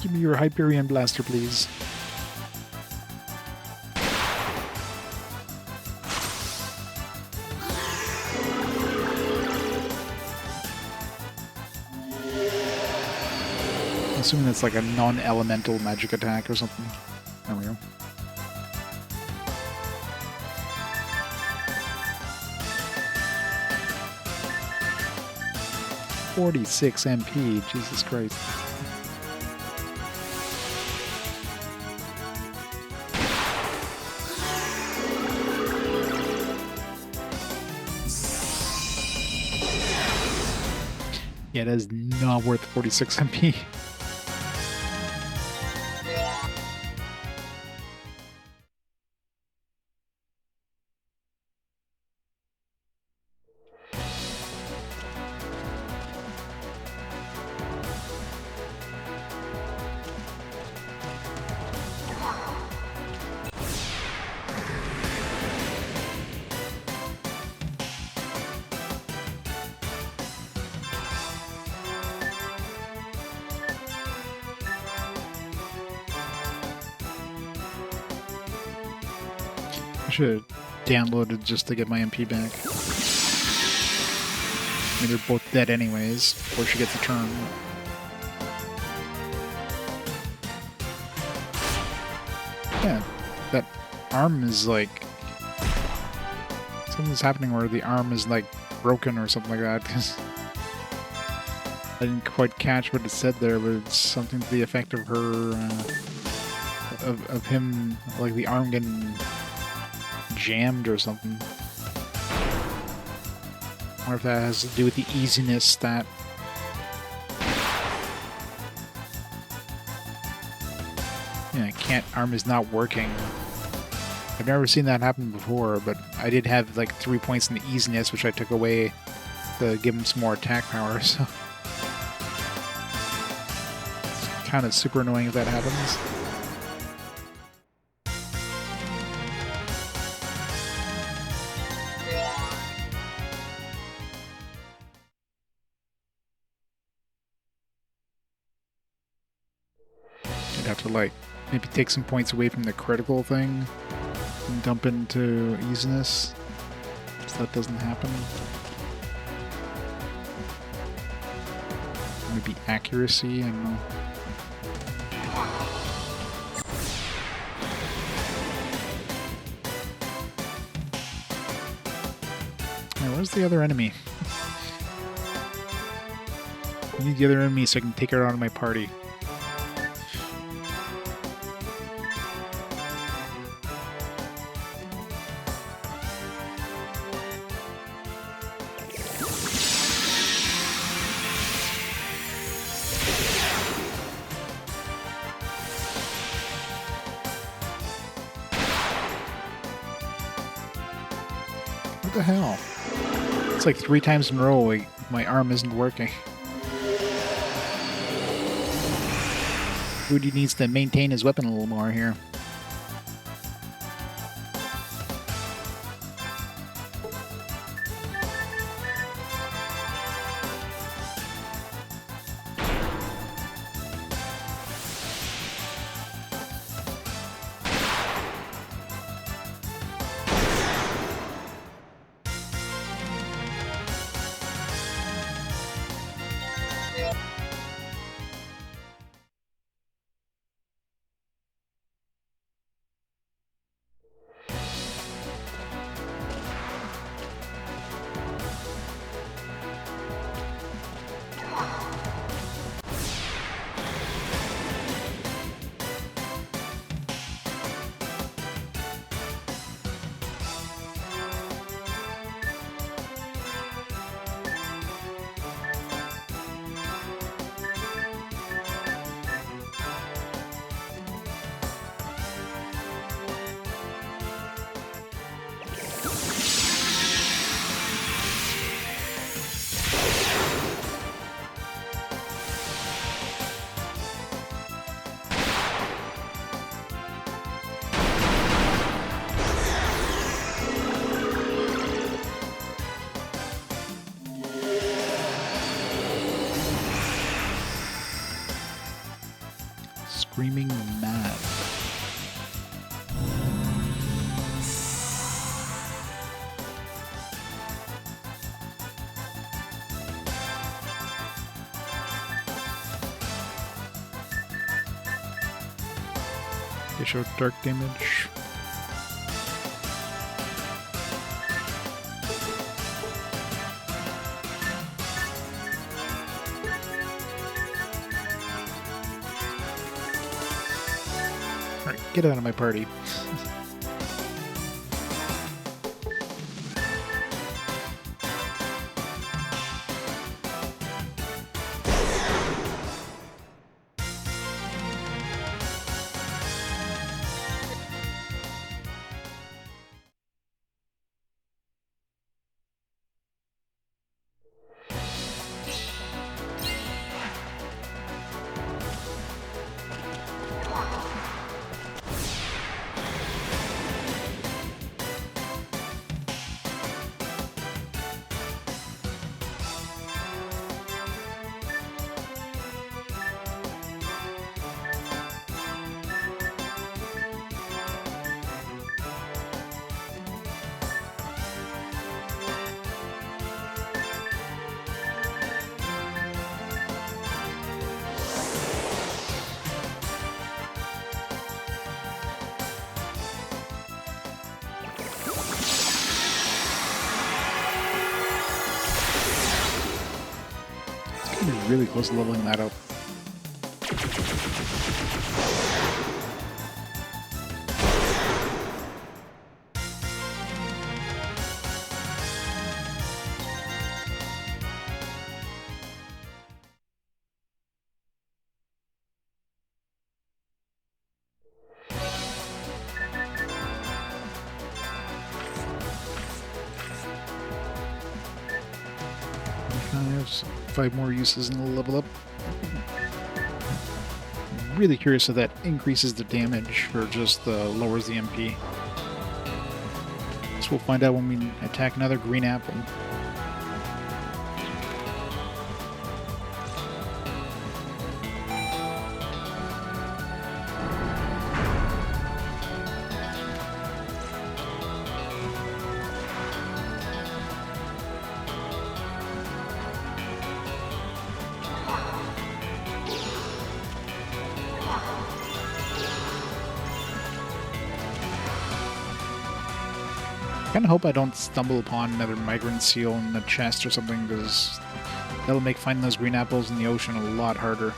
Give me your Hyperion Blaster, please. Assuming it's like a non-elemental magic attack or something. There we go. $46 MP, Jesus Christ. Yeah, that is not worth 46 MP. I should have downloaded just to get my MP back. I mean, they're both dead anyways, before she gets a turn. Yeah, that arm is like... Something's happening where the arm is like broken or something like that, because I didn't quite catch what it said there, but it's something to the effect of her... of him, like the arm getting jammed or something. I wonder if that has to do with the easiness that... Yeah, arm is not working. I've never seen that happen before, but I did have like 3 points in the easiness, which I took away to give him some more attack power, so... It's kind of super annoying if that happens. I'd have to like maybe take some points away from the critical thing and dump into easiness, so that doesn't happen. Maybe accuracy, I don't know. Now, where's the other enemy? I need the other enemy so I can take her out of my party. What the hell? It's like 3 times in a row my arm isn't working. Rudy needs to maintain his weapon a little more here. Screaming mad. They show dark damage. Alright, get out of my party. Really close to leveling that up. I have 5 more uses and we'll level up. I'm really curious if that increases the damage or just lowers the MP. Guess we'll find out when we attack another green apple. Kinda hope I don't stumble upon another migrant seal in the chest or something, because that'll make finding those green apples in the ocean a lot harder.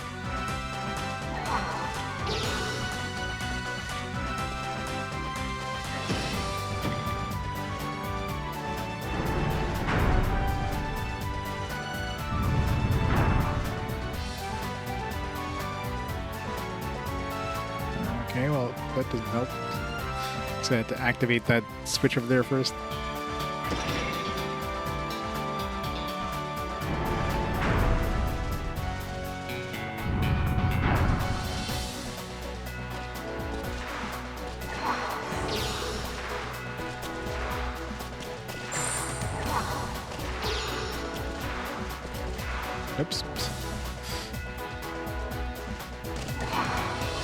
Okay, well, that doesn't help. So I had to activate that switch over there first. Oops.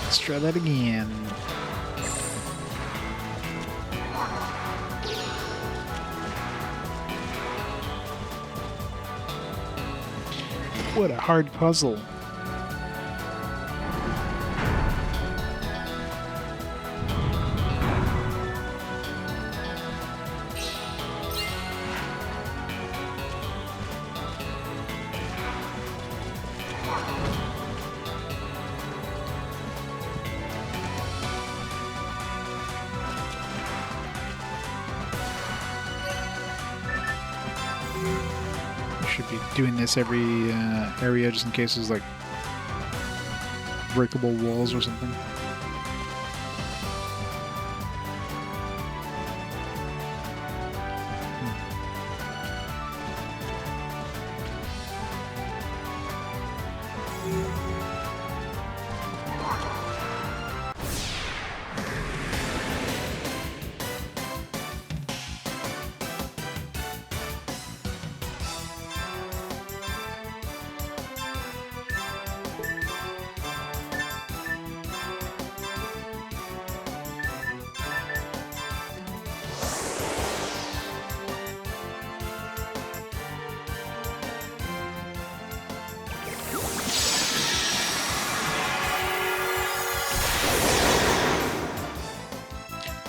Let's try that again. What a hard puzzle. Should be doing this every area just in case there's like breakable walls or something.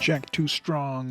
Jack too strong.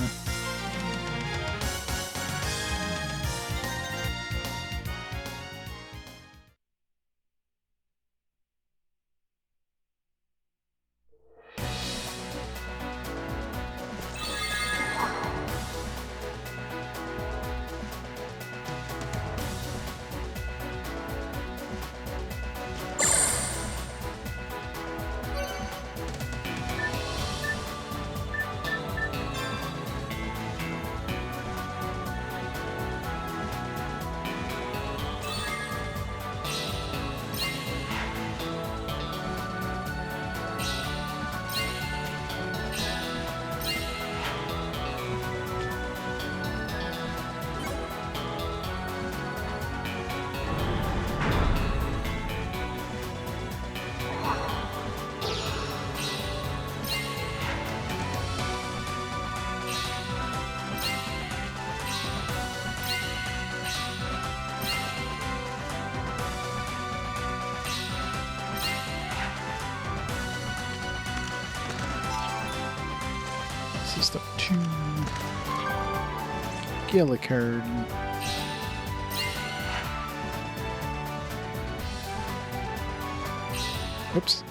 This is stuff 2. Gillicard. Oops.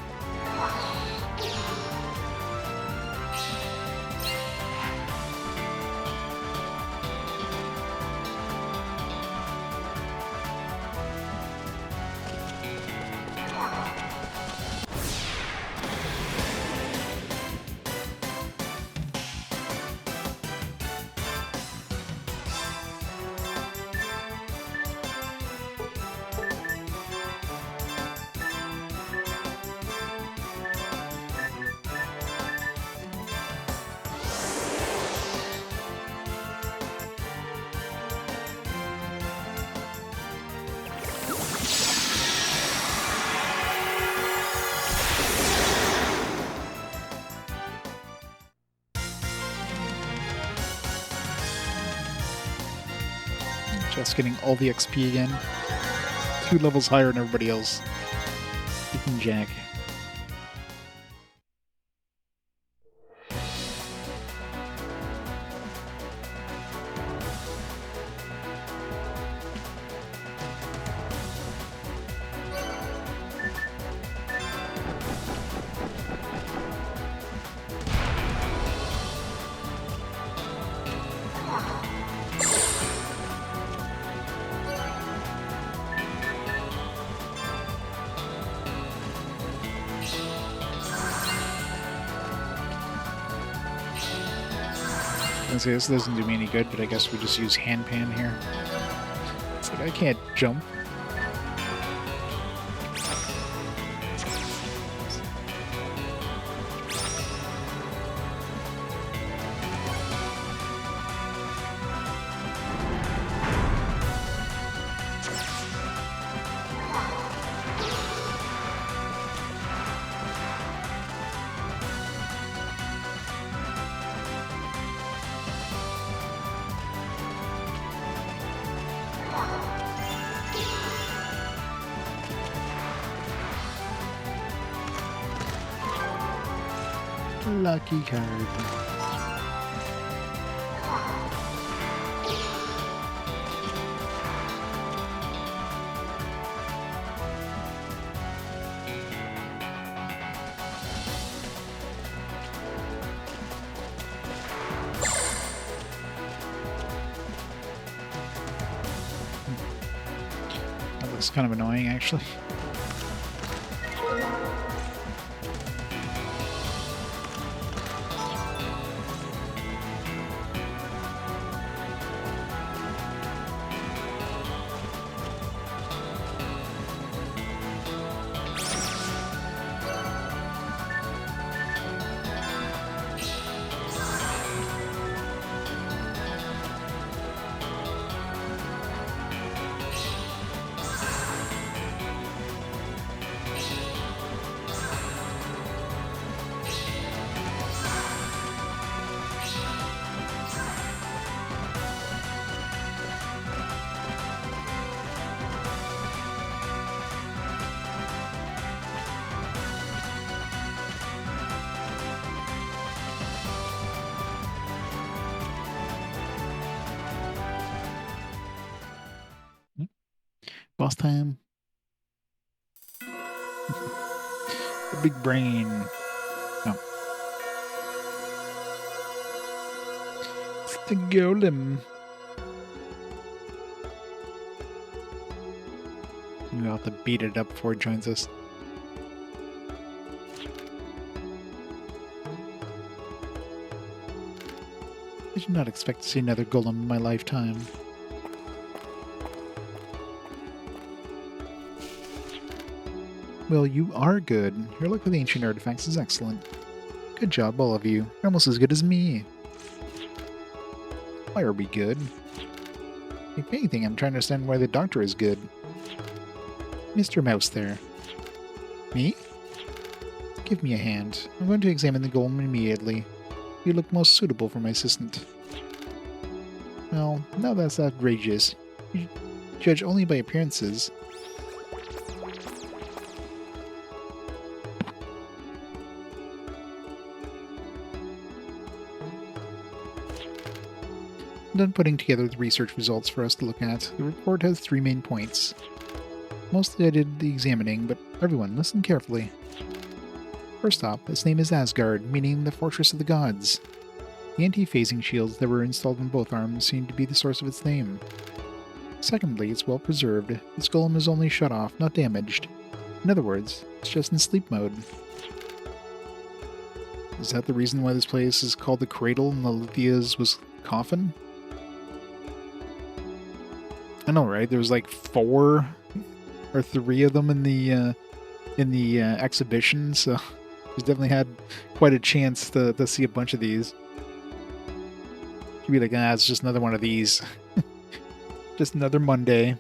Just getting all the XP again. 2 levels higher than everybody else. Freaking Jack. gonna say this doesn't do me any good, but I guess we just use Hanpan here. It's like I can't jump. Lucky card. That looks kind of annoying, actually. Boss time. The big brain. No. It's the golem. We'll have to beat it up before it joins us. I did not expect to see another golem in my lifetime. Well, you are good. Your luck with ancient artifacts is excellent. Good job, all of you. You're almost as good as me. Why are we good? If anything, I'm trying to understand why the doctor is good. Mr. Mouse there. Me? Give me a hand. I'm going to examine the golem immediately. You look most suitable for my assistant. Well, now that's outrageous. You judge only by appearances. I'm done putting together the research results for us to look at. The report has 3 main points. Mostly I did the examining, but everyone, listen carefully. First off, its name is Asgard, meaning the Fortress of the Gods. The anti-phasing shields that were installed on both arms seem to be the source of its name. Secondly, it's well preserved. Its golem is only shut off, not damaged. In other words, it's just in sleep mode. Is that the reason why this place is called the Cradle and Lalithia's was coffin? I know, right? There was like 4 or 3 of them in the exhibition, so he's definitely had quite a chance to see a bunch of these. You'd be like, it's just another one of these. Just another Monday.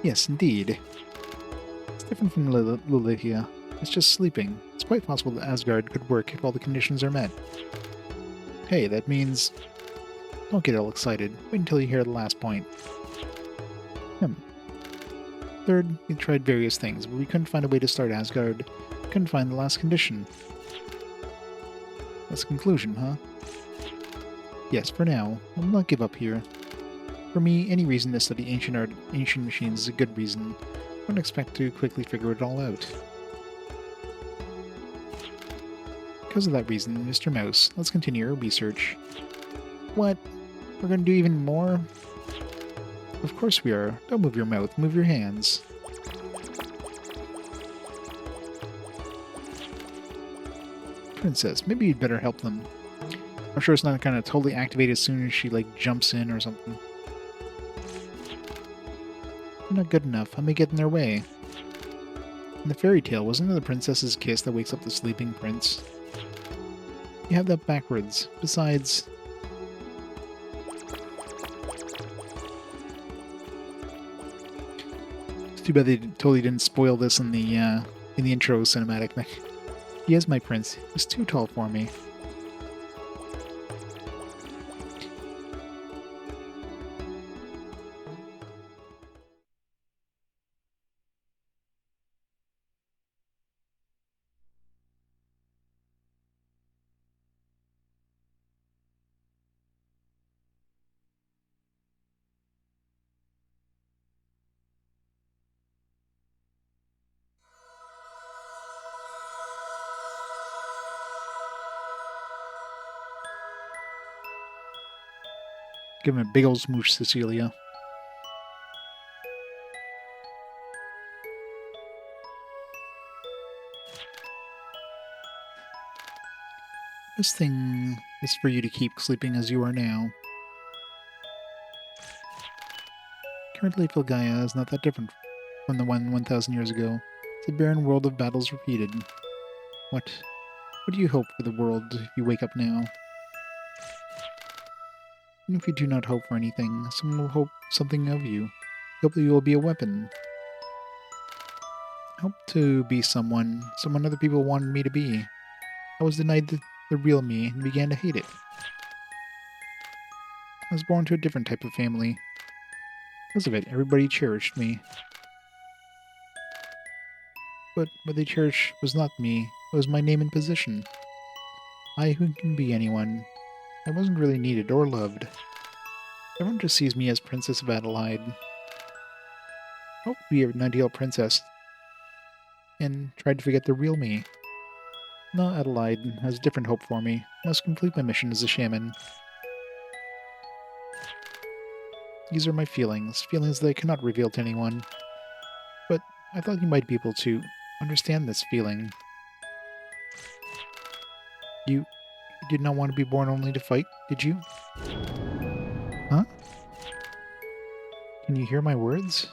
Yes, indeed. It's different from Lilithia. It's just sleeping. It's quite possible that Asgard could work if all the conditions are met. Hey, that means... Don't get all excited. Wait until you hear the last point. Third, we tried various things, but we couldn't find a way to start Asgard. We couldn't find the last condition. That's the conclusion, huh? Yes, for now. I'll not give up here. For me, any reason to study ancient machines is a good reason. I wouldn't expect to quickly figure it all out. Because of that reason, Mr. Mouse, let's continue our research. What? We're going to do even more? Of course we are. Don't move your mouth, move your hands. Princess, maybe you'd better help them. I'm sure it's not gonna totally activate as soon as she, like, jumps in or something. They're not good enough. I may get in their way. In the fairy tale, wasn't it the princess's kiss that wakes up the sleeping prince? You have that backwards. Besides... It's too bad they totally didn't spoil this in the intro cinematic thing. He is my prince. He's too tall for me. Give him a big old smooch, Cecelia. This thing is for you to keep sleeping as you are now. Currently, Filgaia is not that different from the one 1,000 years ago. It's a barren world of battles repeated. What do you hope for the world if you wake up now? Even if you do not hope for anything, someone will hope something of you. Hope that you will be a weapon. I hope to be someone other people wanted me to be. I was denied the real me and began to hate it. I was born to a different type of family. Because of it, everybody cherished me. But what they cherished was not me, it was my name and position. I who can be anyone. I wasn't really needed or loved. Everyone just sees me as Princess of Adlehyde. I hope to be an ideal princess, and tried to forget the real me. No, Adlehyde has a different hope for me. I must complete my mission as a shaman. These are my feelings that I cannot reveal to anyone. But I thought you might be able to understand this feeling. You did not want to be born only to fight, did you? Huh? Can you hear my words?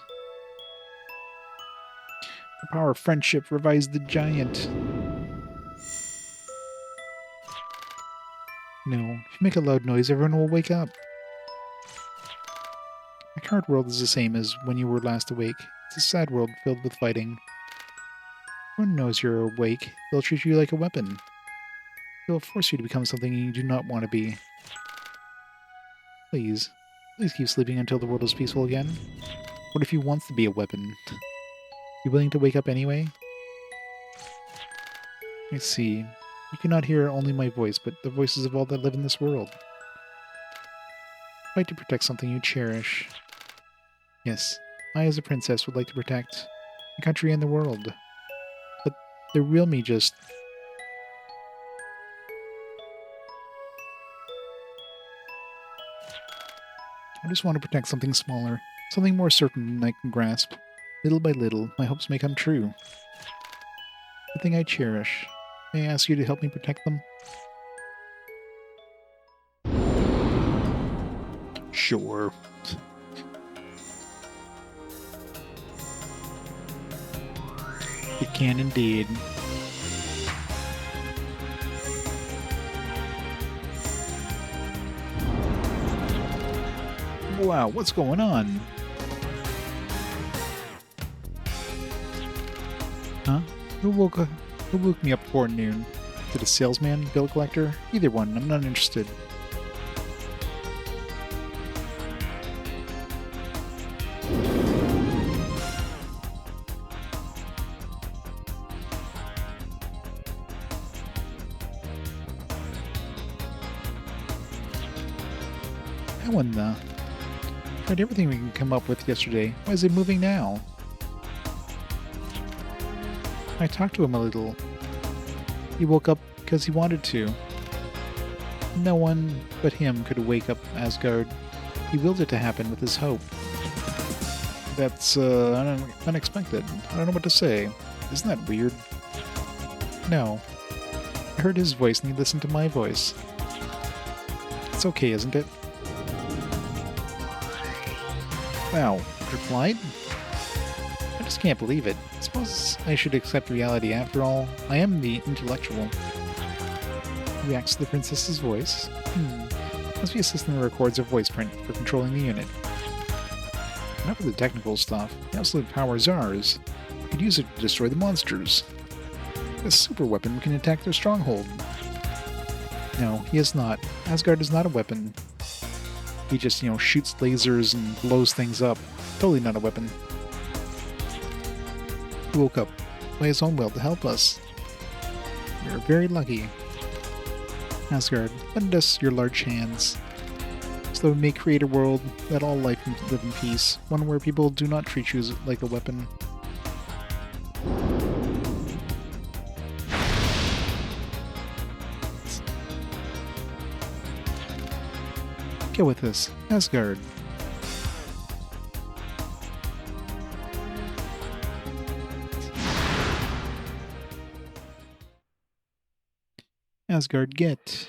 The power of friendship revives the giant. No, if you make a loud noise, everyone will wake up. My current world is the same as when you were last awake. It's a sad world filled with fighting. Everyone knows you're awake. They'll treat you like a weapon. They'll force you to become something you do not want to be. Please keep sleeping until the world is peaceful again. What if he wants to be a weapon? You willing to wake up anyway? I see. You cannot hear only my voice, but the voices of all that live in this world. Fight to protect something you cherish. Yes, I as a princess would like to protect the country and the world. But the real me just... I just want to protect something smaller, something more certain than I can grasp. Little by little, my hopes may come true. The thing I cherish. May I ask you to help me protect them? Sure. It can indeed. Wow, what's going on? Huh? Who woke me up before noon? Is it a salesman, bill collector? Either one, I'm not interested. How in the... Tried everything we can come up with yesterday. Why is it moving now? I talked to him a little. He woke up because he wanted to. No one but him could wake up Asgard. He willed it to happen with his hope. That's, unexpected. I don't know what to say. Isn't that weird? No. I heard his voice and he listened to my voice. It's okay, isn't it? Wow, replied? I just can't believe it. I suppose I should accept reality after all. I am the intellectual. Reacts to the princess's voice. Must be a system that records a voice print for controlling the unit. Enough of the technical stuff. The absolute power is ours. We could use it to destroy the monsters. This super weapon can attack their stronghold. No, he is not. Asgard is not a weapon. He just, shoots lasers and blows things up. Totally not a weapon. He woke up by his own will to help us. We are very lucky. Asgard, lend us your large hands, so that we may create a world that all life can live in peace, one where people do not treat you like a weapon. Get with us, Asgard. Asgard, get.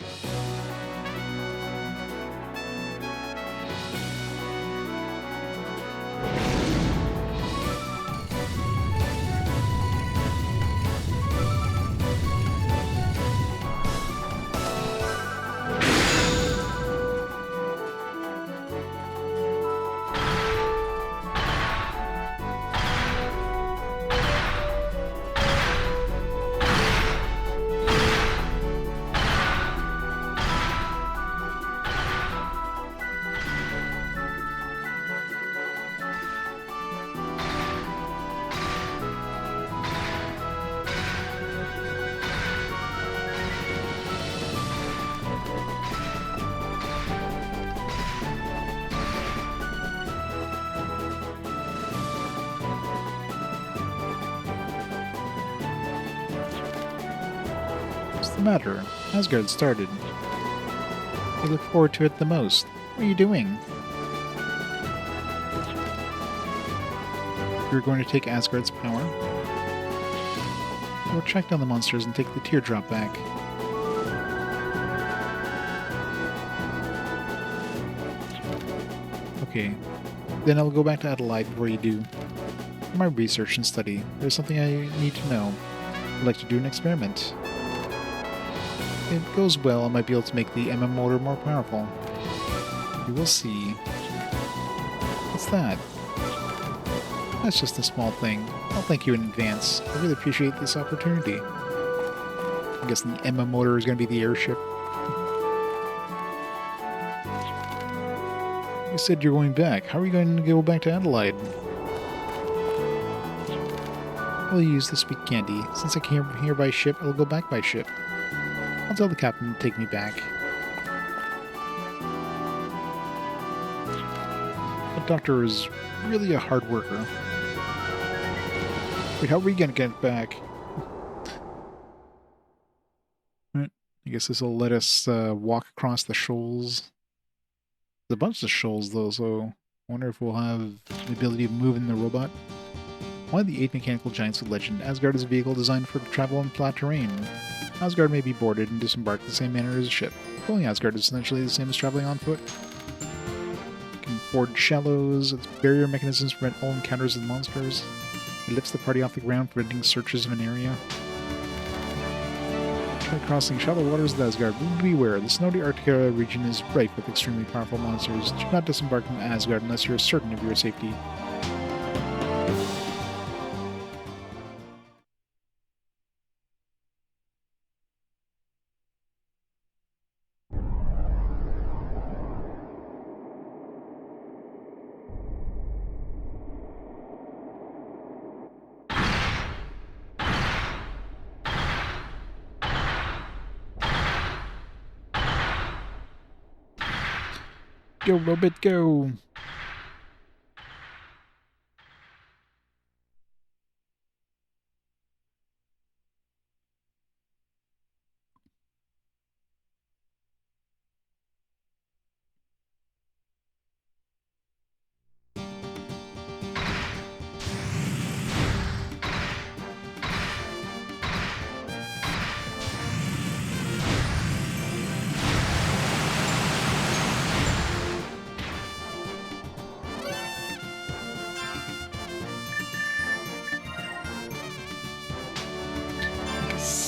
What's the matter? Asgard started. I look forward to it the most. What are you doing? You're going to take Asgard's power? We'll track down the monsters and take the teardrop back. Okay. Then I'll go back to Adlehyde before you do. For my research and study, there's something I need to know. I'd like to do an experiment. If it goes well, I might be able to make the MM motor more powerful. You will see. What's that? That's just a small thing. I'll thank you in advance. I really appreciate this opportunity. I'm guessing the MM motor is going to be the airship. You said you're going back. How are you going to go back to Adlehyde? I'll use the sweet candy. Since I came here by ship, I'll go back by ship. I'll tell the captain to take me back. The doctor is really a hard worker. Wait, how are we gonna get back? Alright, I guess this will let us walk across the shoals. There's a bunch of shoals though, so I wonder if we'll have the ability to move in the robot. One of the 8 mechanical giants of legend, Asgard is a vehicle designed for travel on flat terrain. Asgard may be boarded and disembarked the same manner as a ship. Pulling Asgard is essentially the same as traveling on foot. You can ford shallows, its barrier mechanisms prevent all encounters with monsters. It lifts the party off the ground, preventing searches of an area. Try crossing shallow waters of Asgard. Beware, the snowy Arctica region is rife with extremely powerful monsters. Do not disembark from Asgard unless you are certain of your safety. Go, robot, go!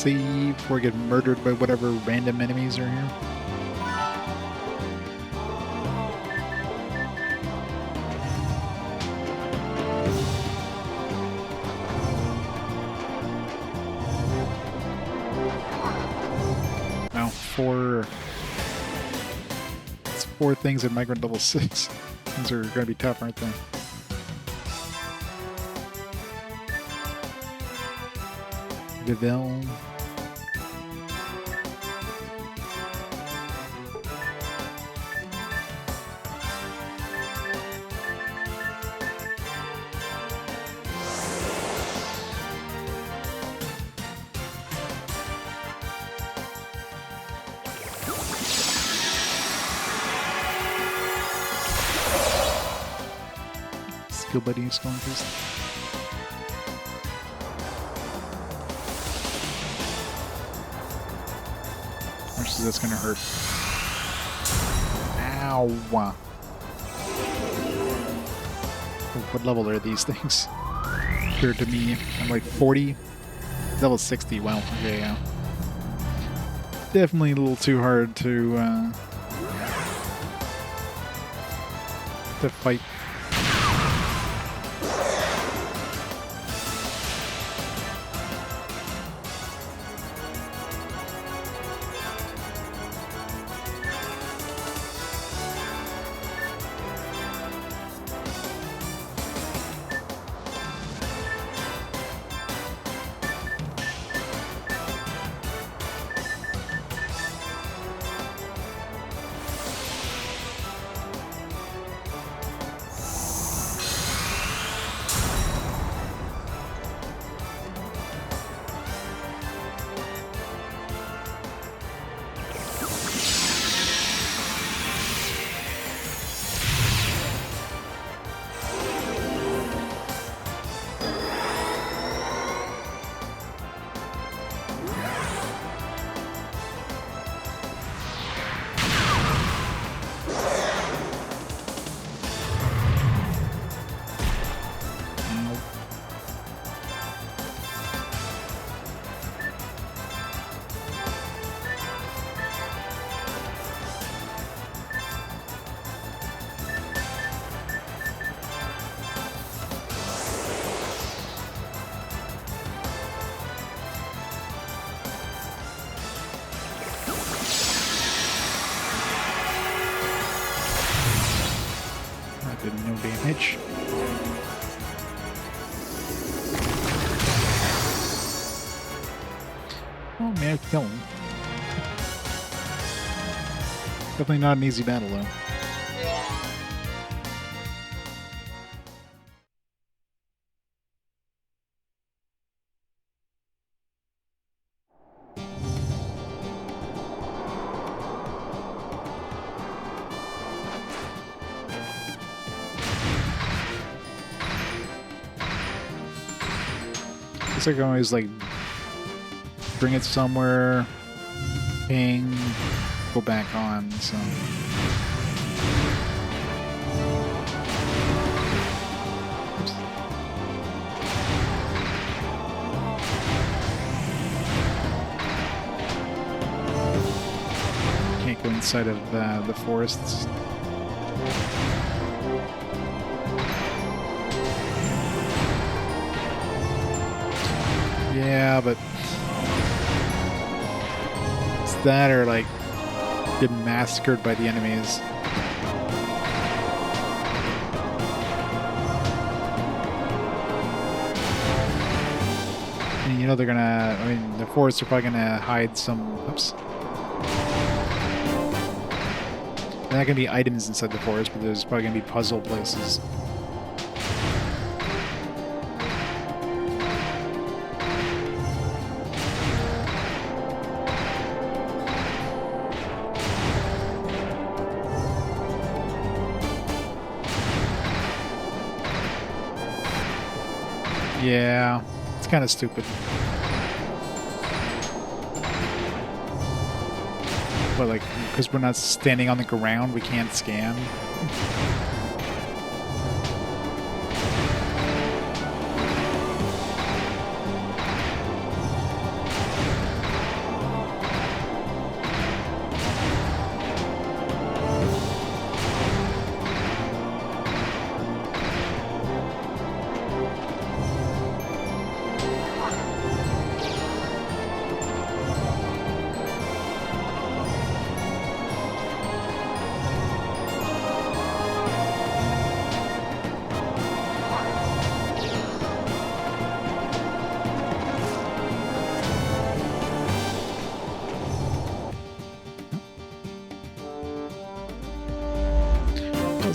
save before I get murdered by whatever random enemies are here. Now, it's 4 things at Migrant level 6. These are going to be tough, aren't they? Deville. Skill buddies going first. How much is this gonna hurt? Ow! What level are these things? Compared to me, I'm like 40. Level 60. Wow. Okay, yeah. Definitely a little too hard to fight. No damage. Oh man, kill him. Definitely not an easy battle though. I can always like bring it somewhere, ping, go back on, so. Oops. Can't go inside of the forests. Yeah, but it's that or like get massacred by the enemies. And you know they're gonna, I mean, the forests are probably gonna hide some, oops. There are not gonna be items inside the forest, but there's probably gonna be puzzle places. Yeah, it's kind of stupid. But like, because we're not standing on the ground, we can't scan.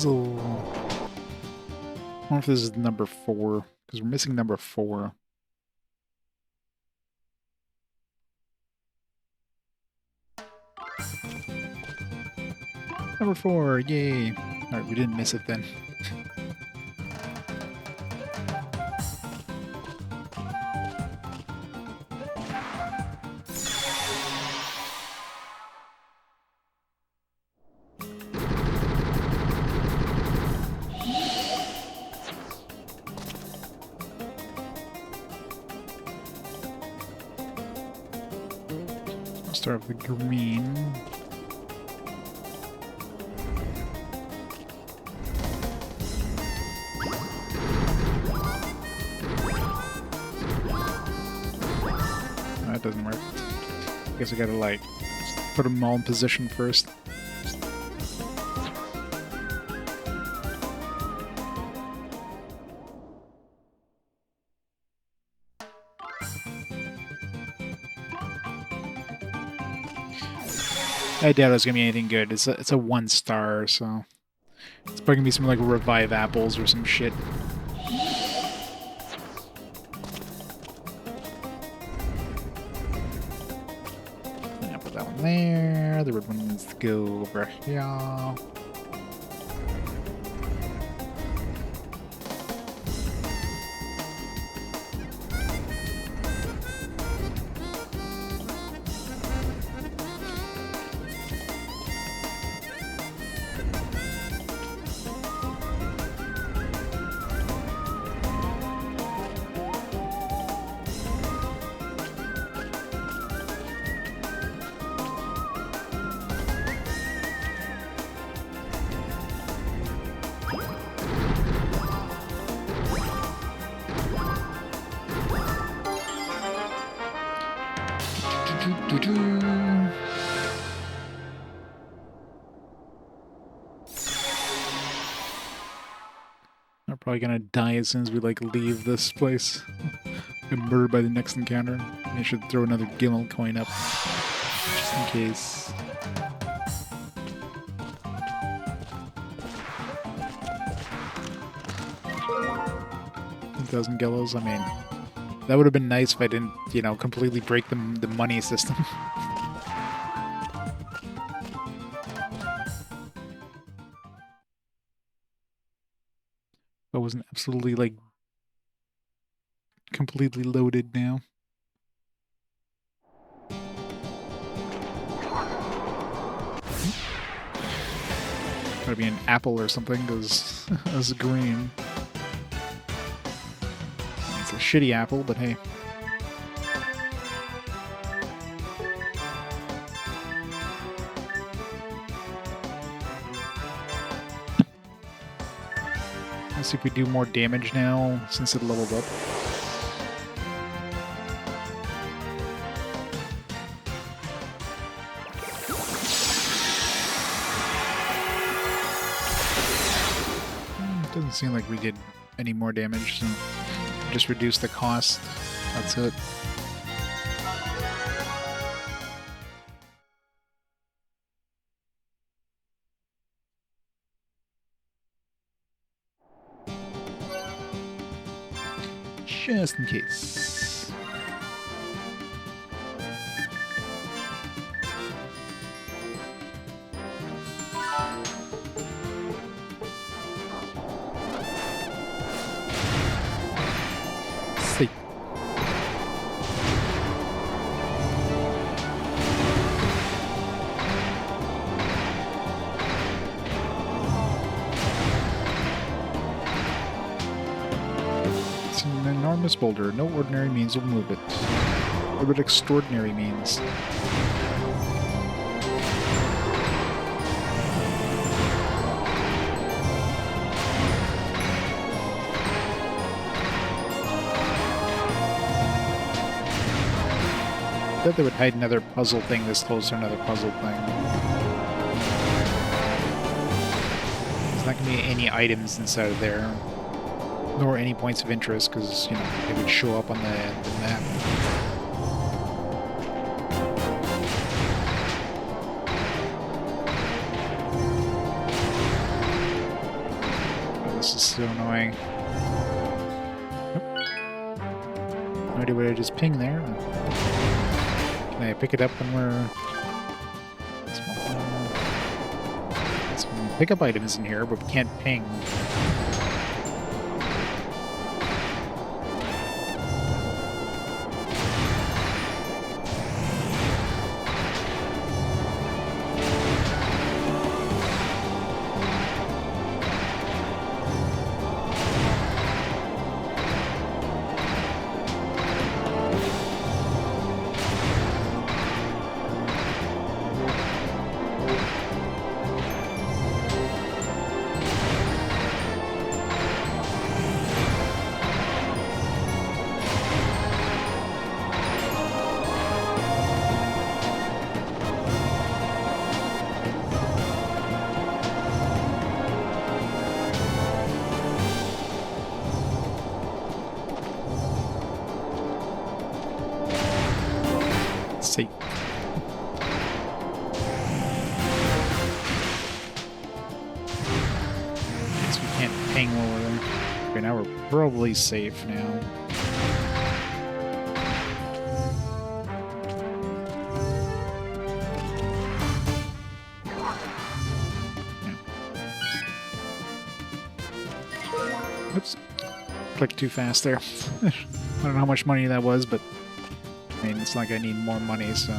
puzzle. I wonder if this is number 4, because we're missing number 4. Number 4, yay! Alright, we didn't miss it then. I'll start with the green. That doesn't work. Guess I gotta, like, put them all in position first. I doubt it's gonna be anything good. It's a 1 star, so it's probably gonna be something like revive apples or some shit. Yeah, put that one there. The red one needs to go over here. We're probably gonna die as soon as we, like, leave this place. Get murdered by the next encounter. I should throw another Gimel coin up, just in case. 1,000 Gellos, I mean, that would have been nice if I didn't, you know, completely break the money system. I wasn't absolutely, like, completely loaded now. Gotta be an apple or something, because that's green. It's a shitty apple, but hey. Let's see if we do more damage now, since it leveled up. Doesn't seem like we did any more damage, so just reduce the cost. That's it. Just in case. See. It's an enormous boulder. No ordinary means will move it. What would extraordinary means? I thought they would hide another puzzle thing this close to another puzzle thing. There's not going to be any items inside of there, nor any points of interest, because, you know, they would show up on the map. This is so annoying. No idea what I just pinged there. Can I pick it up when we're... Some pickup items in here, but we can't ping. See. Guess we can't ping while we're there. Okay, now we're probably safe now. Yeah. Oops. Clicked too fast there. I don't know how much money that was, but I mean, it's like I need more money, so...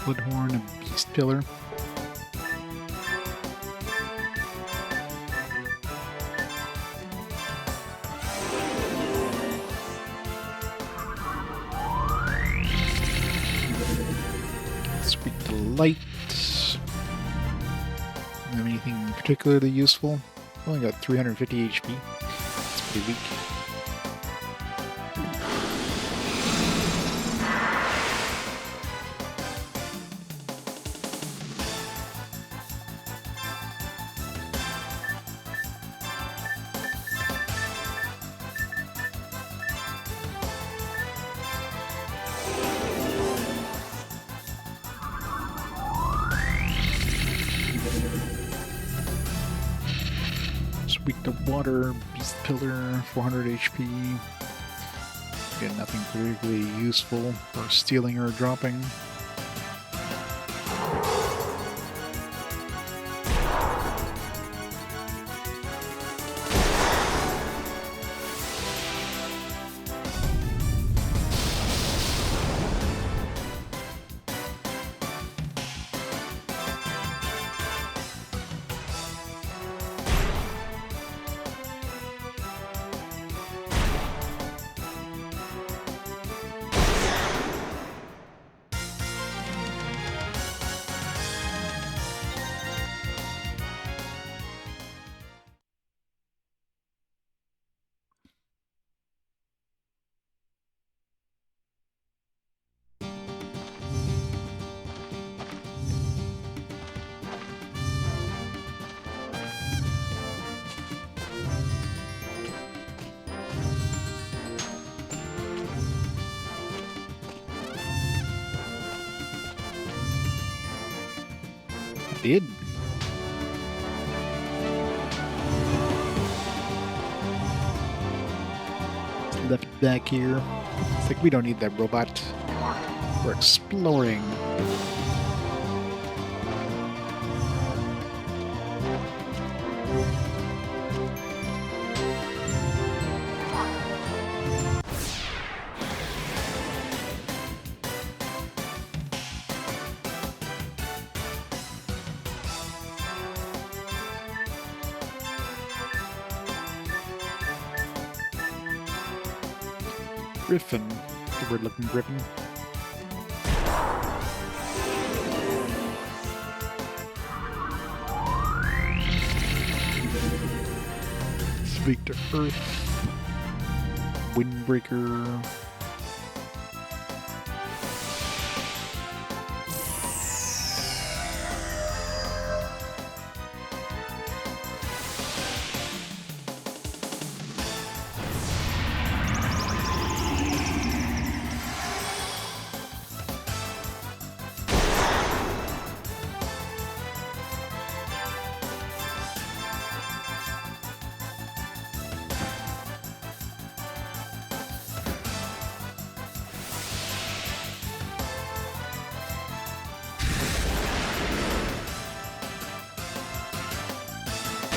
Woodhorn and Beast Pillar. Sweet Delight. Don't have anything particularly useful. Only got 350 HP. It's pretty weak. Sweet the Water, Beast Pillar, 400 HP. Again, nothing particularly useful for stealing or dropping. Did. Left back here. It's like we don't need that robot. We're exploring. Griffin. The weird looking griffin. Speak to Earth. Windbreaker.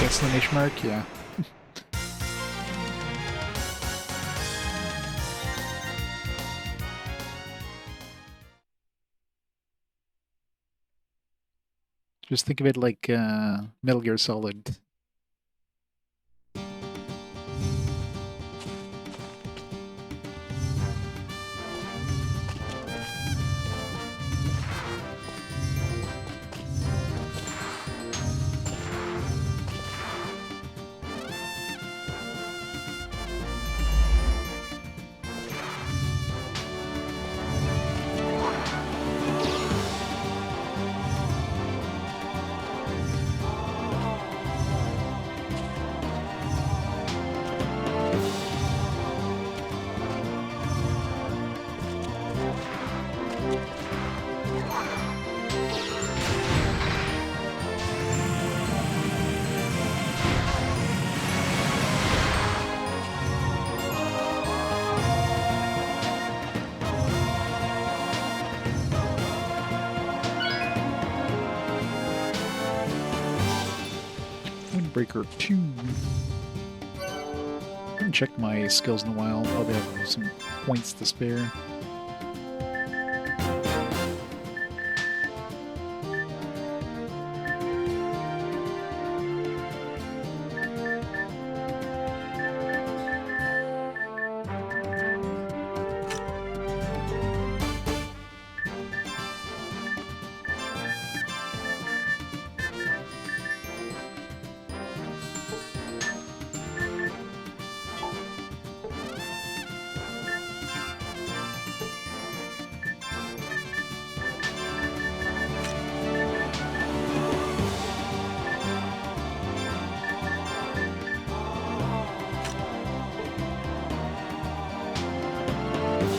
Exclamation mark, yeah. Just think of it like Metal Gear Solid. Windbreaker 2. I haven't checked my skills in a while. Probably have some points to spare.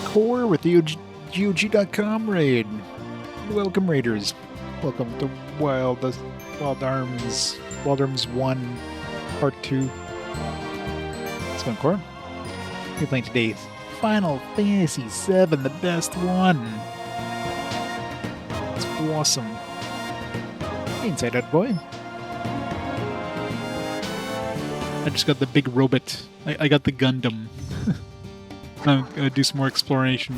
Core with the GOG.com raid. Welcome, raiders. Welcome to Wild Arms 1, Part 2. It's going Core. We're playing today's Final Fantasy VII, the best one. It's awesome. Inside out, boy. I just got the big robot. I got the Gundam. I'm gonna do some more exploration.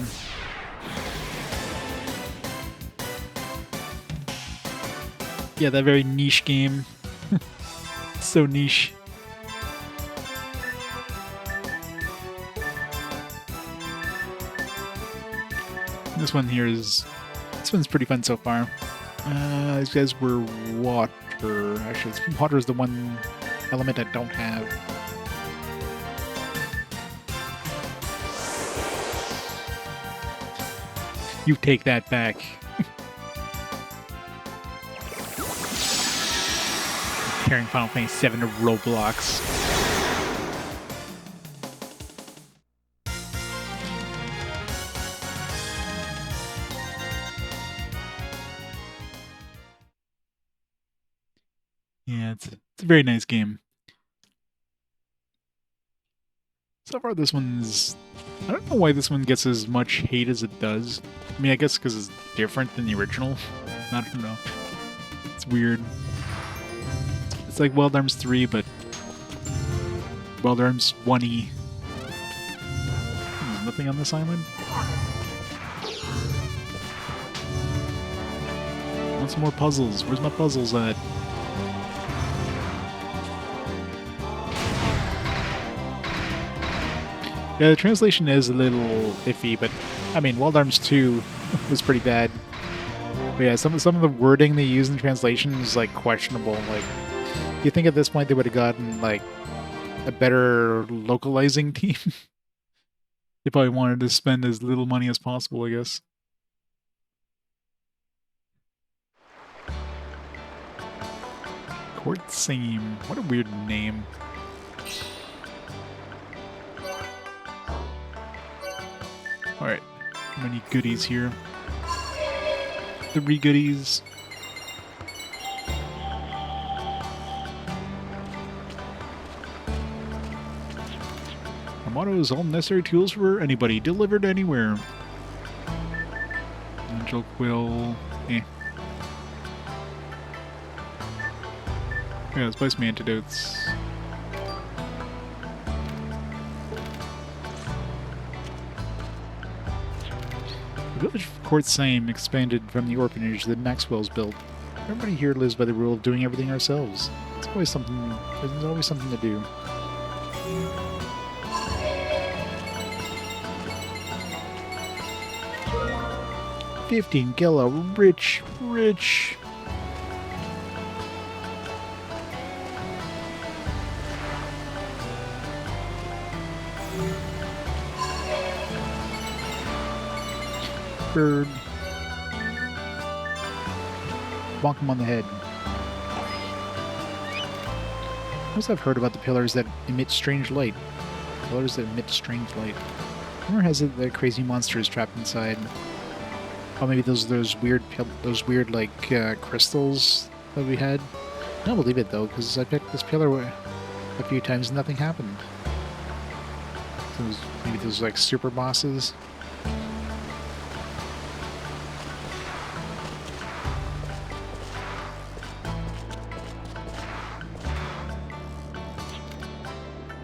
Yeah, that very niche game. So niche. This one's pretty fun so far. These guys were water. Actually, water is the one element I don't have. You take that back. Comparing Final Fantasy VII to Roblox. Yeah, it's a very nice game. So far, this one's... I don't know why this one gets as much hate as it does. I mean, I guess because it's different than the original. I don't know. It's weird. It's like Wild Arms 3, but Wild Arms 1E. There's nothing on this island? I want some more puzzles. Where's my puzzles at? Yeah, the translation is a little iffy, but I mean, Wild Arms 2 was pretty bad. But yeah, some of the wording they use in translation is like questionable. Like, you think at this point they would have gotten like a better localizing team? They probably wanted to spend as little money as possible, I guess. Court Same. What a weird name. Alright, how many goodies here? 3 goodies. Our motto is all necessary tools for anybody, delivered anywhere. Angel Quill, eh. Yeah, let's buy some antidotes. The village of Court Same expanded from the orphanage that Maxwell's built. Everybody here lives by the rule of doing everything ourselves. It's always something. There's always something to do. $15 kilo, rich. Bird. Bonk him on the head. Also, I've heard about the pillars that emit strange light. Pillars that emit strange light. Rumor has it that crazy monsters trapped inside. Oh, maybe those weird like crystals that we had. I don't believe it though, because I picked this pillar a few times and nothing happened. So maybe those like super bosses.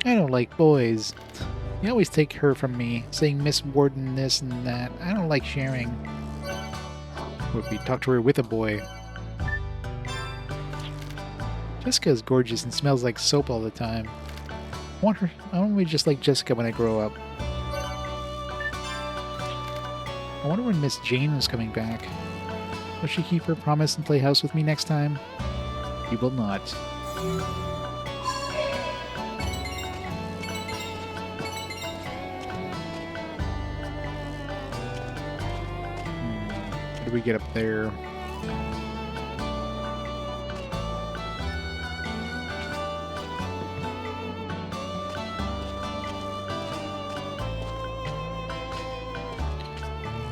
I don't like boys. You always take her from me, saying Miss Warden this and that. I don't like sharing. Would we talk to her with a boy? Jessica is gorgeous and smells like soap all the time. I want to be just like Jessica when I grow up. I wonder when Miss Jane is coming back. Will she keep her promise and play house with me next time? She will not. How do we get up there?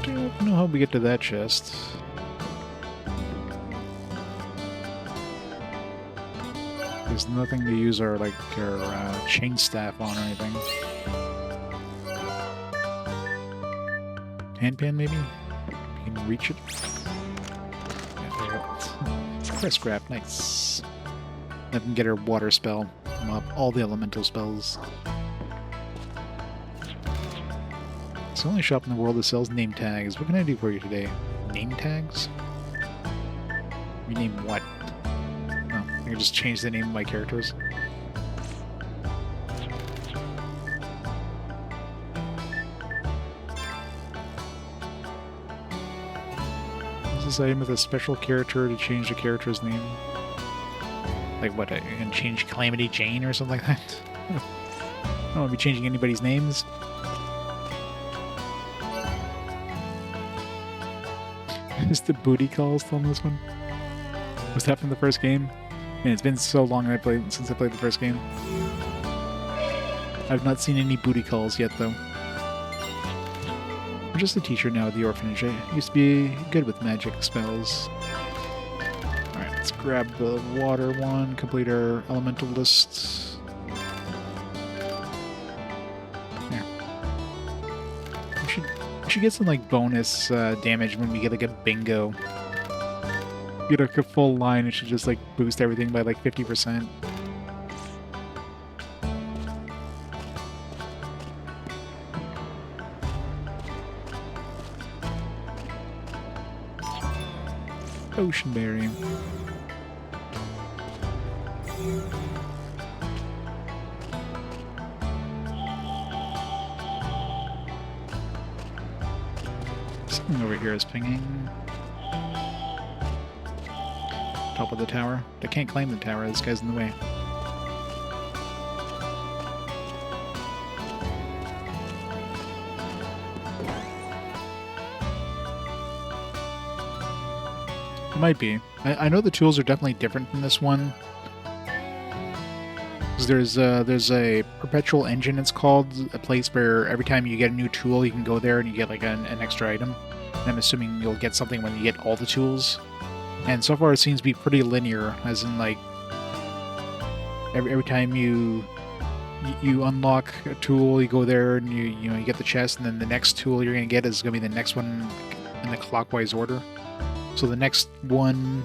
Don't know how we get to that chest. There's nothing to use our chain staff on or anything. Hanpan maybe? You can reach it. Yeah, there we go. Press grab, nice. I can get her water spell. All the elemental spells. It's the only shop in the world that sells name tags. What can I do for you today? Name tags? Rename what? Oh, I can just change the name of my characters. Is this item with a special character to change the character's name? Like what, I can change Calamity Jane or something like that? I don't want to be changing anybody's names. Is the booty call still on this one? Was that from the first game? Man, it's been so long since I played the first game. I've not seen any booty calls yet, though. I'm just a teacher now at the orphanage. I used to be good with magic spells. Alright, let's grab the water one, complete our elemental list. There. We should get some like bonus damage when we get like a bingo. Get like a full line, it should just like boost everything by like 50%. Oceanberry. Something over here is pinging. Top of the tower. I can't claim the tower, this guy's in the way. It might be. I know the tools are definitely different from this one. There's a perpetual engine, it's called, a place where every time you get a new tool, you can go there and you get like an extra item. And I'm assuming you'll get something when you get all the tools. And so far it seems to be pretty linear, as in like every time you unlock a tool, you go there and you get the chest, and then the next tool you're gonna get is gonna be the next one in the clockwise order. So the next one,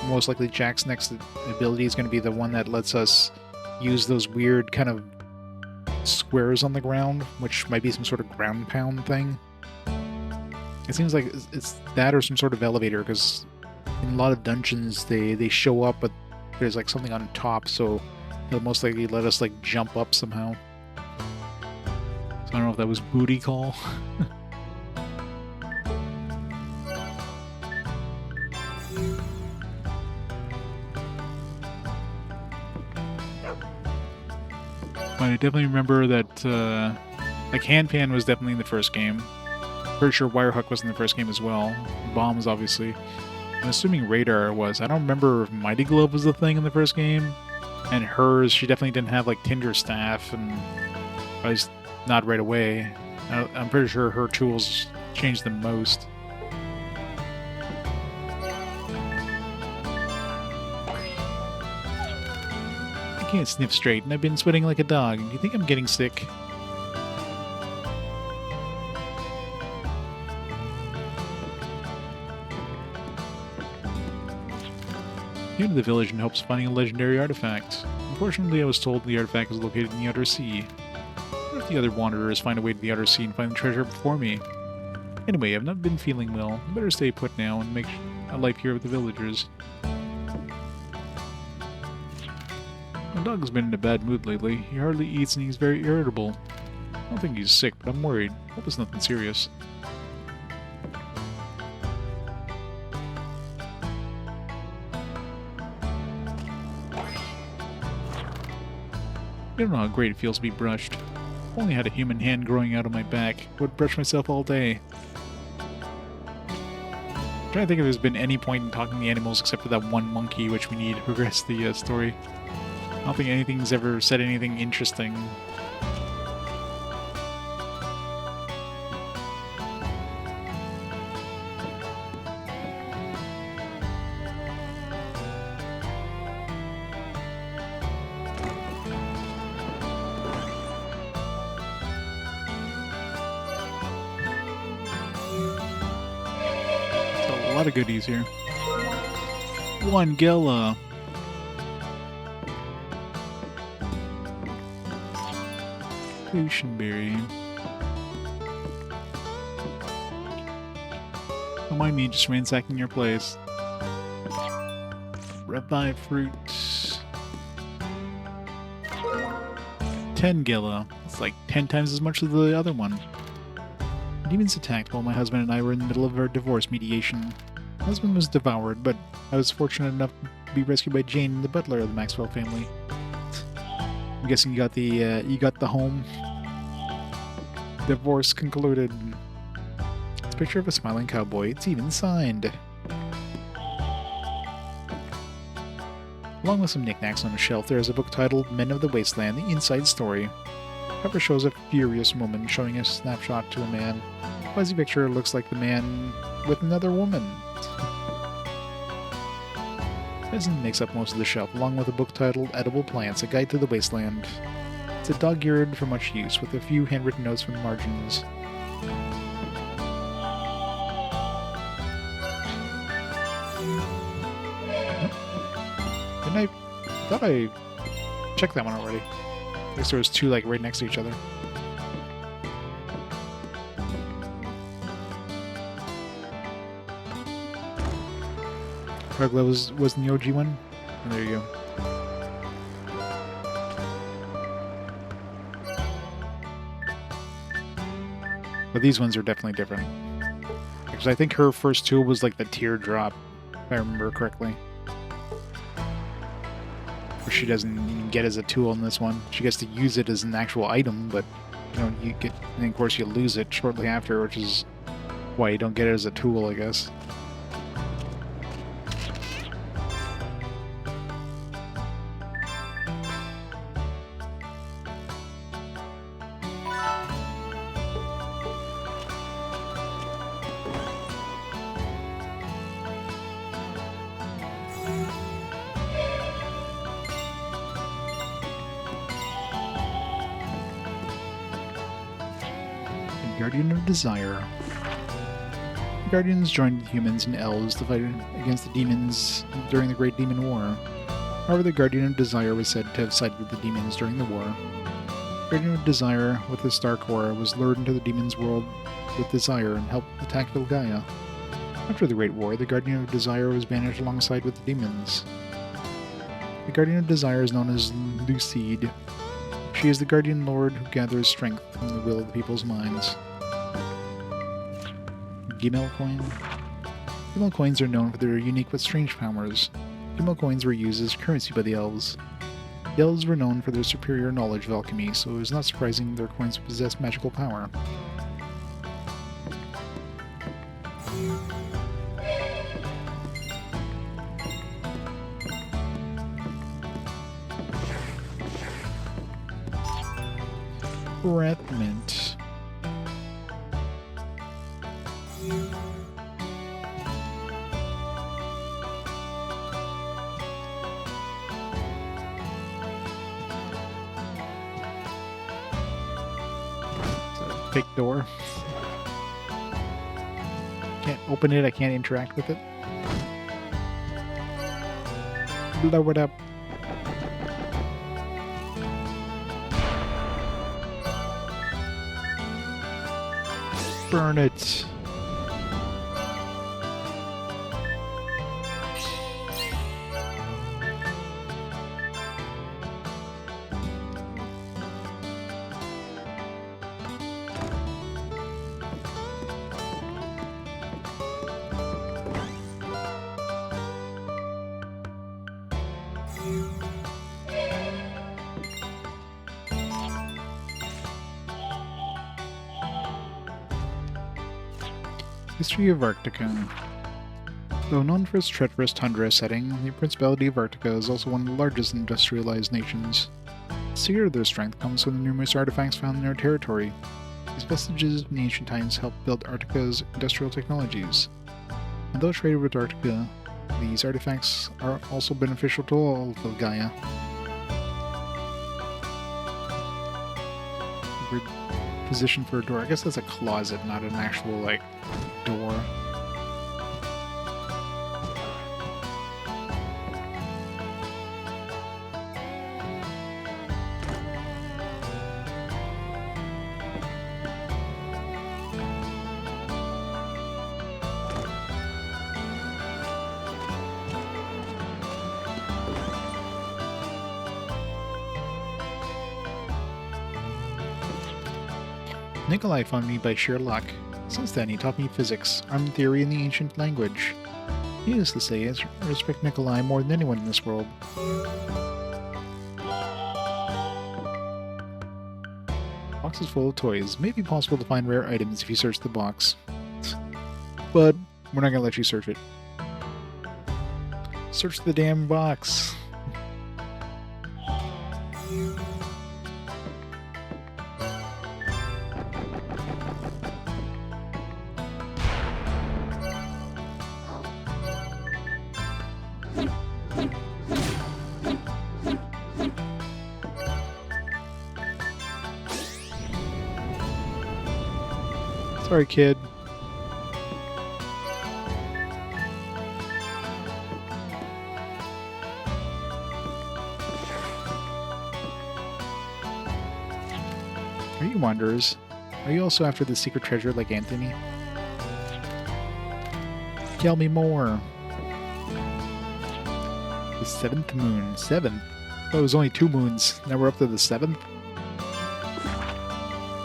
most likely Jack's next ability is going to be the one that lets us use those weird kind of squares on the ground, which might be some sort of ground pound thing. It seems like it's that or some sort of elevator, because in a lot of dungeons they show up, but there's like something on top, so they'll most likely let us like jump up somehow. So I don't know if that was booty call. But I definitely remember that like Hanpan was definitely in the first game. Pretty sure Wirehook was in the first game as well. Bombs, obviously. I'm assuming Radar was. I don't remember if Mighty Glove was the thing in the first game. And hers, she definitely didn't have like Tinder staff, and at least not right away. I'm pretty sure her tools changed the most. I can't sniff straight, and I've been sweating like a dog. Do you think I'm getting sick? Came to the village in hopes of finding a legendary artifact. Unfortunately, I was told the artifact is located in the Outer Sea. What if the other wanderers find a way to the Outer Sea and find the treasure before me? Anyway, I've not been feeling well. I better stay put now and make a life here with the villagers. My dog has been in a bad mood lately. He hardly eats and he's very irritable. I don't think he's sick, but I'm worried. Hope it's nothing serious. I don't know how great it feels to be brushed. If I only had a human hand growing out of my back, I would brush myself all day. I'm trying to think if there's been any point in talking to the animals except for that one monkey, which we need to progress the story. I don't think anything's ever said anything interesting. A lot of goodies here. One Gela. Potionberry. Don't mind me just ransacking your place. Revive fruit. 10 Gela. It's like 10 times as much as the other one. Demons attacked while my husband and I were in the middle of our divorce mediation. My husband was devoured, but I was fortunate enough to be rescued by Jane, the butler of the Maxwell family. I'm guessing you got the home. Divorce concluded. It's a picture of a smiling cowboy. It's even signed. Along with some knickknacks on a shelf, there is a book titled Men of the Wasteland, The Inside Story. The cover shows a furious woman showing a snapshot to a man. The fuzzy picture looks like the man with another woman. Peasant makes up most of the shelf, along with a book titled Edible Plants, A Guide to the Wasteland. It's a dog-eared for much use, with a few handwritten notes from the margins. I thought I checked that one already. I guess there was two like right next to each other. Progla was the OG one? Oh, there you go. But these ones are definitely different. Because I think her first tool was like the teardrop, if I remember correctly. Which she doesn't even get as a tool in this one. She gets to use it as an actual item, but you get, and of course you lose it shortly after, which is why you don't get it as a tool, I guess. Guardian of Desire. Guardians joined humans and elves to fight against the demons during the Great Demon War. However, the Guardian of Desire was said to have sided with the demons during the war. The Guardian of Desire, with his Star Core, was lured into the demons' world with Desire and helped attack Vilgaia. After the Great War, the Guardian of Desire was banished alongside with the demons. The Guardian of Desire is known as Lucide. She is the Guardian Lord who gathers strength from the will of the people's minds. Gimel Coin. Gimel coins are known for their unique but strange powers. Gimel coins were used as currency by the elves. The elves were known for their superior knowledge of alchemy, so it is not surprising their coins possess magical power. Breath mint. Fake door. Can't open it, I can't interact with it. Blow it up. Burn it. History of Arctica. Though known for its treacherous tundra setting, the Principality of Arctica is also one of the largest industrialized nations. The secret of their strength comes from the numerous artifacts found in their territory. These vestiges in ancient times helped build Arctica's industrial technologies. Although traded with Arctica, these artifacts are also beneficial to all of Vilgaia. Weird position for a door. I guess that's a closet, not an actual, like, door. Nikolai found me by sheer luck. Since then, he taught me physics, armed theory, and the ancient language. Needless to say, I respect Nikolai more than anyone in this world. Box is full of toys. It may be possible to find rare items if you search the box. But we're not gonna let you search it. Search the damn box. Sorry, kid. Are you wanderers? Are you also after the secret treasure like Anthony? Tell me more. The 7th moon. 7th? Oh, it was only 2 moons. Now we're up to the 7th?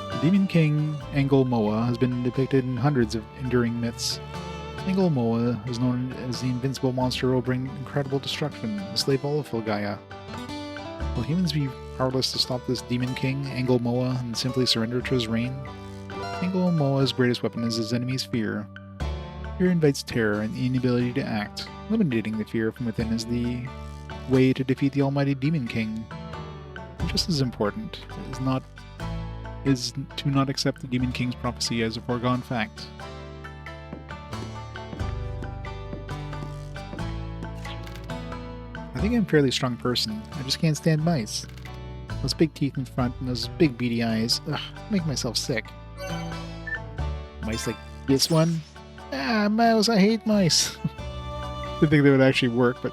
The Demon King, Angol-Moa, has been depicted in hundreds of enduring myths. Angol-Moa is known as the invincible monster who will bring incredible destruction, enslave all of Vilgaia. Will humans be powerless to stop this Demon King, Angol-Moa, and simply surrender to his reign? Angol-Moa's greatest weapon is his enemy's fear. Fear invites terror and the inability to act. Eliminating the fear from within is the way to defeat the almighty Demon King. And just as important is to not accept the Demon King's prophecy as a foregone fact. I think I'm a fairly strong person. I just can't stand mice. Those big teeth in front and those big beady eyes, ugh, make myself sick. Mice like this one? Ah, mouse, I hate mice. Didn't think they would actually work, but...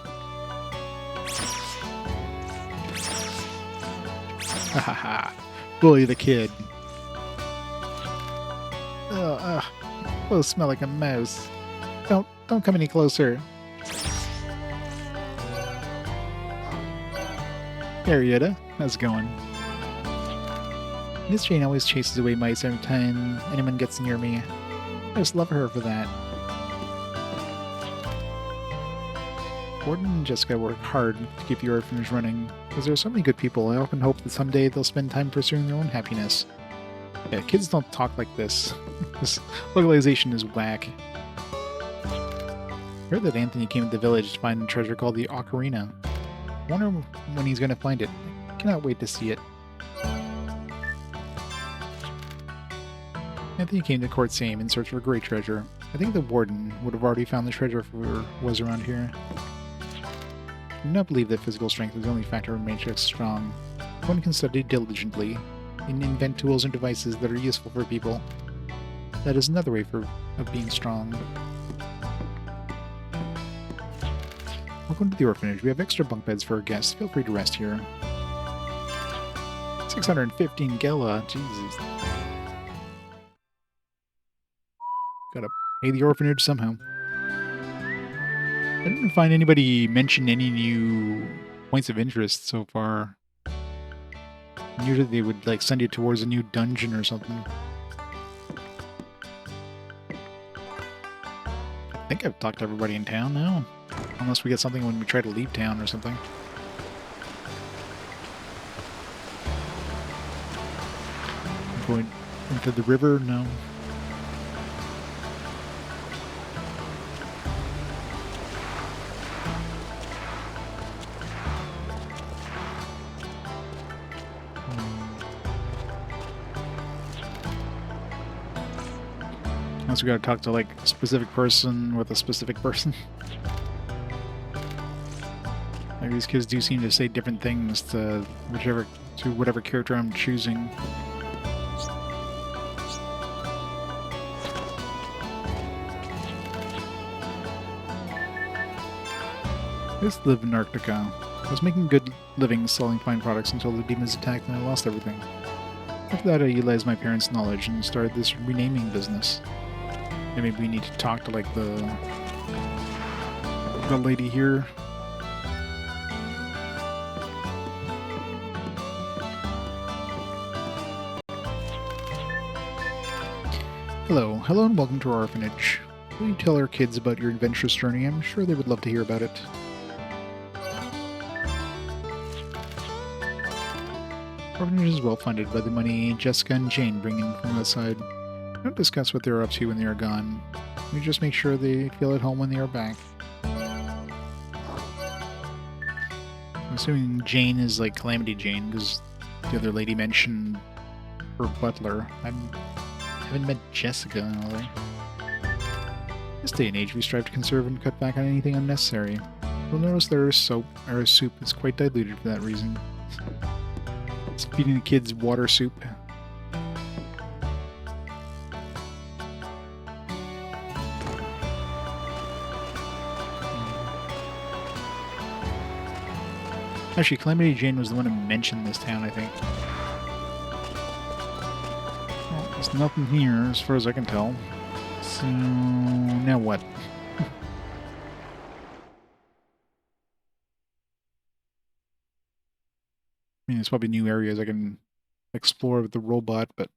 Ha ha ha. Bully the kid. Oh, both smell like a mouse. Don't come any closer. Arietta, how's it going? Miss Jane always chases away mice every time anyone gets near me. I just love her for that. Gordon and Jessica work hard to keep the orphanage running, because there are so many good people. I often hope that someday they'll spend time pursuing their own happiness. Yeah, kids don't talk like this. This localization is whack. I heard that Anthony came to the village to find a treasure called the Ocarina. I wonder when he's going to find it. I cannot wait to see it. Anthony came to Court Same in search for a great treasure. I think the warden would have already found the treasure if it was around here. I do not believe that physical strength is the only factor in making us strong. One can study diligently and invent tools and devices that are useful for people. That is another way of being strong. Welcome to the orphanage. We have extra bunk beds for our guests. Feel free to rest here. 615 Gela. Jesus. Gotta pay the orphanage somehow. I didn't find anybody mention any new points of interest so far. Usually they would like send you towards a new dungeon or something. I think I've talked to everybody in town now. Unless we get something when we try to leave town or something. Going into the river? No. Unless we gotta talk to like a specific person with a specific person. Like these kids do seem to say different things to whatever character I'm choosing. I used to live in Arctica. I was making good living selling fine products until the demons attacked and I lost everything. After that I utilized my parents' knowledge and started this renaming business. And maybe we need to talk to like the lady here. Hello and welcome to our orphanage. Will you tell our kids about your adventurous journey? I'm sure they would love to hear about it. Orphanage is well funded by the money Jessica and Jane bring in from outside. Don't discuss what they're up to when they are gone. We just make sure they feel at home when they are back. I'm assuming Jane is like Calamity Jane, because the other lady mentioned her butler. I haven't met Jessica in a while. This day and age, we strive to conserve and cut back on anything unnecessary. You'll notice that our soup is quite diluted for that reason. It's feeding the kids water soup. Actually, Calamity Jane was the one who mentioned this town, I think. Well, there's nothing here, as far as I can tell. So, now what? I mean, there's probably new areas I can explore with the robot, but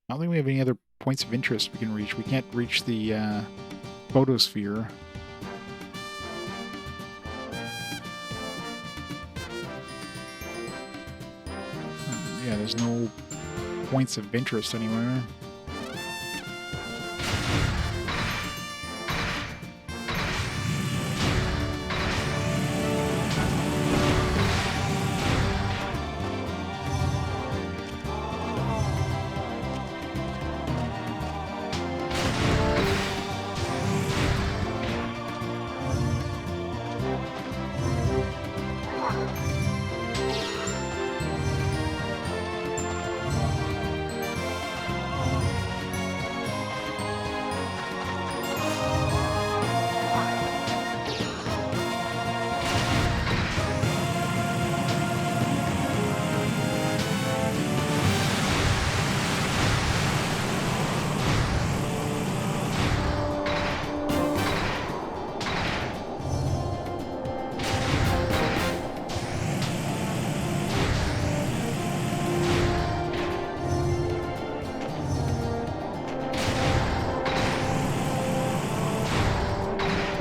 I don't think we have any other points of interest we can reach. We can't reach the photosphere. Yeah, there's no points of interest anywhere.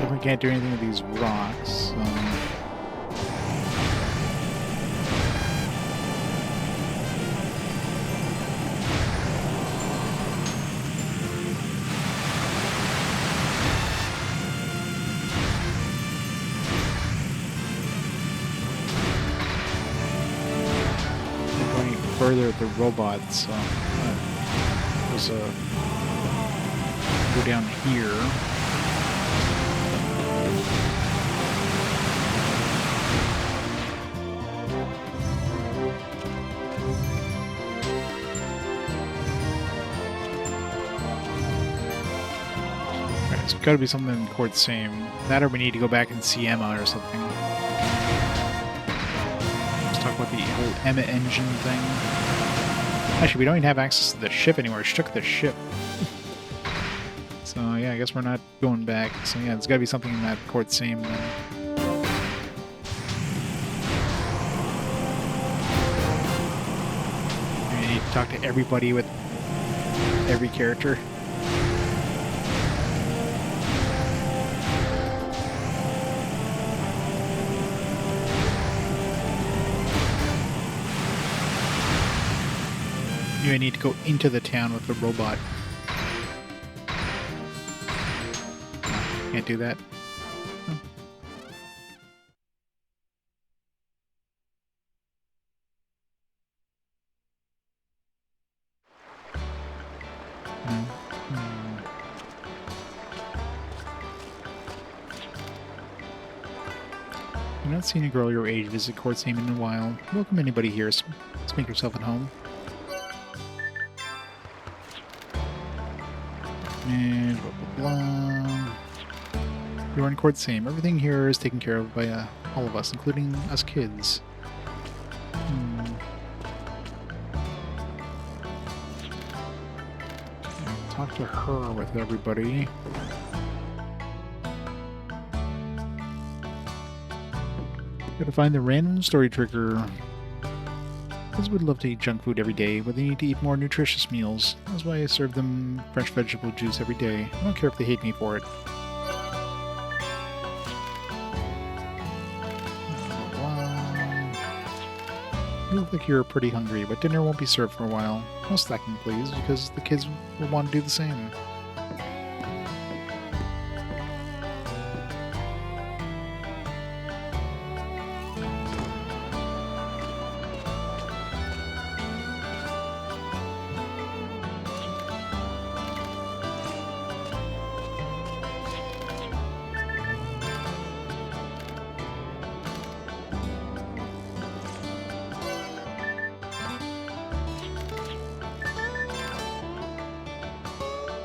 Definitely can't do anything with these rocks. Going further with the robots. There's a go down here. It's got to be something in Court Same. That or we need to go back and see Emma or something. Let's talk about the whole Emma engine thing. Actually, we don't even have access to the ship anymore. She took the ship. So, yeah, I guess we're not going back. So, yeah, there's got to be something in that Court Same then. We need to talk to everybody with every character. You need to go into the town with the robot. Can't do that. Oh. I've not seen a girl your age visit Court Same in a while. Welcome anybody here. Let's make yourself at home. And blah, blah, blah. You're in Court Same. Everything here is taken care of by all of us, including us kids. Talk to her with everybody. Gotta find the random story trigger. Kids would love to eat junk food every day, but they need to eat more nutritious meals. That's why I serve them fresh vegetable juice every day. I don't care if they hate me for it. You look like you're pretty hungry, but dinner won't be served for a while. No slacking, please, because the kids will want to do the same.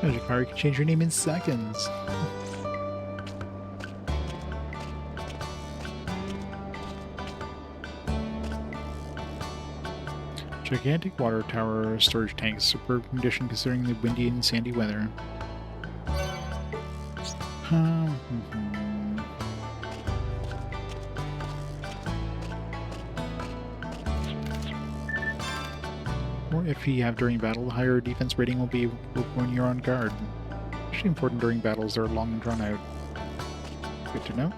Jakari can change your name in seconds. Gigantic water tower storage tank, superb condition considering the windy and sandy weather. More if you have during battle, the higher defense rating will be when you're on guard. Especially important during battles that are long and drawn out. Good to know.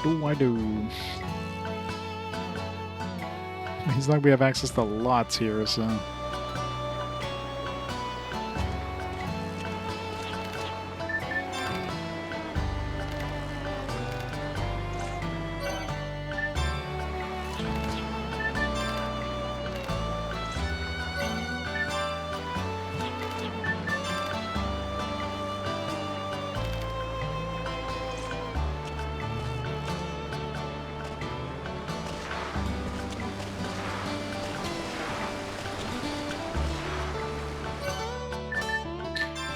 do I do? He's not going to have access to lots here, so...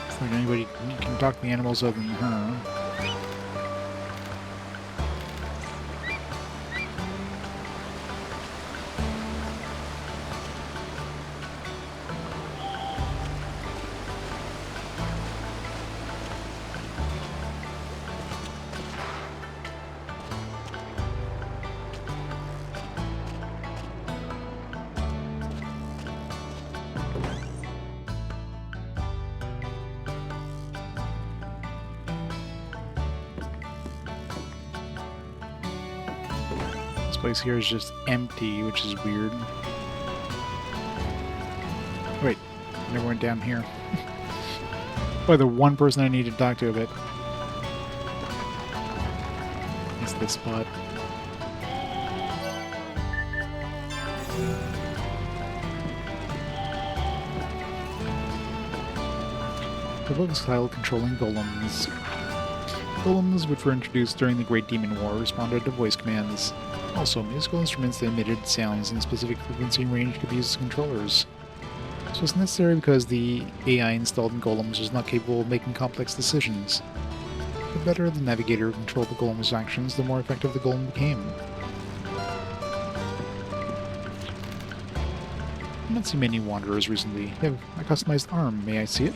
It's like anybody can talk to the animals other than her. This place here is just empty, which is weird. Wait, I never went down here. Probably the one person I need to talk to a bit. It's this spot. The book is titled Controlling Golems. Golems, which were introduced during the Great Demon War, responded to voice commands. Also, musical instruments that emitted sounds in specific frequency and range could be used as controllers. This was necessary because the AI installed in golems was not capable of making complex decisions. The better the navigator controlled the golem's actions, the more effective the golem became. I've not seen many wanderers recently. They have a customized arm. May I see it?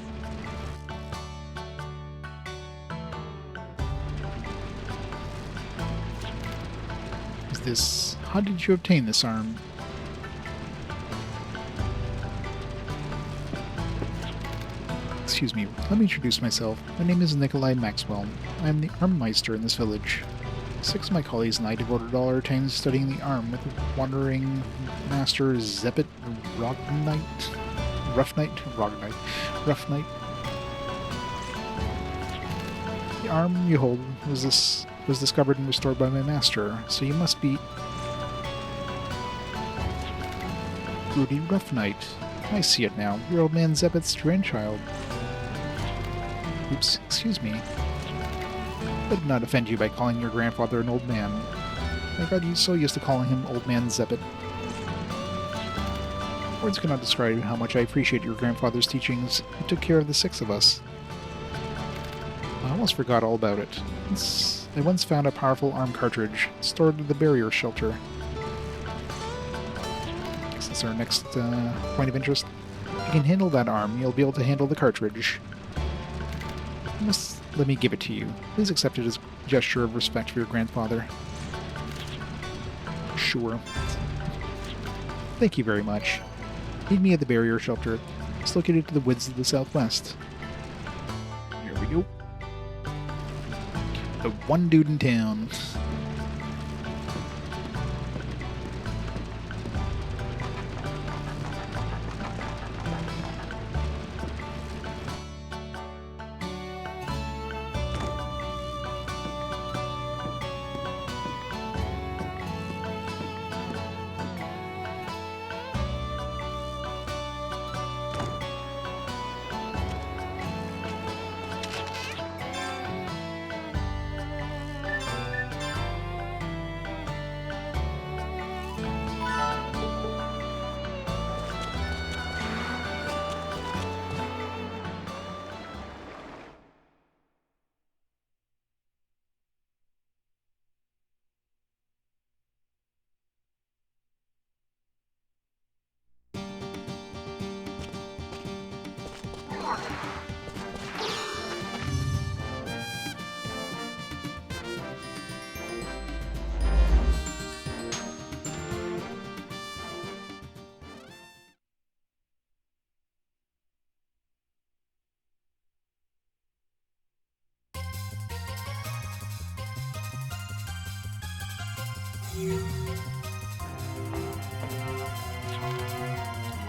Is this... How did you obtain this arm? Excuse me, let me introduce myself. My name is Nikolai Maxwell. I am the Armmeister in this village. 6 of my colleagues and I devoted all our time studying the arm with the wandering master Zeppet Rognite? Rough Knight? Rognite. Rough Knight. The arm you hold was discovered and restored by my master, so you must be Rudy Rough Knight. I see it now. You're old man Zeppet's grandchild. Oops, excuse me. I did not offend you by calling your grandfather an old man. I got you so used to calling him Old Man Zeppet. Words cannot describe how much I appreciate your grandfather's teachings. He took care of the 6 of us. I almost forgot all about it. I once found a powerful arm cartridge stored in the barrier shelter. That's our next point of interest. If you can handle that arm, you'll be able to handle the cartridge. You must let me give it to you. Please accept it as a gesture of respect for your grandfather. Sure. Thank you very much. Meet me at the barrier shelter. It's located to the woods of the southwest. Here we go. The one dude in town.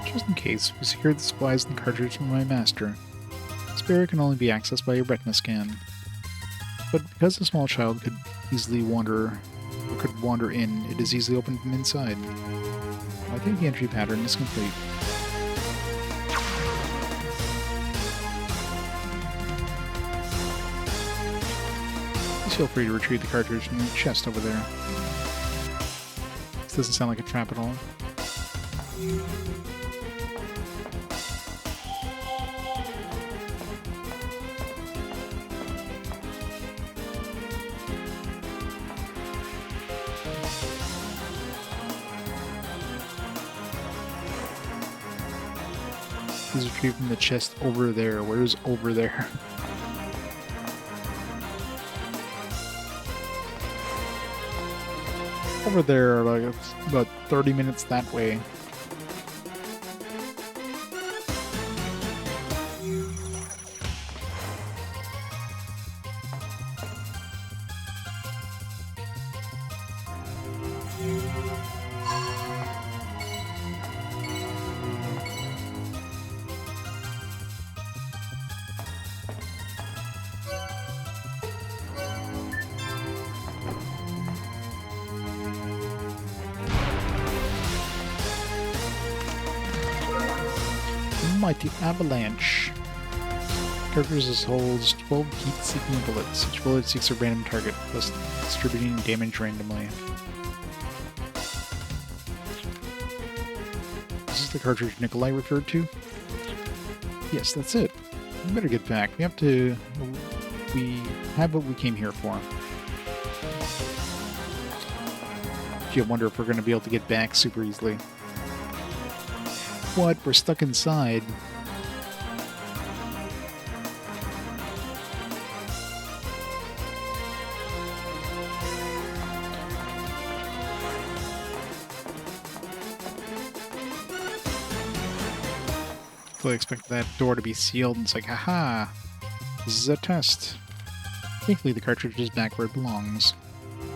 Just in case, we secured the supplies and the cartridge from my master. Spare can only be accessed by a retina scan. But because a small child could wander in, it is easily opened from inside. I think the entry pattern is complete. Please feel free to retrieve the cartridge in the chest over there. This doesn't sound like a trap at all. Please retrieve from the chest over there. Where's over there? Over there, like it's about 30 minutes that way. Mighty Avalanche. Cartridge holds 12 heat-seeking bullets. Each bullet seeks a random target, thus distributing damage randomly. Is this the cartridge Nikolai referred to? Yes, that's it. We better get back. We have what we came here for. Gee, I wonder if we're going to be able to get back super easily. What? We're stuck inside. Fully expect that door to be sealed, and it's like, haha, this is a test. Thankfully, the cartridge is back where it belongs.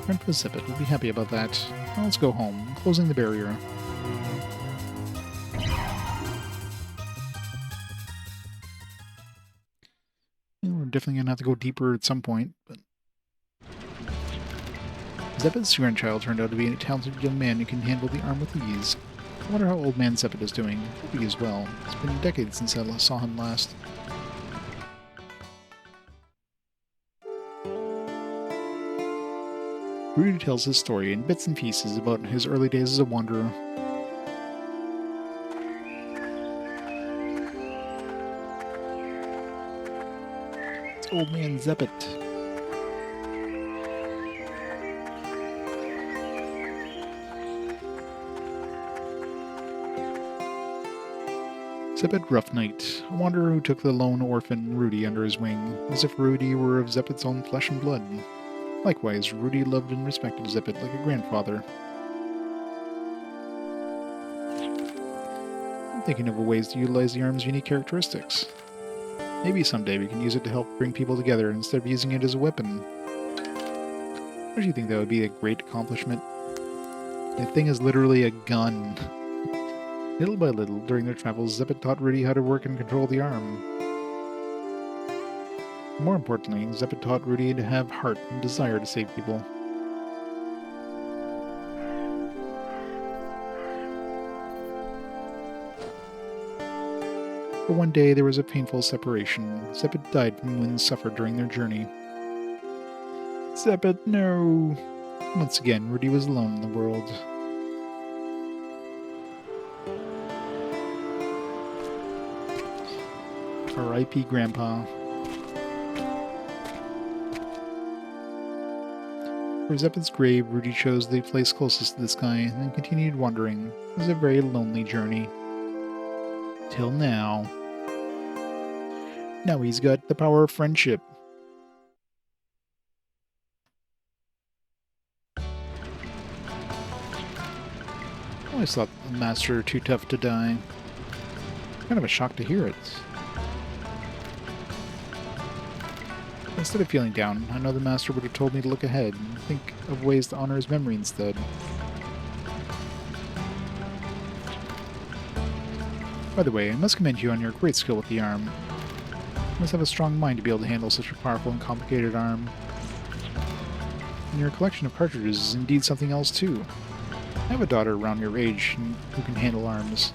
Grandpa Zippet will be happy about that. Now let's go home. I'm closing the barrier. We're definitely going to have to go deeper at some point, but... Zeppet's grandchild turned out to be a talented young man who can handle the arm with ease. I wonder how old man Zeppet is doing. Hope he is well. It's been decades since I saw him last. Rudy tells his story in bits and pieces about his early days as a wanderer. It's old man Zeppet. Zeppet Rough Night, a wanderer who took the lone orphan Rudy under his wing, as if Rudy were of Zeppet's own flesh and blood. Likewise, Rudy loved and respected Zeppet like a grandfather. I'm thinking of ways to utilize the arm's unique characteristics. Maybe someday we can use it to help bring people together instead of using it as a weapon. Don't you think that would be a great accomplishment? The thing is literally a gun. Little by little, during their travels, Zeppet taught Rudy how to work and control the arm. More importantly, Zeppet taught Rudy to have heart and desire to save people. But one day there was a painful separation. Zeppet died from wounds suffered during their journey. Zeppet, no! Once again, Rudy was alone in the world. R.I.P. Grandpa. For Zeppet's grave, Rudy chose the place closest to the sky and then continued wandering. It was a very lonely journey. Till now. Now he's got the power of friendship. I always thought the Master too tough to die. Kind of a shock to hear it. Instead of feeling down, I know the Master would have told me to look ahead and think of ways to honor his memory instead. By the way, I must commend you on your great skill with the arm. You must have a strong mind to be able to handle such a powerful and complicated arm. And your collection of cartridges is indeed something else too. I have a daughter around your age who can handle arms,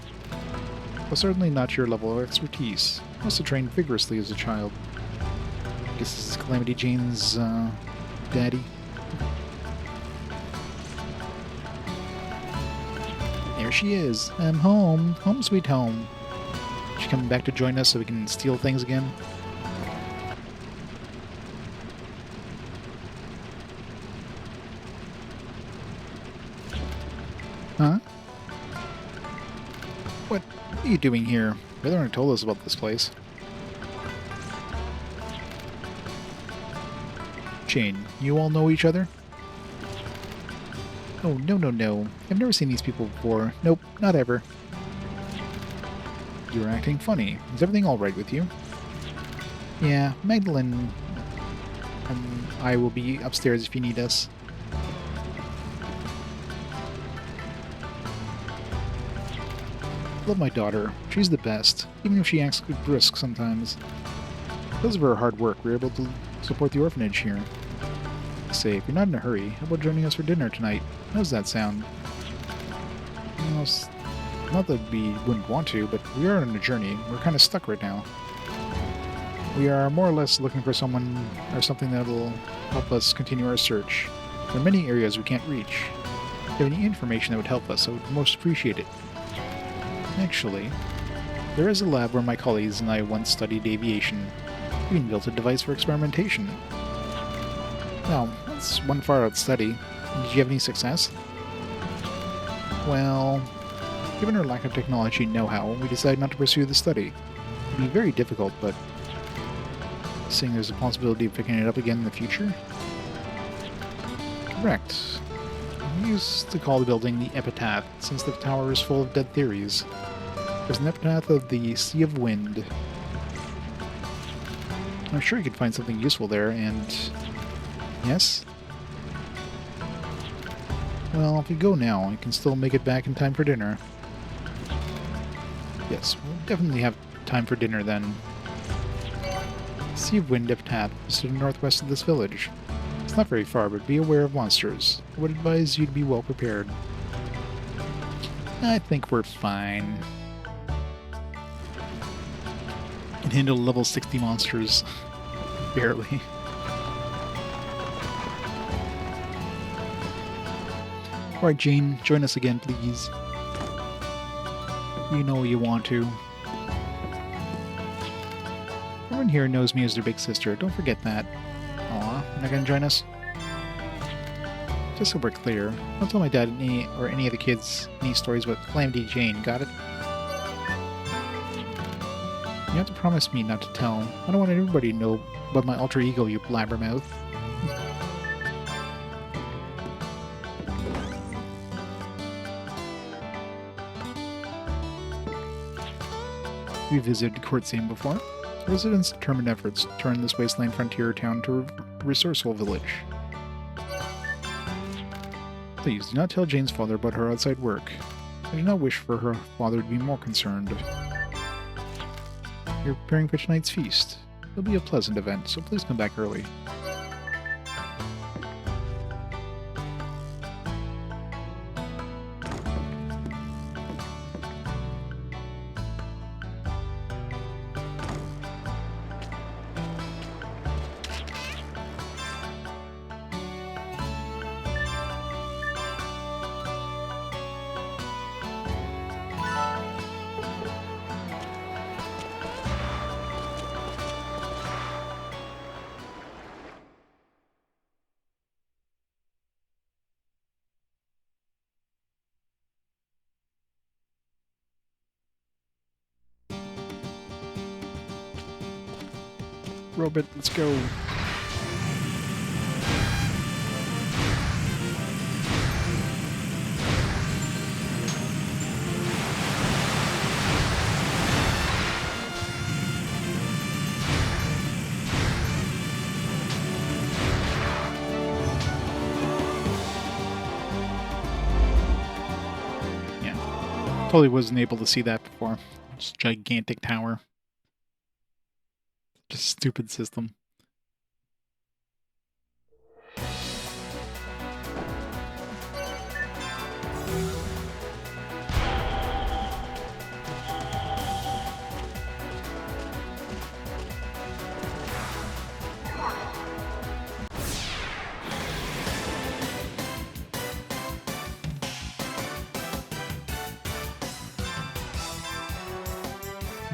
but certainly not your level of expertise. You must have trained vigorously as a child. I guess this is Calamity Jane's, daddy. There she is. I'm home. Home sweet home. Is she coming back to join us so we can steal things again? Huh? What are you doing here? Brother already told us about this place. Jane, you all know each other? Oh, no. I've never seen these people before. Nope, not ever. You're acting funny. Is everything alright with you? Yeah, Magdalene and I will be upstairs if you need us. Love my daughter. She's the best, even if she acts brisk sometimes. Because of her hard work, we're able to support the orphanage here. Say, if you're not in a hurry, how about joining us for dinner tonight? How's that sound? Well, not that we wouldn't want to, but we are on a journey. We're kind of stuck right now. We are more or less looking for someone or something that will help us continue our search. There are many areas we can't reach. If you have any information that would help us, I would most appreciate it. Actually, there is a lab where my colleagues and I once studied aviation. We even built a device for experimentation. Well, that's one far-out study. Did you have any success? Well, given our lack of technology know-how, we decided not to pursue the study. It would be very difficult, but seeing there's a possibility of picking it up again in the future? Correct. We used to call the building the Epitaph, since the tower is full of dead theories. There's an epitaph of the Sea of Wind. I'm sure you could find something useful there, and... Yes? Well, if we go now, I can still make it back in time for dinner. Yes, we'll definitely have time for dinner then. Sea of Wind Epitaph is to the northwest of this village. It's not very far, but be aware of monsters. I would advise you to be well prepared. I think we're fine. Can handle level 60 monsters. Barely. Alright, Jane, join us again, please. You know you want to. Everyone here knows me as their big sister. Don't forget that. Aw, you're not gonna join us? Just so we're clear, don't tell my dad or any of the kids any stories about Calamity Jane, got it? You have to promise me not to tell. I don't want everybody to know about my alter ego, you blabbermouth. We visited Courtsame before. Residents' determined efforts turned this wasteland frontier town to a resourceful village. Please, do not tell Jane's father about her outside work. I do not wish for her father to be more concerned. You're preparing for tonight's feast. It'll be a pleasant event, so please come back early. Robot, let's go. Yeah. Totally wasn't able to see that before. This gigantic tower. Just stupid system.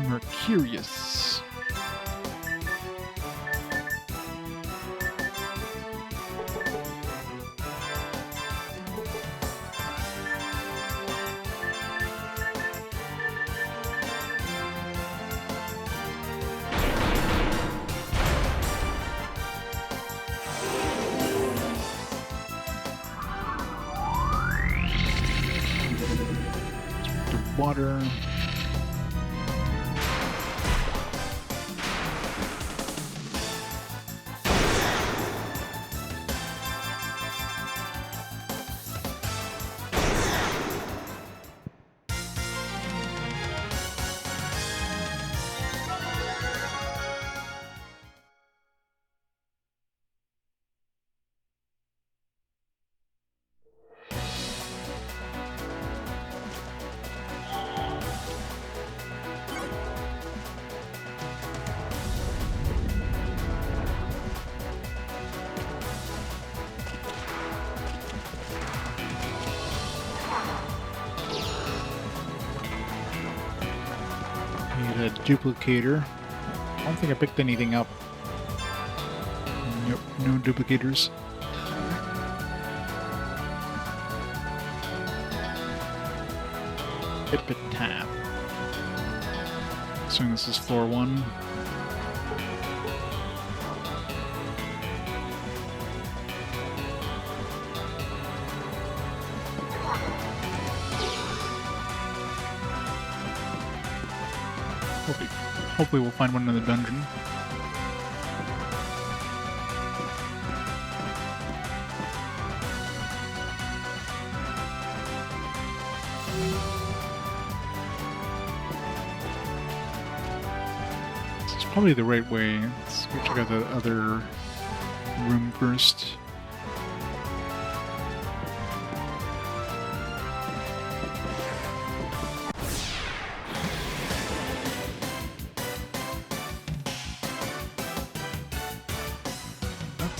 Mercurius. The water. Need a duplicator. I don't think I picked anything up. Nope, no duplicators. Pit tap. Assume this is floor 1. Hopefully we'll find one in the dungeon. This is probably the right way. Let's go check out the other room first.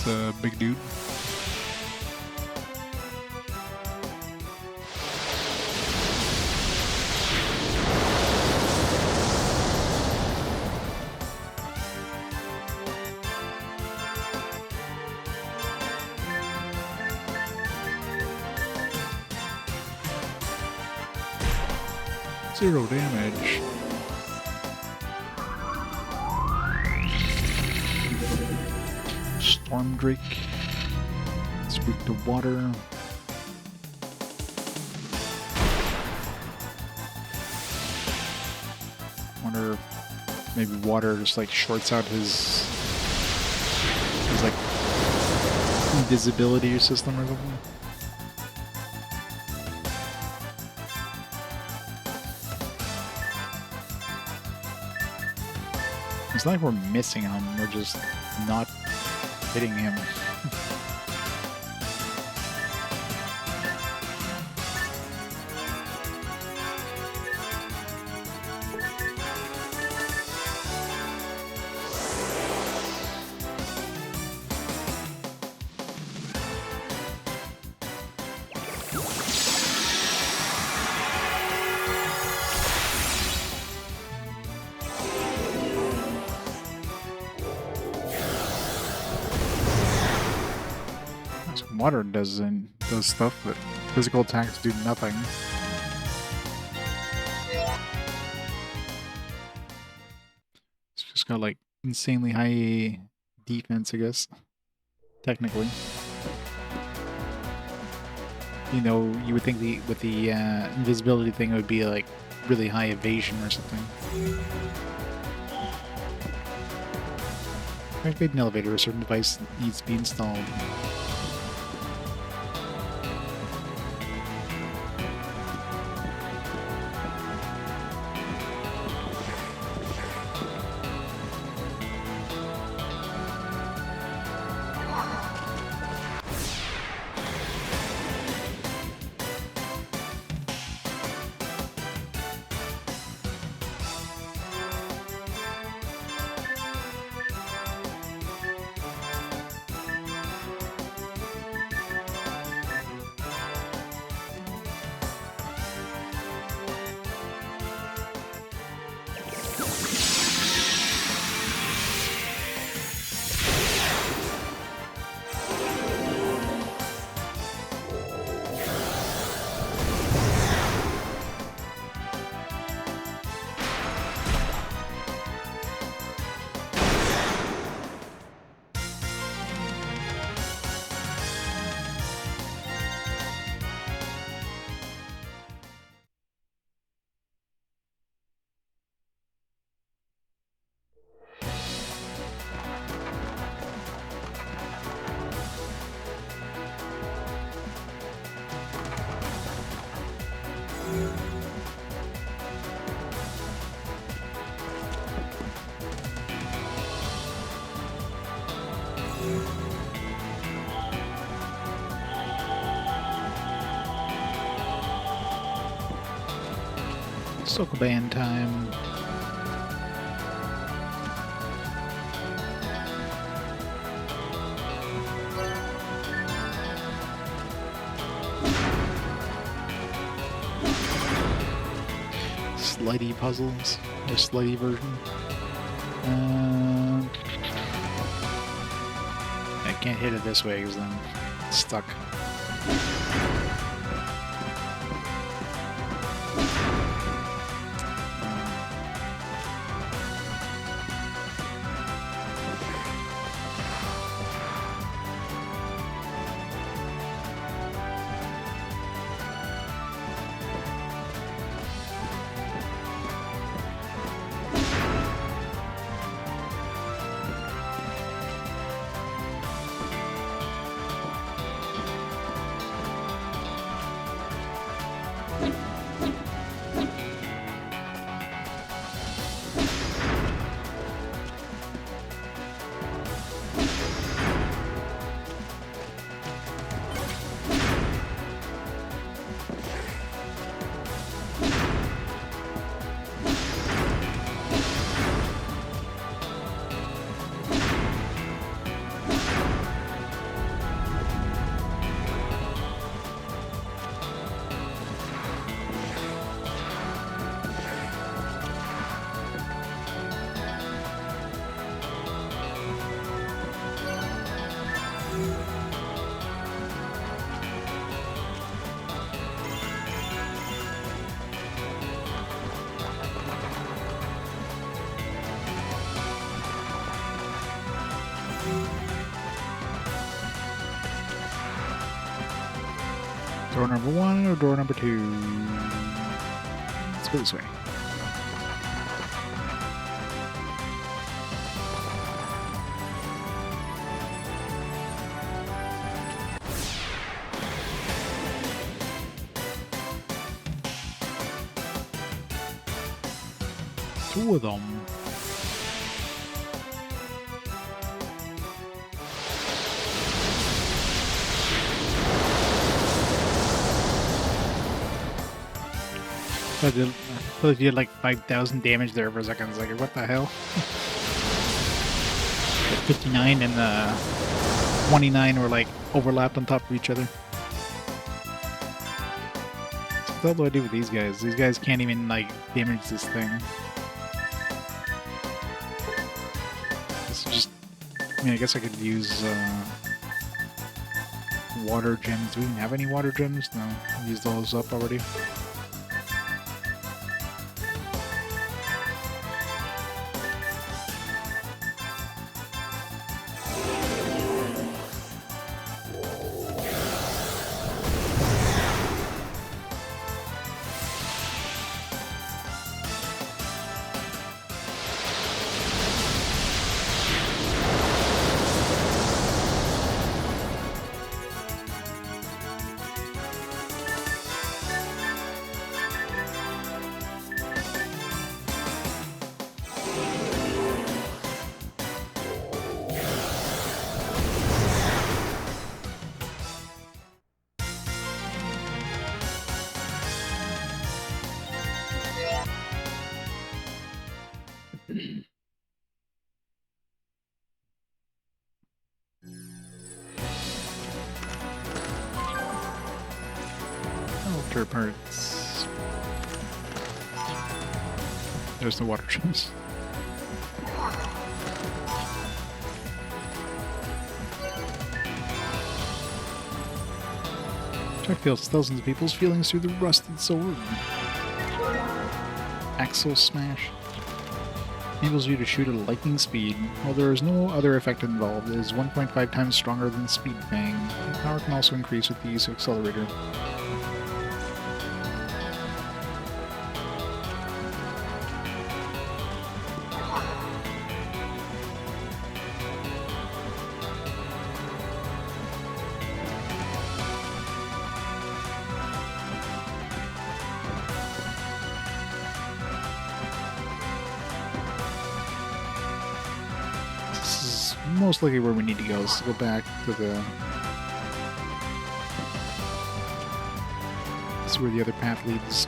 A big dude. Zero damage. Storm Drake. Spook the water. Wonder if maybe water just like shorts out his like invisibility system or something. It's like we're missing him, we're just not hitting him. Water does stuff, but physical attacks do nothing. It's just got like insanely high defense, I guess. Technically. You know, you would think with the invisibility thing it would be like really high evasion or something. Activate an elevator, a certain device needs to be installed. Sokoban time. Slidey puzzles. The slidey version. I can't hit it this way because then it's stuck. Door number 1 or door number 2? Let's go this way. Two of them. I feel like you did like 5,000 damage there for a second. I was like, what the hell? 59 and 29 were like overlapped on top of each other. What the hell do I do with these guys? These guys can't even like damage this thing. This is just... I mean, I guess I could use water gems. Do we even have any water gems? No, I used those up already. Altar parts. There's the water gems. Check feels thousands of people's feelings through the rusted sword. Axle smash. Enables you to shoot at a lightning speed. While there is no other effect involved, it is 1.5 times stronger than Speed Fang. The power can also increase with the use of Accelerator. Most likely where we need to go is to go back to the... This is where the other path leads.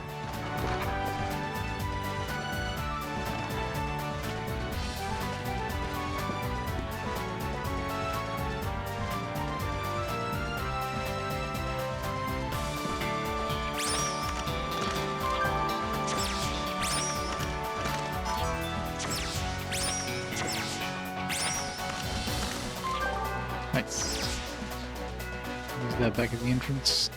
Nice. Use that back at the entrance.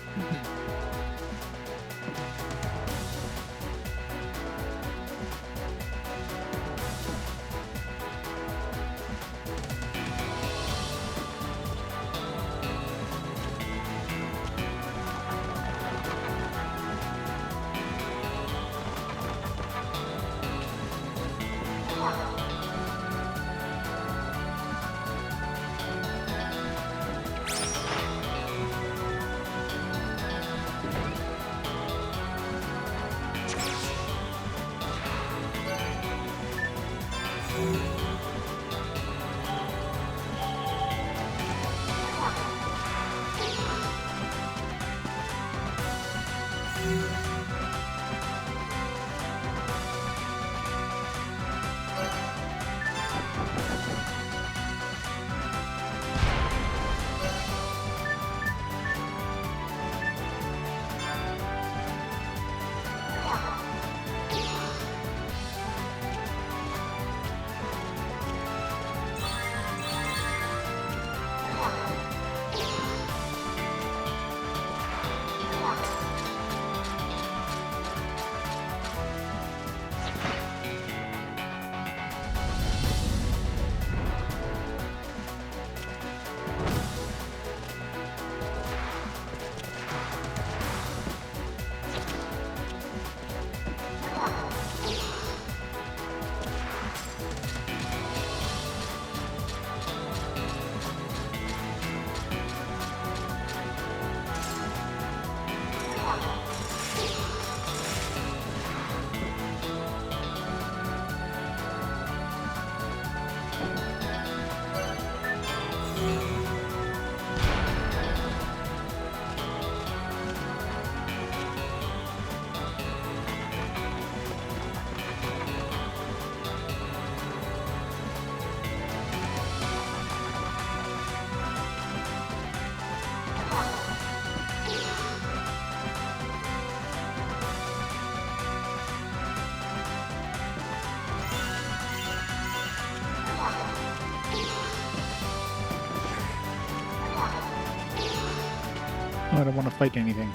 Oh, I don't want to fight anything.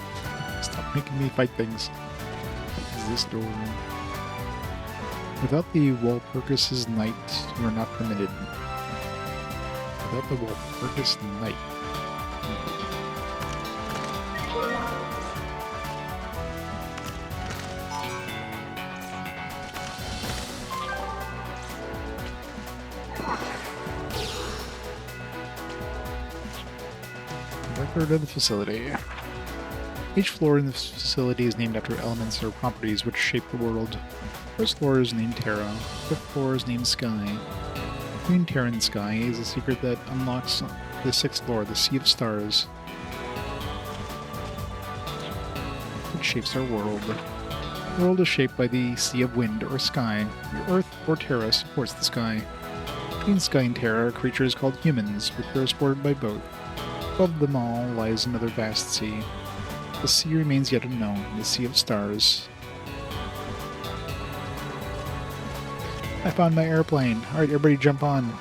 Stop making me fight things. Is this door? Without the Walpurgis Knight, you are not permitted. Without the Walpurgis Knight. Record of the facility. Each floor in the facility is named after elements or properties which shape the world. First floor is named Terra. Fifth floor is named Sky. Between Terra and Sky is a secret that unlocks the sixth floor, the Sea of Stars, which shapes our world. The world is shaped by the Sea of Wind or Sky. The Earth or Terra supports the sky. Between Sky and Terra are creatures called humans, which are supported by both. Above them all lies another vast sea. The sea remains yet unknown, the Sea of Stars. I found my airplane. Alright, everybody jump on.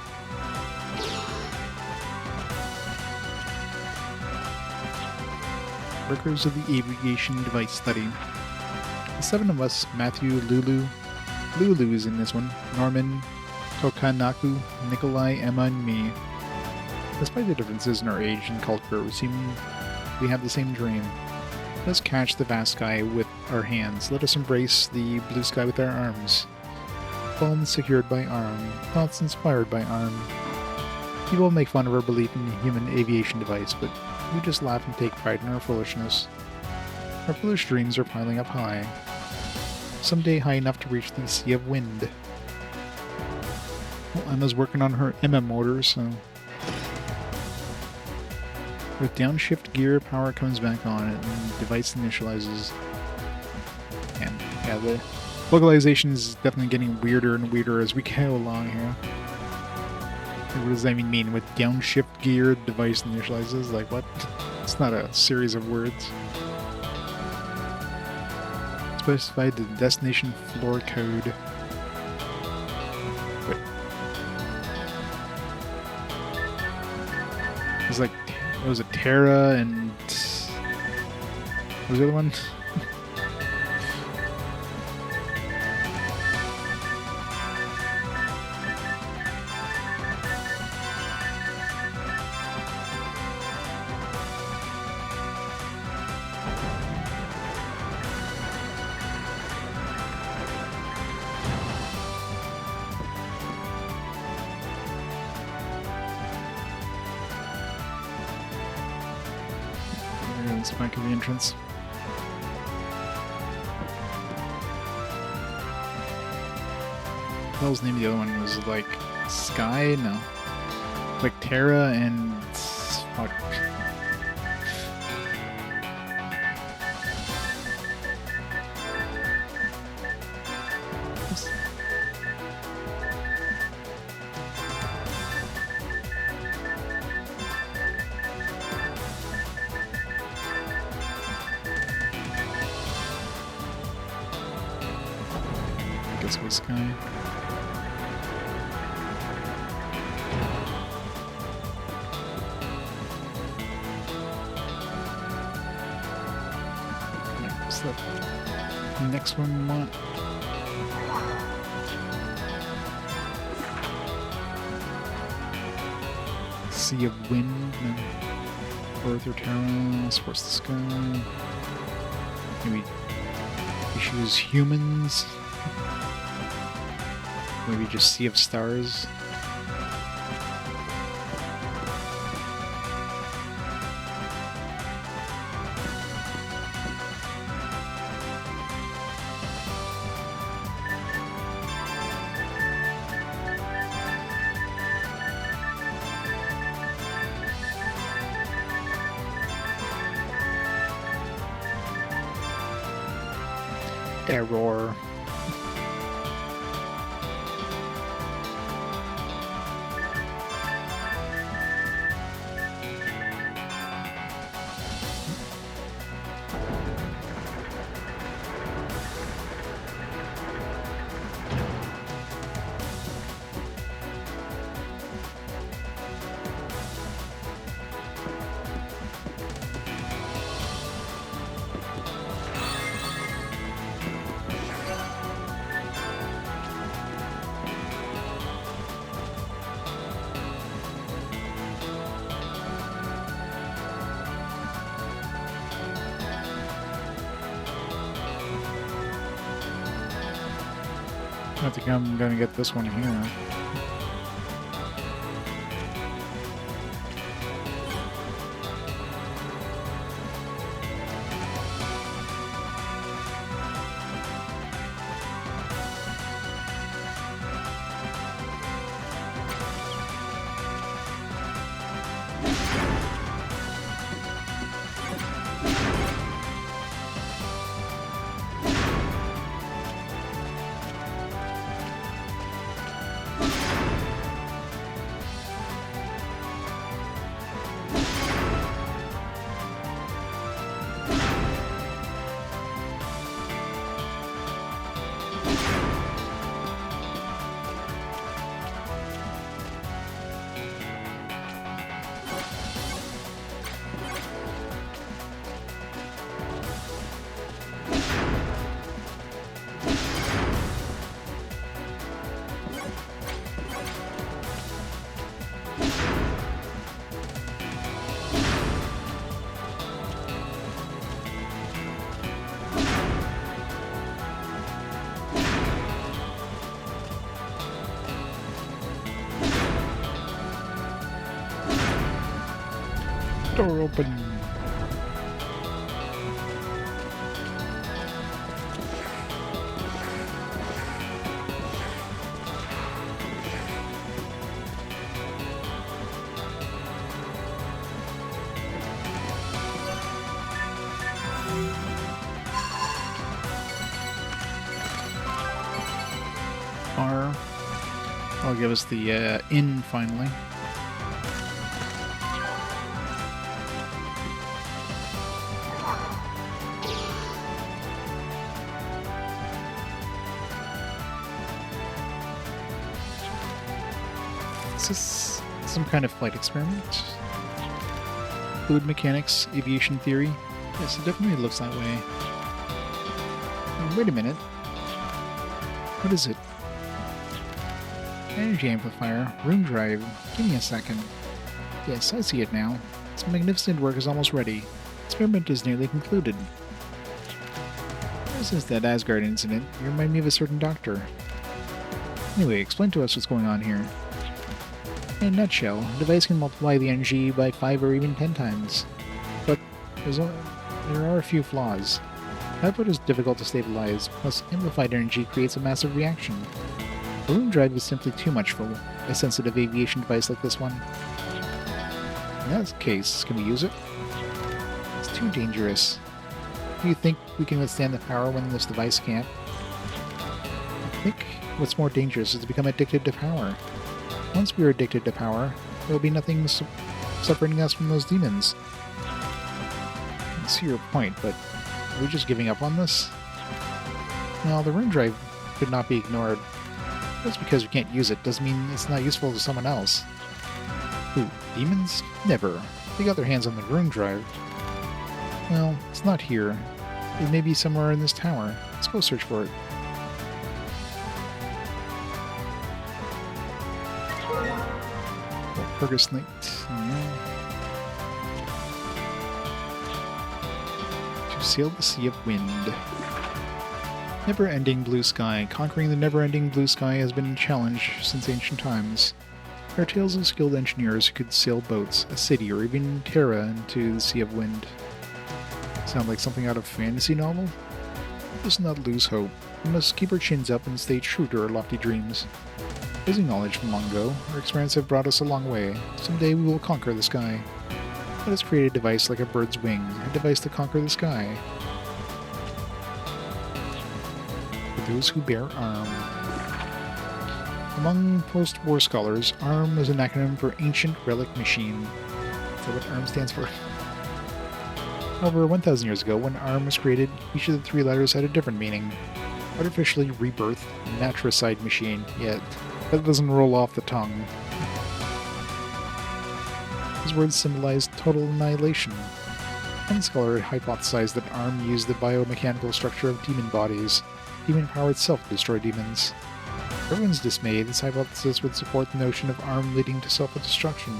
Workers of the Aviation Device Study. The seven of us, Matthew, Lulu is in this one, Norman, Tokanaku, Nikolai, Emma, and me. Despite the differences in our age and culture, we have the same dream. Let us catch the vast sky with our hands. Let us embrace the blue sky with our arms. Phones secured by ARM. Thoughts inspired by ARM. People make fun of our belief in the human aviation device, but we just laugh and take pride in our foolishness. Our foolish dreams are piling up high. Someday high enough to reach the Sea of Wind. Well, Emma's working on her Emma motor, so... With downshift gear, power comes back on and the device initializes. And yeah, the localization is definitely getting weirder and weirder as we go along here. What does that even mean? With downshift gear, device initializes? Like what? It's not a series of words. Specify the destination floor code. Wait. was like, what was it, Terra and what was the other one? There's the back of the entrance. What was the name of the other one? Was it like Sky? No. Like Terra and fuck. I guess it was Sky. What's the next one we want? Sea of Wind, no. Earth or Terra, Sports the Sky. Maybe issues Humans. Maybe just Sea of Stars. Error. I think I'm gonna get this one here. Door open. R. I'll give us the in finally. Is this some kind of flight experiment? fluid mechanics, aviation theory. Yes, it definitely looks that way. Oh, wait a minute. What is it? Energy amplifier, room drive. Give me a second. Yes, I see it now. Its magnificent work is almost ready. Experiment is nearly concluded. Ever since that Asgard incident, you remind me of a certain doctor. Anyway, explain to us what's going on here. In a nutshell, a device can multiply the energy by 5 or even 10 times. But there are a few flaws. Output is difficult to stabilize, plus amplified energy creates a massive reaction. A room drive is simply too much for a sensitive aviation device like this one. In that case, can we use it? It's too dangerous. Do you think we can withstand the power when this device can't? I think what's more dangerous is to become addicted to power. Once we are addicted to power, there will be nothing separating us from those demons. I see your point, but are we just giving up on this? Well, the room drive could not be ignored. Just because we can't use it doesn't mean it's not useful to someone else. Who? Demons? Never. They got their hands on the room drive. Well, it's not here. It may be somewhere in this tower. Let's go search for it. Purgus Knight. To sail the sea of wind. Never-ending blue sky. Conquering the never-ending blue sky has been a challenge since ancient times. There are tales of skilled engineers who could sail boats, a city, or even Terra into the sea of wind. Sound like something out of a fantasy novel? Let's not lose hope. We must keep our chins up and stay true to our lofty dreams. Using knowledge from long ago, our experience have brought us a long way. Someday we will conquer the sky. Let us create a device like a bird's wing, a device to conquer the sky. For those who bear arm. Among post-war scholars, ARM is an acronym for Ancient Relic Machine. Is that what ARM stands for? Over 1,000 years ago, when ARM was created, each of the 3 letters had a different meaning. Artificially rebirth, matricide machine, yet that doesn't roll off the tongue. These words symbolize total annihilation. One scholar hypothesized that ARM used the biomechanical structure of demon bodies. Demon power itself to destroy demons. To everyone's dismay, this hypothesis would support the notion of ARM leading to self-destruction.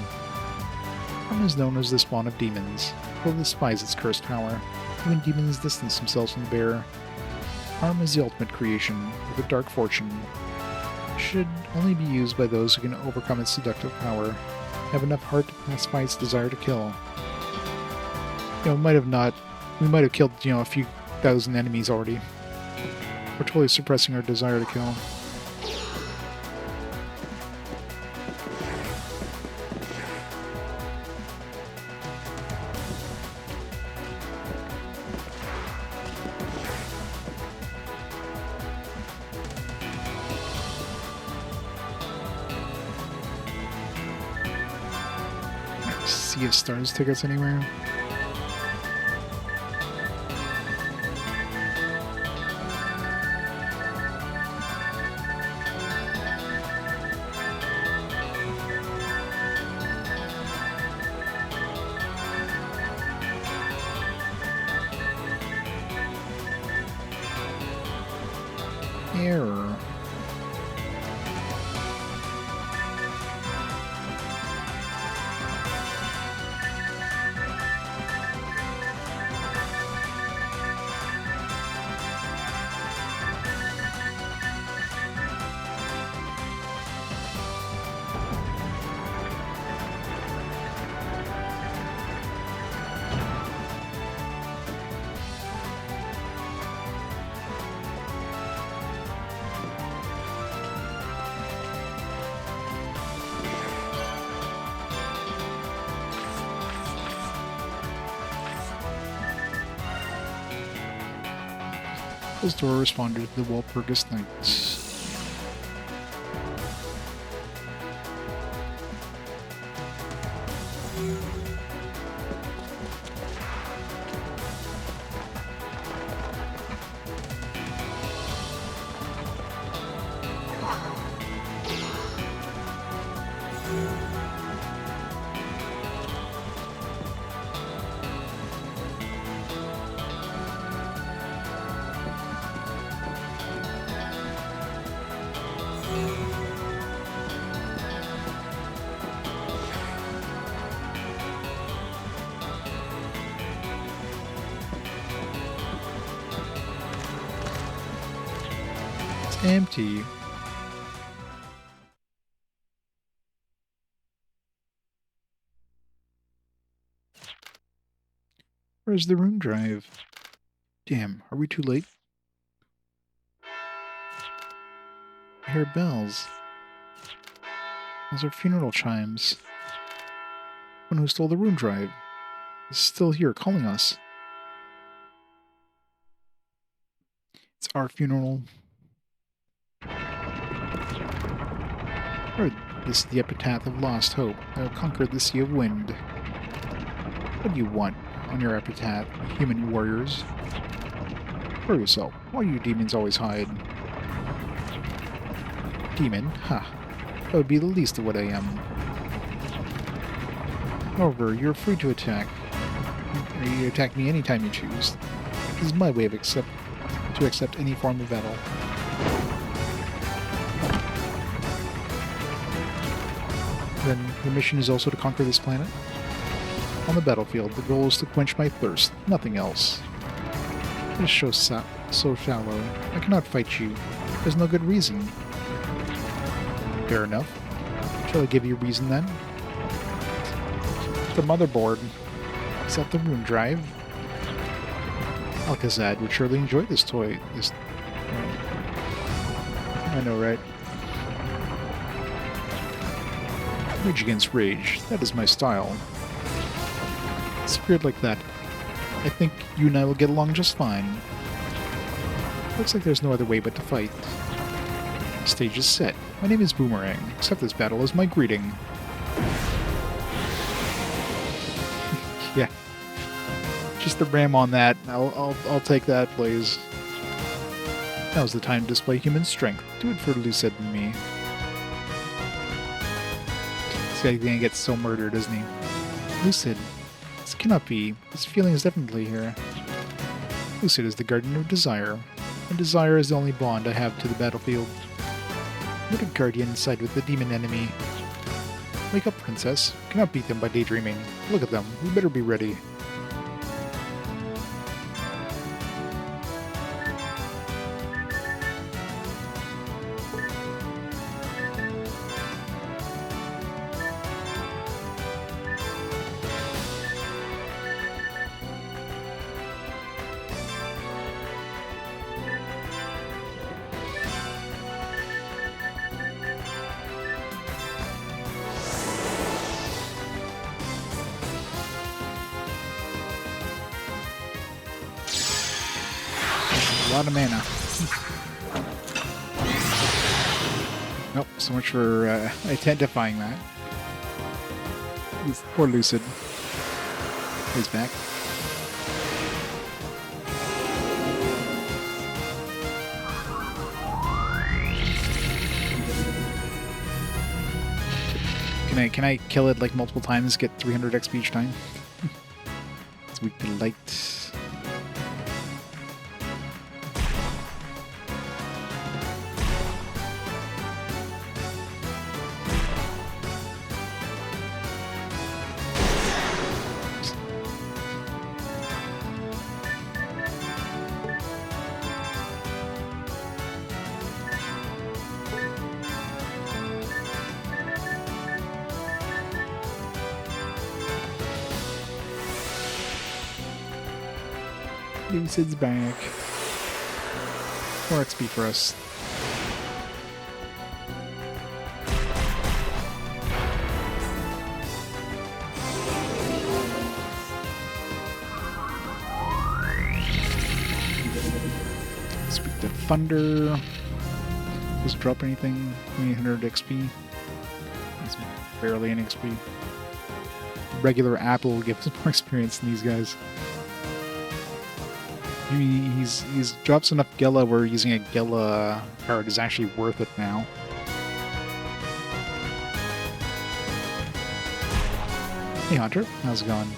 ARM is known as the spawn of demons. People despise its cursed power. Even demons distance themselves from the bearer. ARM is the ultimate creation, with a dark fortune. It should only be used by those who can overcome its seductive power, have enough heart to pacify its desire to kill. We might have killed, a few thousand enemies already. We're totally suppressing our desire to kill. See if stars take us anywhere. Error. This door responded to the Walpurgis Knights. empty. Where's the rune drive? Damn, are we too late? I hear bells. Those are funeral chimes. One who stole the rune drive is still here calling us. It's our funeral. Or this is the epitaph of lost hope. I have conquered the sea of wind. What do you want on your epitaph, human warriors? Hurry yourself. Why do you demons always hide? Demon? Ha. That would be the least of what I am. However, you're free to attack. You attack me anytime you choose. This is my way of to accept any form of battle. Then your mission is also to conquer this planet? On the battlefield, the goal is to quench my thirst, nothing else. This show's so shallow. I cannot fight you. There's no good reason. Fair enough. Shall I give you a reason then? The motherboard. Is that the rune drive? Adlehyde would surely enjoy this toy. I know, right? Rage against rage. That is my style. It's weird like that. I think you and I will get along just fine. Looks like there's no other way but to fight. Stage is set. My name is Boomerang. Accept this battle as my greeting. Yeah. Just the ram on that. I'll take that, please. Now's the time to display human strength. Do it for Lucid and me. This guy gonna get so murdered, isn't he? Lucid. This cannot be. This feeling is definitely here. Lucid is the guardian of desire. And desire is the only bond I have to the battlefield. Let a guardian side with the demon enemy. Wake up, princess. You cannot beat them by daydreaming. Look at them. We better be ready. A lot of mana. Nope, so much for identifying that. Poor Lucid. He's back. Can I kill it like multiple times, get 300 XP each time? It's weak to light. Lucid's back. More XP for us. Speak to Thunder. Just drop anything. 800 XP. That's barely an XP. Regular Apple gives more experience than these guys. He's drops enough Gela where using a Gela card is actually worth it now. Hey Hunter, how's it going?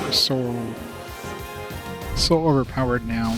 We're so overpowered now.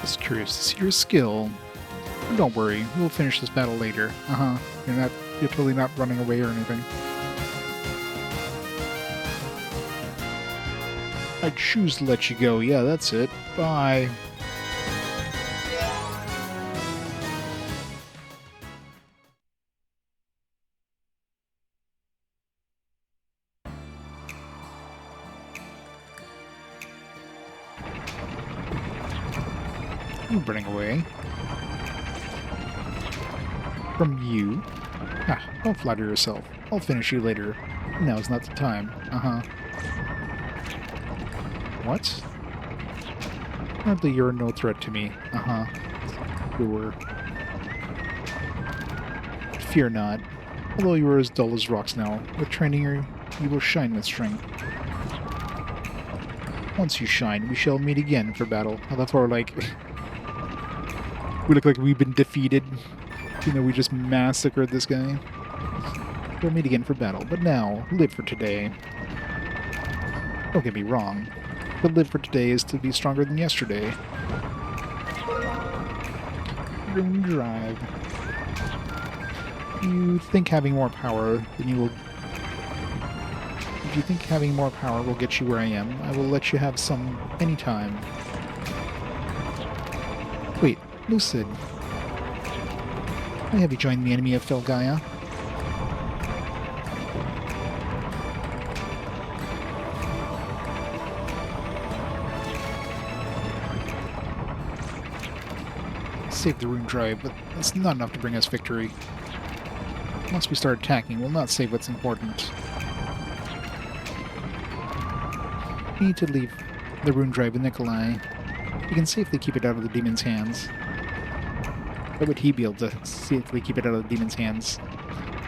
Just curious to see your skill. Don't worry, we'll finish this battle later. You're totally not running away or anything. I choose to let you go. Yeah, that's it. Bye. You're running away. From you. Don't flatter yourself. I'll finish you later. Now's not the time. What? Apparently you're no threat to me. Sure. Fear not. Although you are as dull as rocks now, with training you will shine with strength. Once you shine, we shall meet again for battle. Oh, that's why we look like we've been defeated. You know, we just massacred this guy. We'll meet again for battle, but now, live for today. Don't get me wrong, but live for today is to be stronger than yesterday. Room drive. You think having more power than you will... If you think having more power will get you where I am, I will let you have some anytime. Wait, Lucid. Why have you joined the enemy of Felgaia? Save the rune drive, but that's not enough to bring us victory. Once we start attacking, we'll not save what's important. We need to leave the rune drive with Nikolai. We can safely keep it out of the demon's hands. How would he be able to safely keep it out of the demon's hands?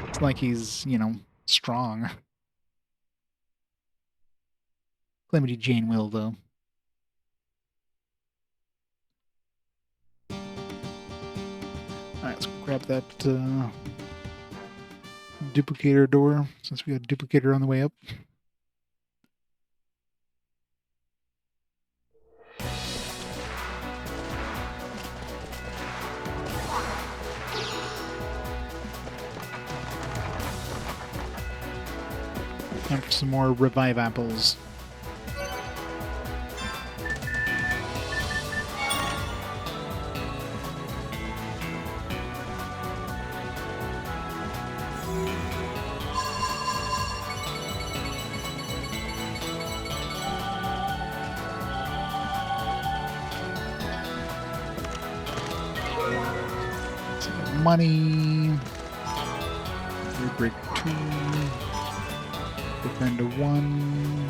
It's like he's, you know, strong. Calamity Jane will, though. Alright, let's grab that duplicator door, since we got a duplicator on the way up. Time for some more revive apples. Money. Break 2. Defend 1.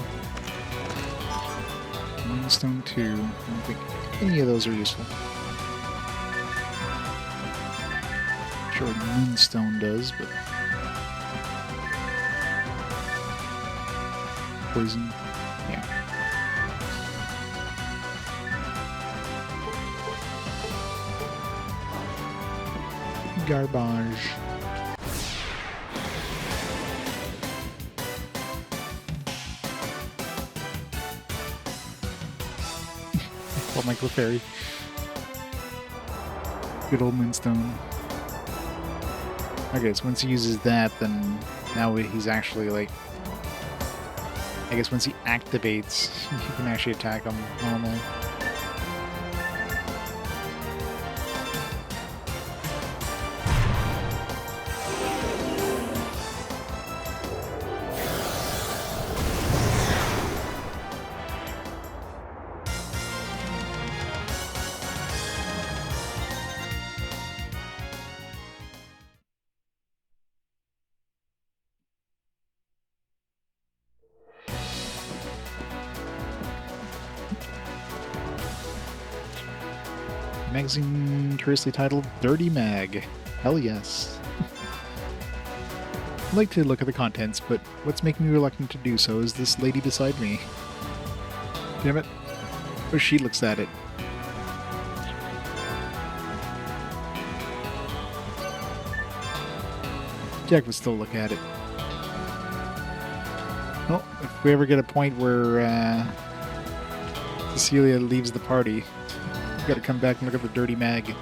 Moonstone 2. I don't think any of those are useful. Sure, Moonstone does, but poison. Yeah. Garbage. Oh, Michael Ferry. Good old Moonstone. Okay, so once he uses that, then now he's actually like... I guess once he activates, you can actually attack him normally. Magazine curiously titled Dirty Mag. Hell yes. I'd like to look at the contents, but what's making me reluctant to do so is this lady beside me. Damn it. Oh, she looks at it. Jack would still look at it. Well, if we ever get a point where Cecelia leaves the party, we gotta come back and look at the dirty mag.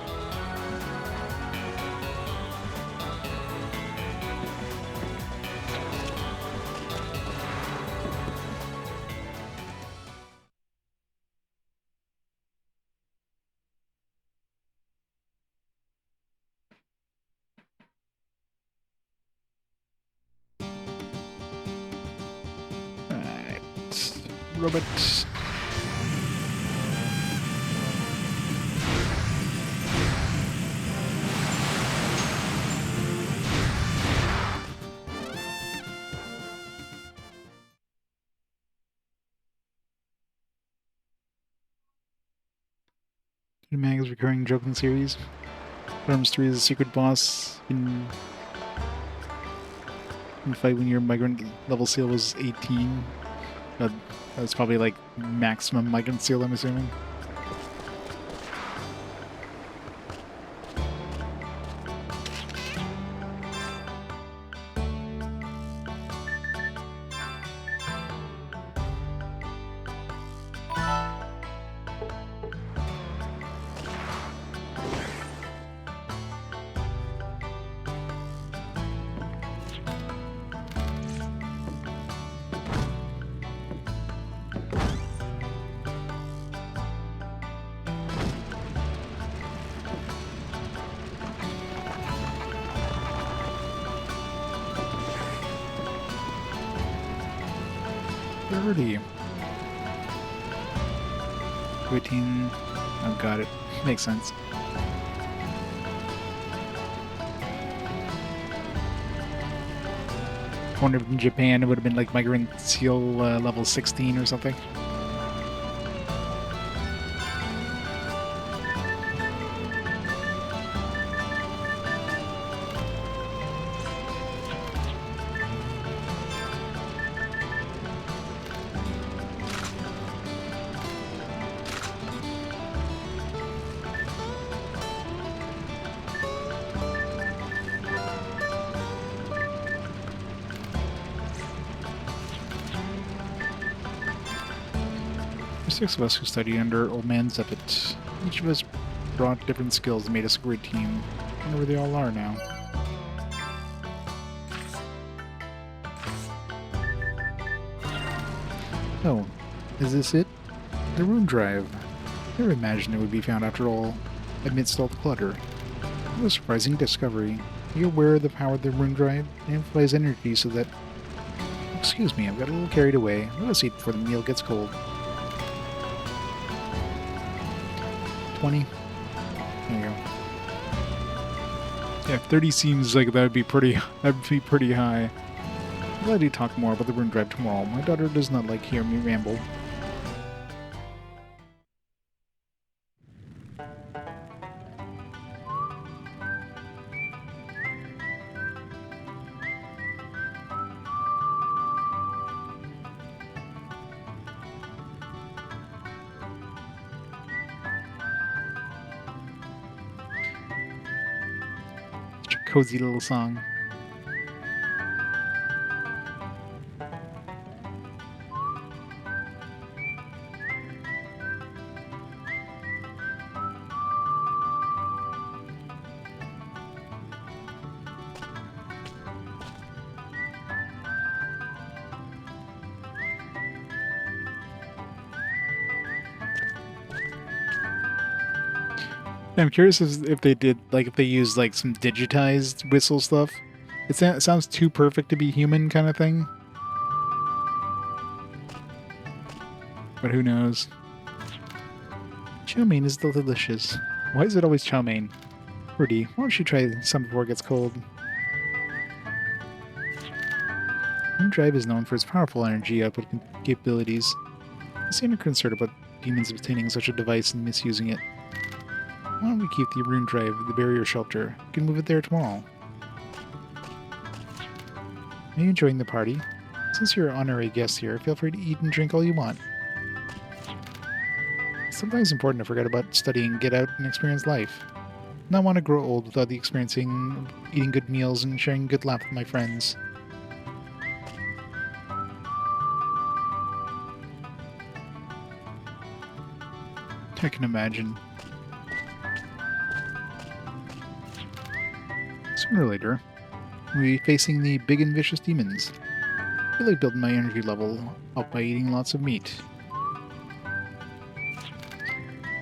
Alright. Robot. Mag's recurring joke in the series. Arms 3 is a secret boss in fight when your migrant level seal was 18. That was probably like maximum migrant seal, I'm assuming. Rudy. 18. Oh, got it. Makes sense. I wonder if in Japan it would have been like migrant seal level 16 or something. There's 6 of us who studied under Old Man Zeppet. Each of us brought different skills that made us a great team. I wonder where they all are now. Oh, is this it? The rune drive. Never imagined it would be found after all, amidst all the clutter. What a surprising discovery. Are you aware of the power of the rune drive? It amplifies energy so that... Excuse me, I've got a little carried away. Let us eat before the meal gets cold. 20. There you go. Yeah, 30 seems like that'd be pretty high. I'm glad to talk more about the rune drive tomorrow. My daughter does not like hearing me ramble. Such a cozy little song. I'm curious if they did, like, if they used, like, some digitized whistle stuff. It sounds too perfect to be human kind of thing. But who knows? Chow mein is delicious. Why is it always chow mein? Rudy, why don't you try some before it gets cold? Moon Drive is known for its powerful energy output capabilities. I seem concerned about demons obtaining such a device and misusing it. Why don't we keep the rune drive at the barrier shelter? We can move it there tomorrow. Are you enjoying the party? Since you're an honorary guest here, feel free to eat and drink all you want. It's sometimes important to forget about studying, get out, and experience life. I don't want to grow old without the experiencing eating good meals and sharing good laughs with my friends. I can imagine. Sooner or later, we'll be facing the big and vicious demons. I feel like building my energy level up by eating lots of meat.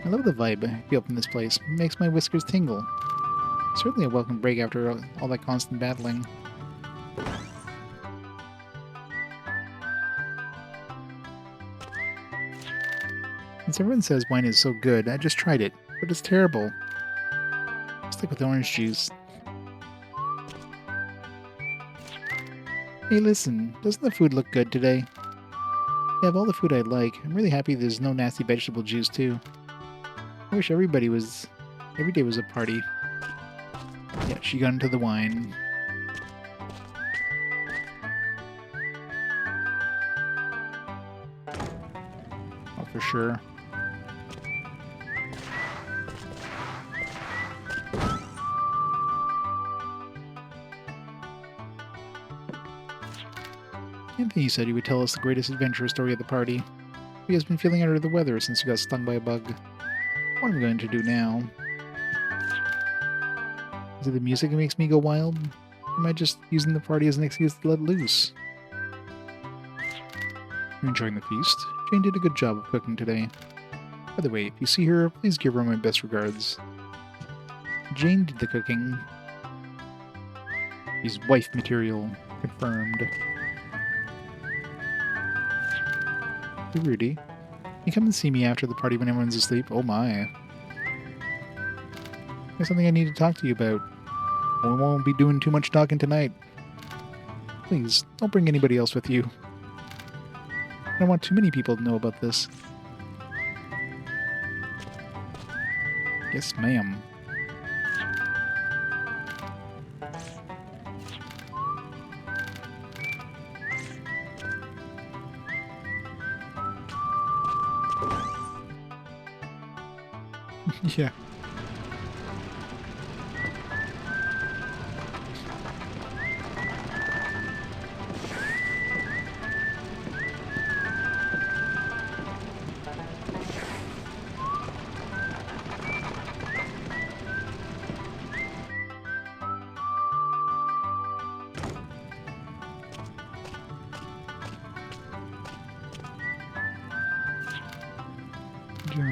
I love the vibe I feel from this place. It makes my whiskers tingle. Certainly a welcome break after all that constant battling. Since everyone says wine is so good, I just tried it, but it's terrible. Stick with orange juice. Hey listen, doesn't the food look good today? I have all the food I like. I'm really happy there's no nasty vegetable juice too. I wish every day was a party. Yeah, she got into the wine. Oh, for sure. Anthony said he would tell us the greatest adventure story at the party. He has been feeling under the weather since he got stung by a bug. What am I going to do now? Is it the music that makes me go wild? Or am I just using the party as an excuse to let loose? You're enjoying the feast? Jane did a good job of cooking today. By the way, if you see her, please give her my best regards. Jane did the cooking. She's wife material. Confirmed. Hey, Rudy. You come and see me after the party when everyone's asleep? Oh my. There's something I need to talk to you about. We won't be doing too much talking tonight. Please, don't bring anybody else with you. I don't want too many people to know about this. Yes, ma'am. Yeah.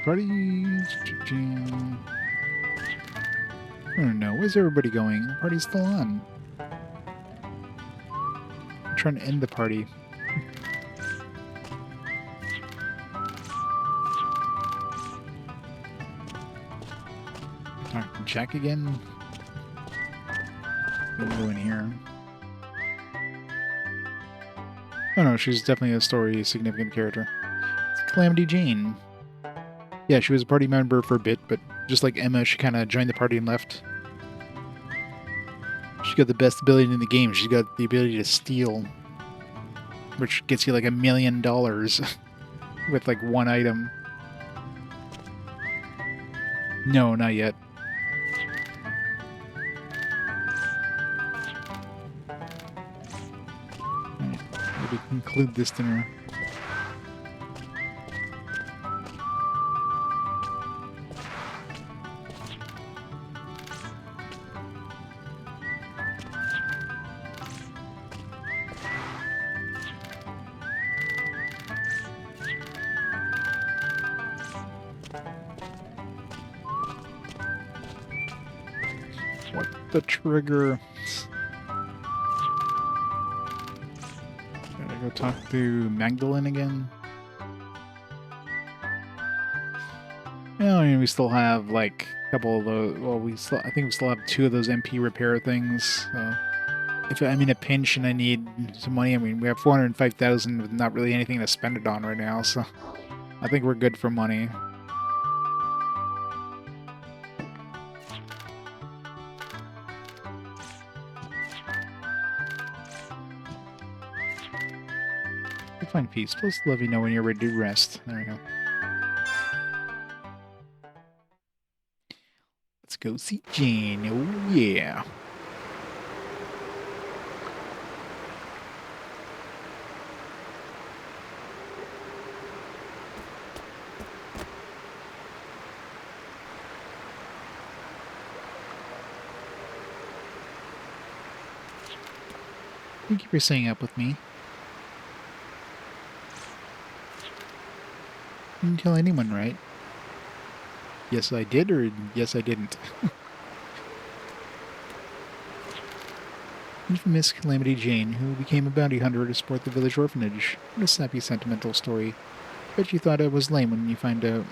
Party. I don't know. Where's everybody going? The party's still on. I'm trying to end the party. Alright, Jack again. Go in here. Oh no, she's definitely a story significant character. It's Calamity Jane. Yeah, she was a party member for a bit, but just like Emma, she kind of joined the party and left. She got the best ability in the game. She's got the ability to steal, which gets you like $1 million with like one item. No, not yet. Alright, maybe conclude this dinner. What the trigger? Gotta go talk to Magdalene again. Yeah, I mean, we still have like a couple of those. Well, I think we still have 2 of those MP repair things. So if I'm in a pinch and I need some money, I mean, we have 405,000 with not really anything to spend it on right now. So I think we're good for money. Find peace. Please let me know when you're ready to rest. There we go. Let's go see Jane. Oh, yeah. Thank you for staying up with me. You didn't tell anyone, right? Yes, I did, or yes, I didn't. Infamous Calamity Jane, who became a bounty hunter to support the village orphanage. What a sappy, sentimental story. Bet you thought I was lame when you find out.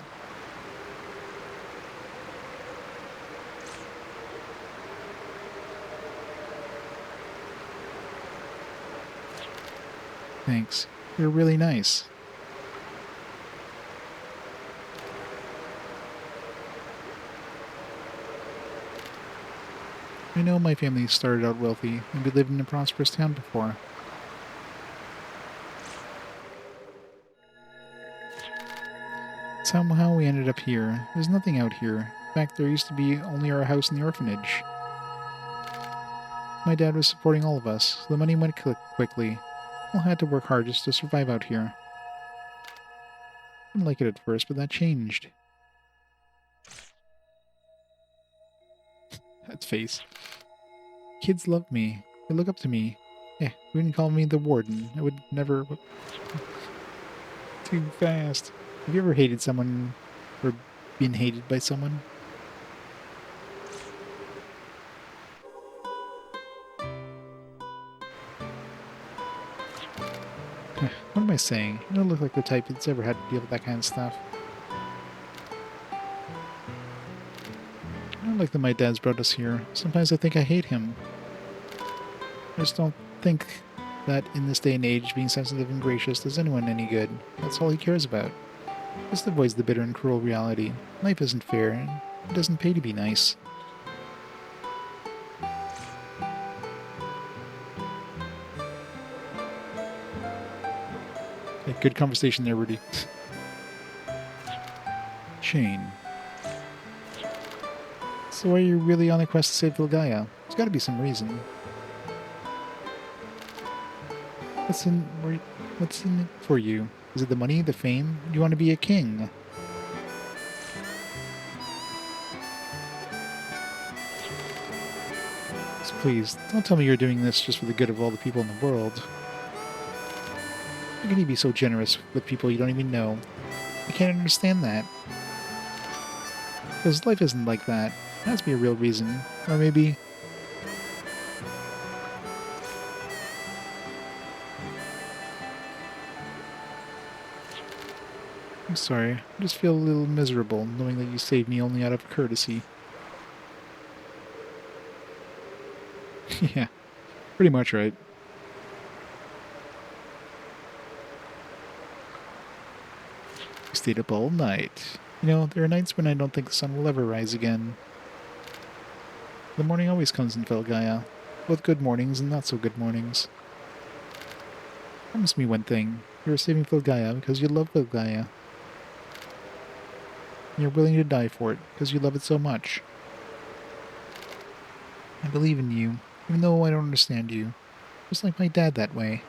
Thanks. You're really nice. I know my family started out wealthy, and we lived in a prosperous town before. Somehow we ended up here. There's nothing out here. In fact, there used to be only our house and the orphanage. My dad was supporting all of us, so the money went quickly. I had to work hard just to survive out here. I didn't like it at first, but that changed. That face. Kids love me. They look up to me. Eh, you wouldn't call me the warden. I would never... Too fast. Have you ever hated someone or been hated by someone? What am I saying? You don't look like the type that's ever had to deal with that kind of stuff. I don't like that my dad's brought us here. Sometimes I think I hate him. I just don't think that in this day and age, being sensitive and gracious does anyone any good. That's all he cares about. Just avoids the bitter and cruel reality. Life isn't fair, and it doesn't pay to be nice. Okay, good conversation there, Rudy. Shane. So are you really on a quest to save Vilgaia? There's gotta be some reason. What's in it for you? Is it the money, the fame? Do you want to be a king? So please, don't tell me you're doing this just for the good of all the people in the world. How can you be so generous with people you don't even know? I can't understand that. Because life isn't like that. There has to be a real reason. Or maybe... I'm sorry. I just feel a little miserable knowing that you saved me only out of courtesy. Yeah, pretty much right. I stayed up all night. You know, there are nights when I don't think the sun will ever rise again. The morning always comes in Felgaia. Both good mornings and not so good mornings. Promise me one thing. You're saving Felgaia because you love Felgaia. You're willing to die for it because you love it so much. I believe in you, even though I don't understand you. Just like my dad that way.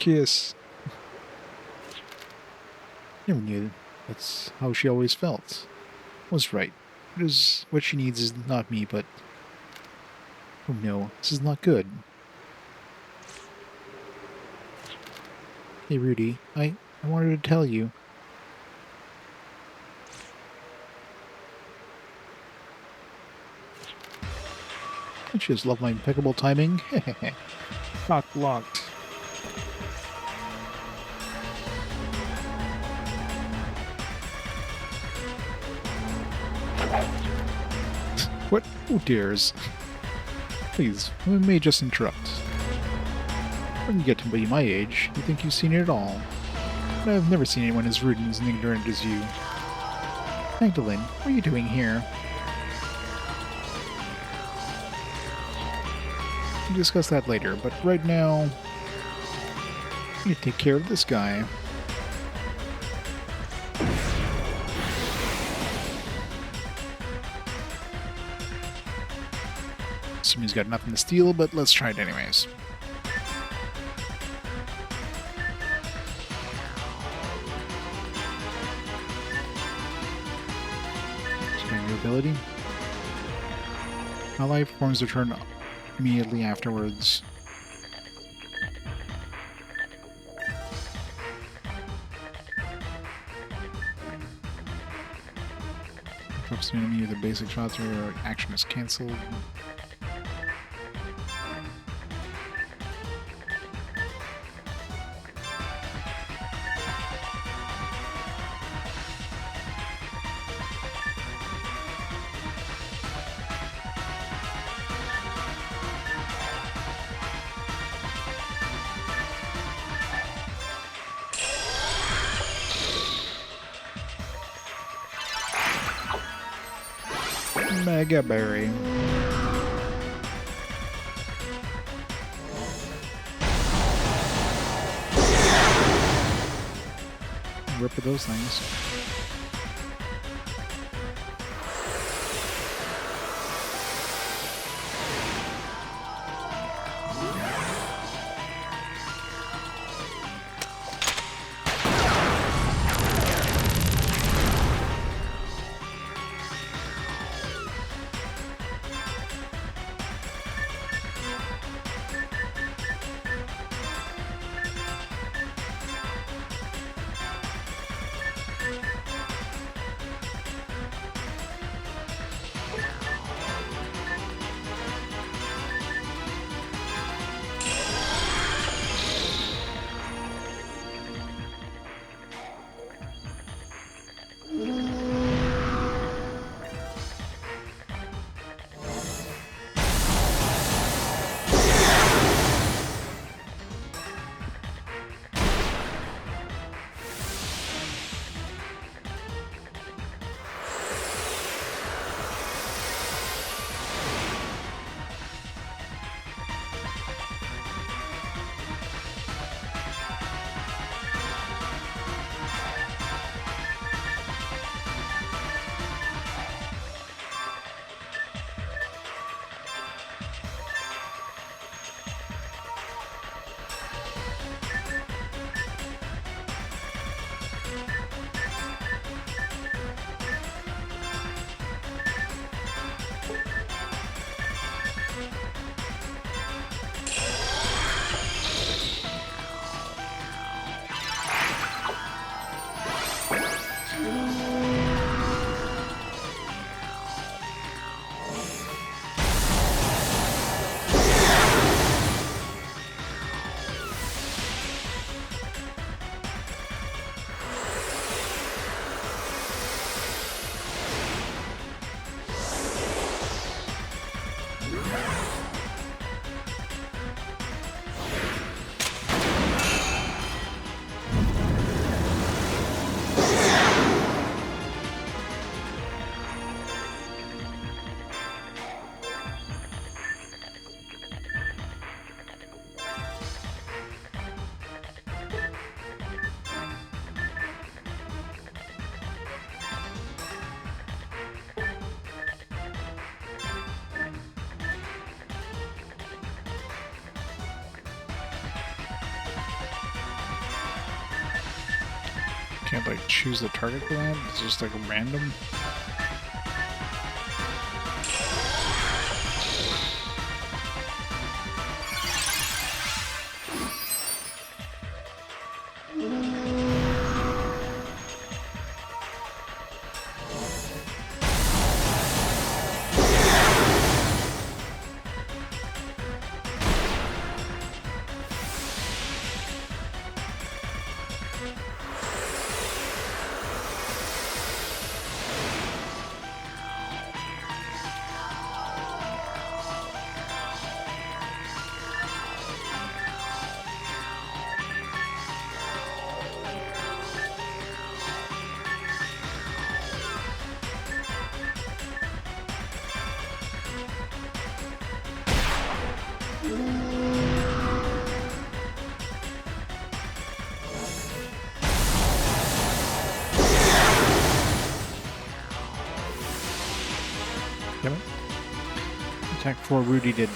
Kiss. Never knew that's how she always felt. Was right. It is what she needs is not me, but... Oh no, this is not good. Hey Rudy, I wanted to tell you. I just love my impeccable timing. Cock locked. What? Who dares? Please, we may just interrupt. When you get to be my age, you think you've seen it all. But I've never seen anyone as rude and as ignorant as you. Magdalene, what are you doing here? We'll discuss that later, but right now, I need to take care of this guy. Assuming he's got nothing to steal, but let's try it anyways. New ability. My life forms return immediately afterwards. Drops an enemy with a basic shots or action is cancelled. Mega Berry. Rip of those things. Can't like choose the target for that? It's just like a random. before Rudy did.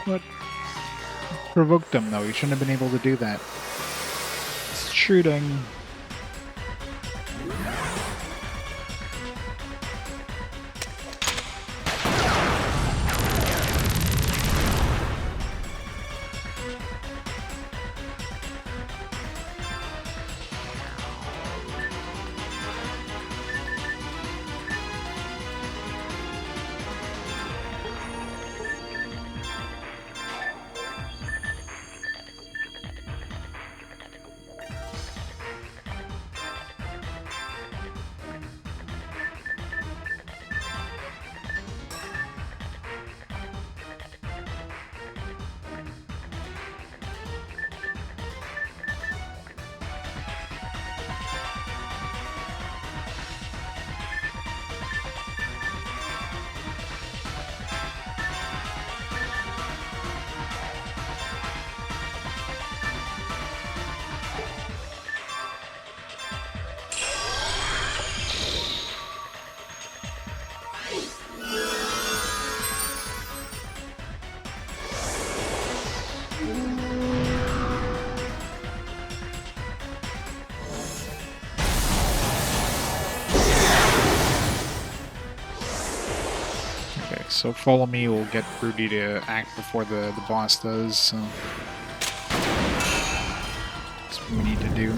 What provoked him, though? He shouldn't have been able to do that. It's shooting. So follow me, we'll get Rudy to act before the boss does, so that's what we need to do.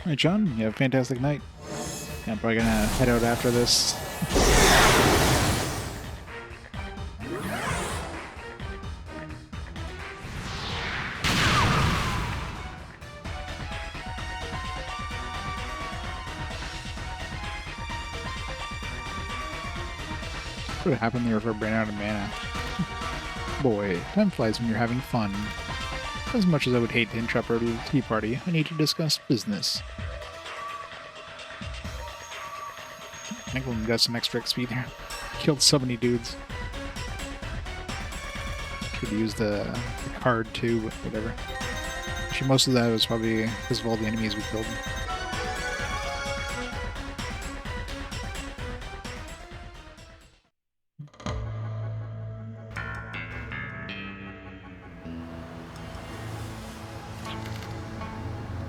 Alright, John, you have a fantastic night. Yeah, I'm probably gonna head out after this. What would happen there if I ran out of mana? Boy, time flies when you're having fun. As much as I would hate to interrupt our little tea party, I need to discuss business. I think we got some extra XP there. Killed so many dudes. Could use the card too, but whatever. Actually, most of that was probably because of all the enemies we killed.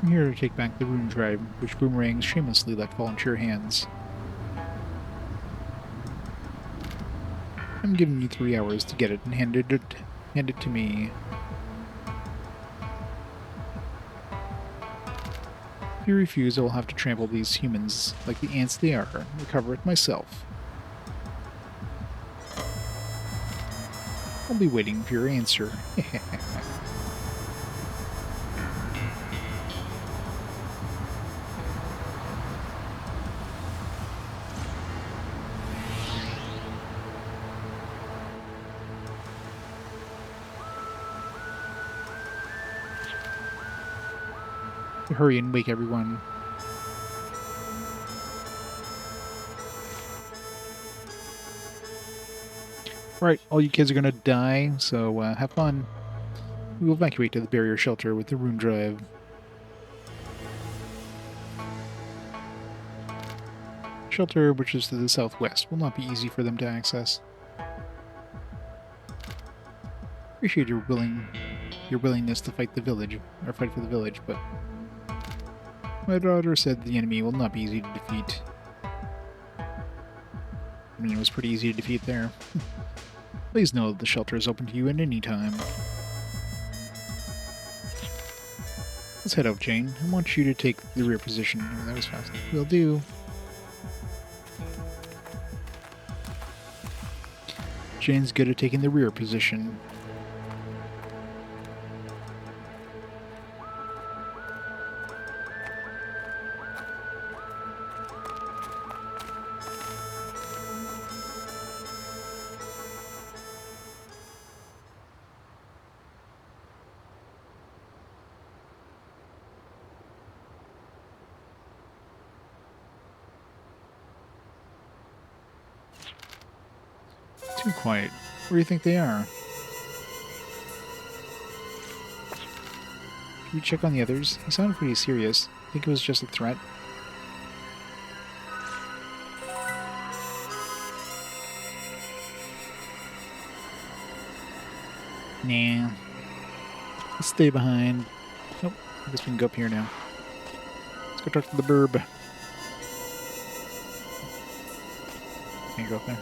I'm here to take back the rune tribe, which boomerangs shamelessly let fall into your hands. I'm giving you 3 hours to get it and hand it to me. If you refuse, I will have to trample these humans like the ants they are and recover it myself. I'll be waiting for your answer. hurry and wake everyone. Right, all you kids are gonna die, so have fun. We will evacuate to the barrier shelter with the rune drive. Shelter, which is to the southwest, will not be easy for them to access. Appreciate your willingness to fight the village, or fight for the village, but my daughter said the enemy will not be easy to defeat. I mean, it was pretty easy to defeat there. Please know that the shelter is open to you at any time. Let's head out, Jane. I want you to take the rear position. Oh, that was fast. Will do. Jane's good at taking the rear position. Too quiet. Where do you think they are? Should we check on the others? He sounded pretty serious. Think it was just a threat? Nah. Let's stay behind. Nope. I guess we can go up here now. Let's go talk to the burb. Can't go up there.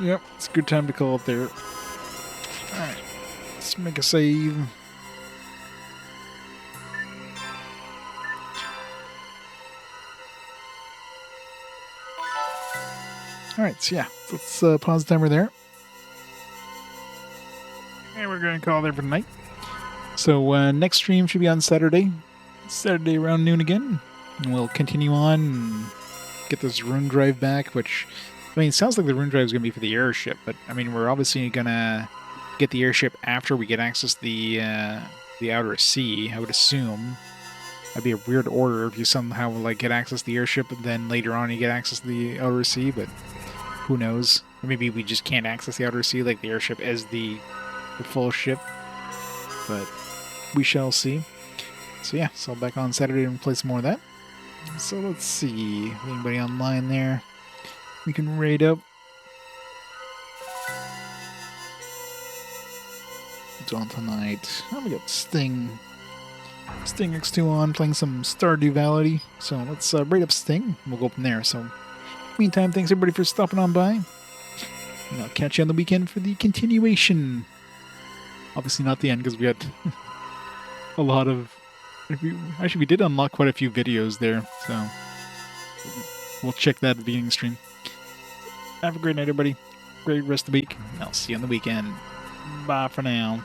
Yep, it's a good time to call up there. Alright, let's make a save. Alright, so yeah, let's pause the timer there. And we're going to call there for tonight. So next stream should be on Saturday. Saturday around noon again. And we'll continue on and get this rune drive back, which... I mean, it sounds like the rune drive is going to be for the airship, but, I mean, we're obviously going to get the airship after we get access to the outer sea, I would assume. That'd be a weird order if you somehow, like, get access to the airship and then later on you get access to the outer sea, but who knows? Or maybe we just can't access the outer sea, like the airship as the full ship, but we shall see. So yeah, so back on Saturday and play some more of that. So let's see, anybody online there? We can raid up. What's on tonight? Oh, we got Sting. Sting X2 on, playing some Stardew Valley. So let's raid up Sting. We'll go from there. So, meantime, thanks everybody for stopping on by. And I'll catch you on the weekend for the continuation. Obviously not the end, because we had a lot of... Actually, we did unlock quite a few videos there. So, we'll check that at the beginning of the stream. Have a great night, everybody. Great rest of the week. I'll see you on the weekend. Bye for now.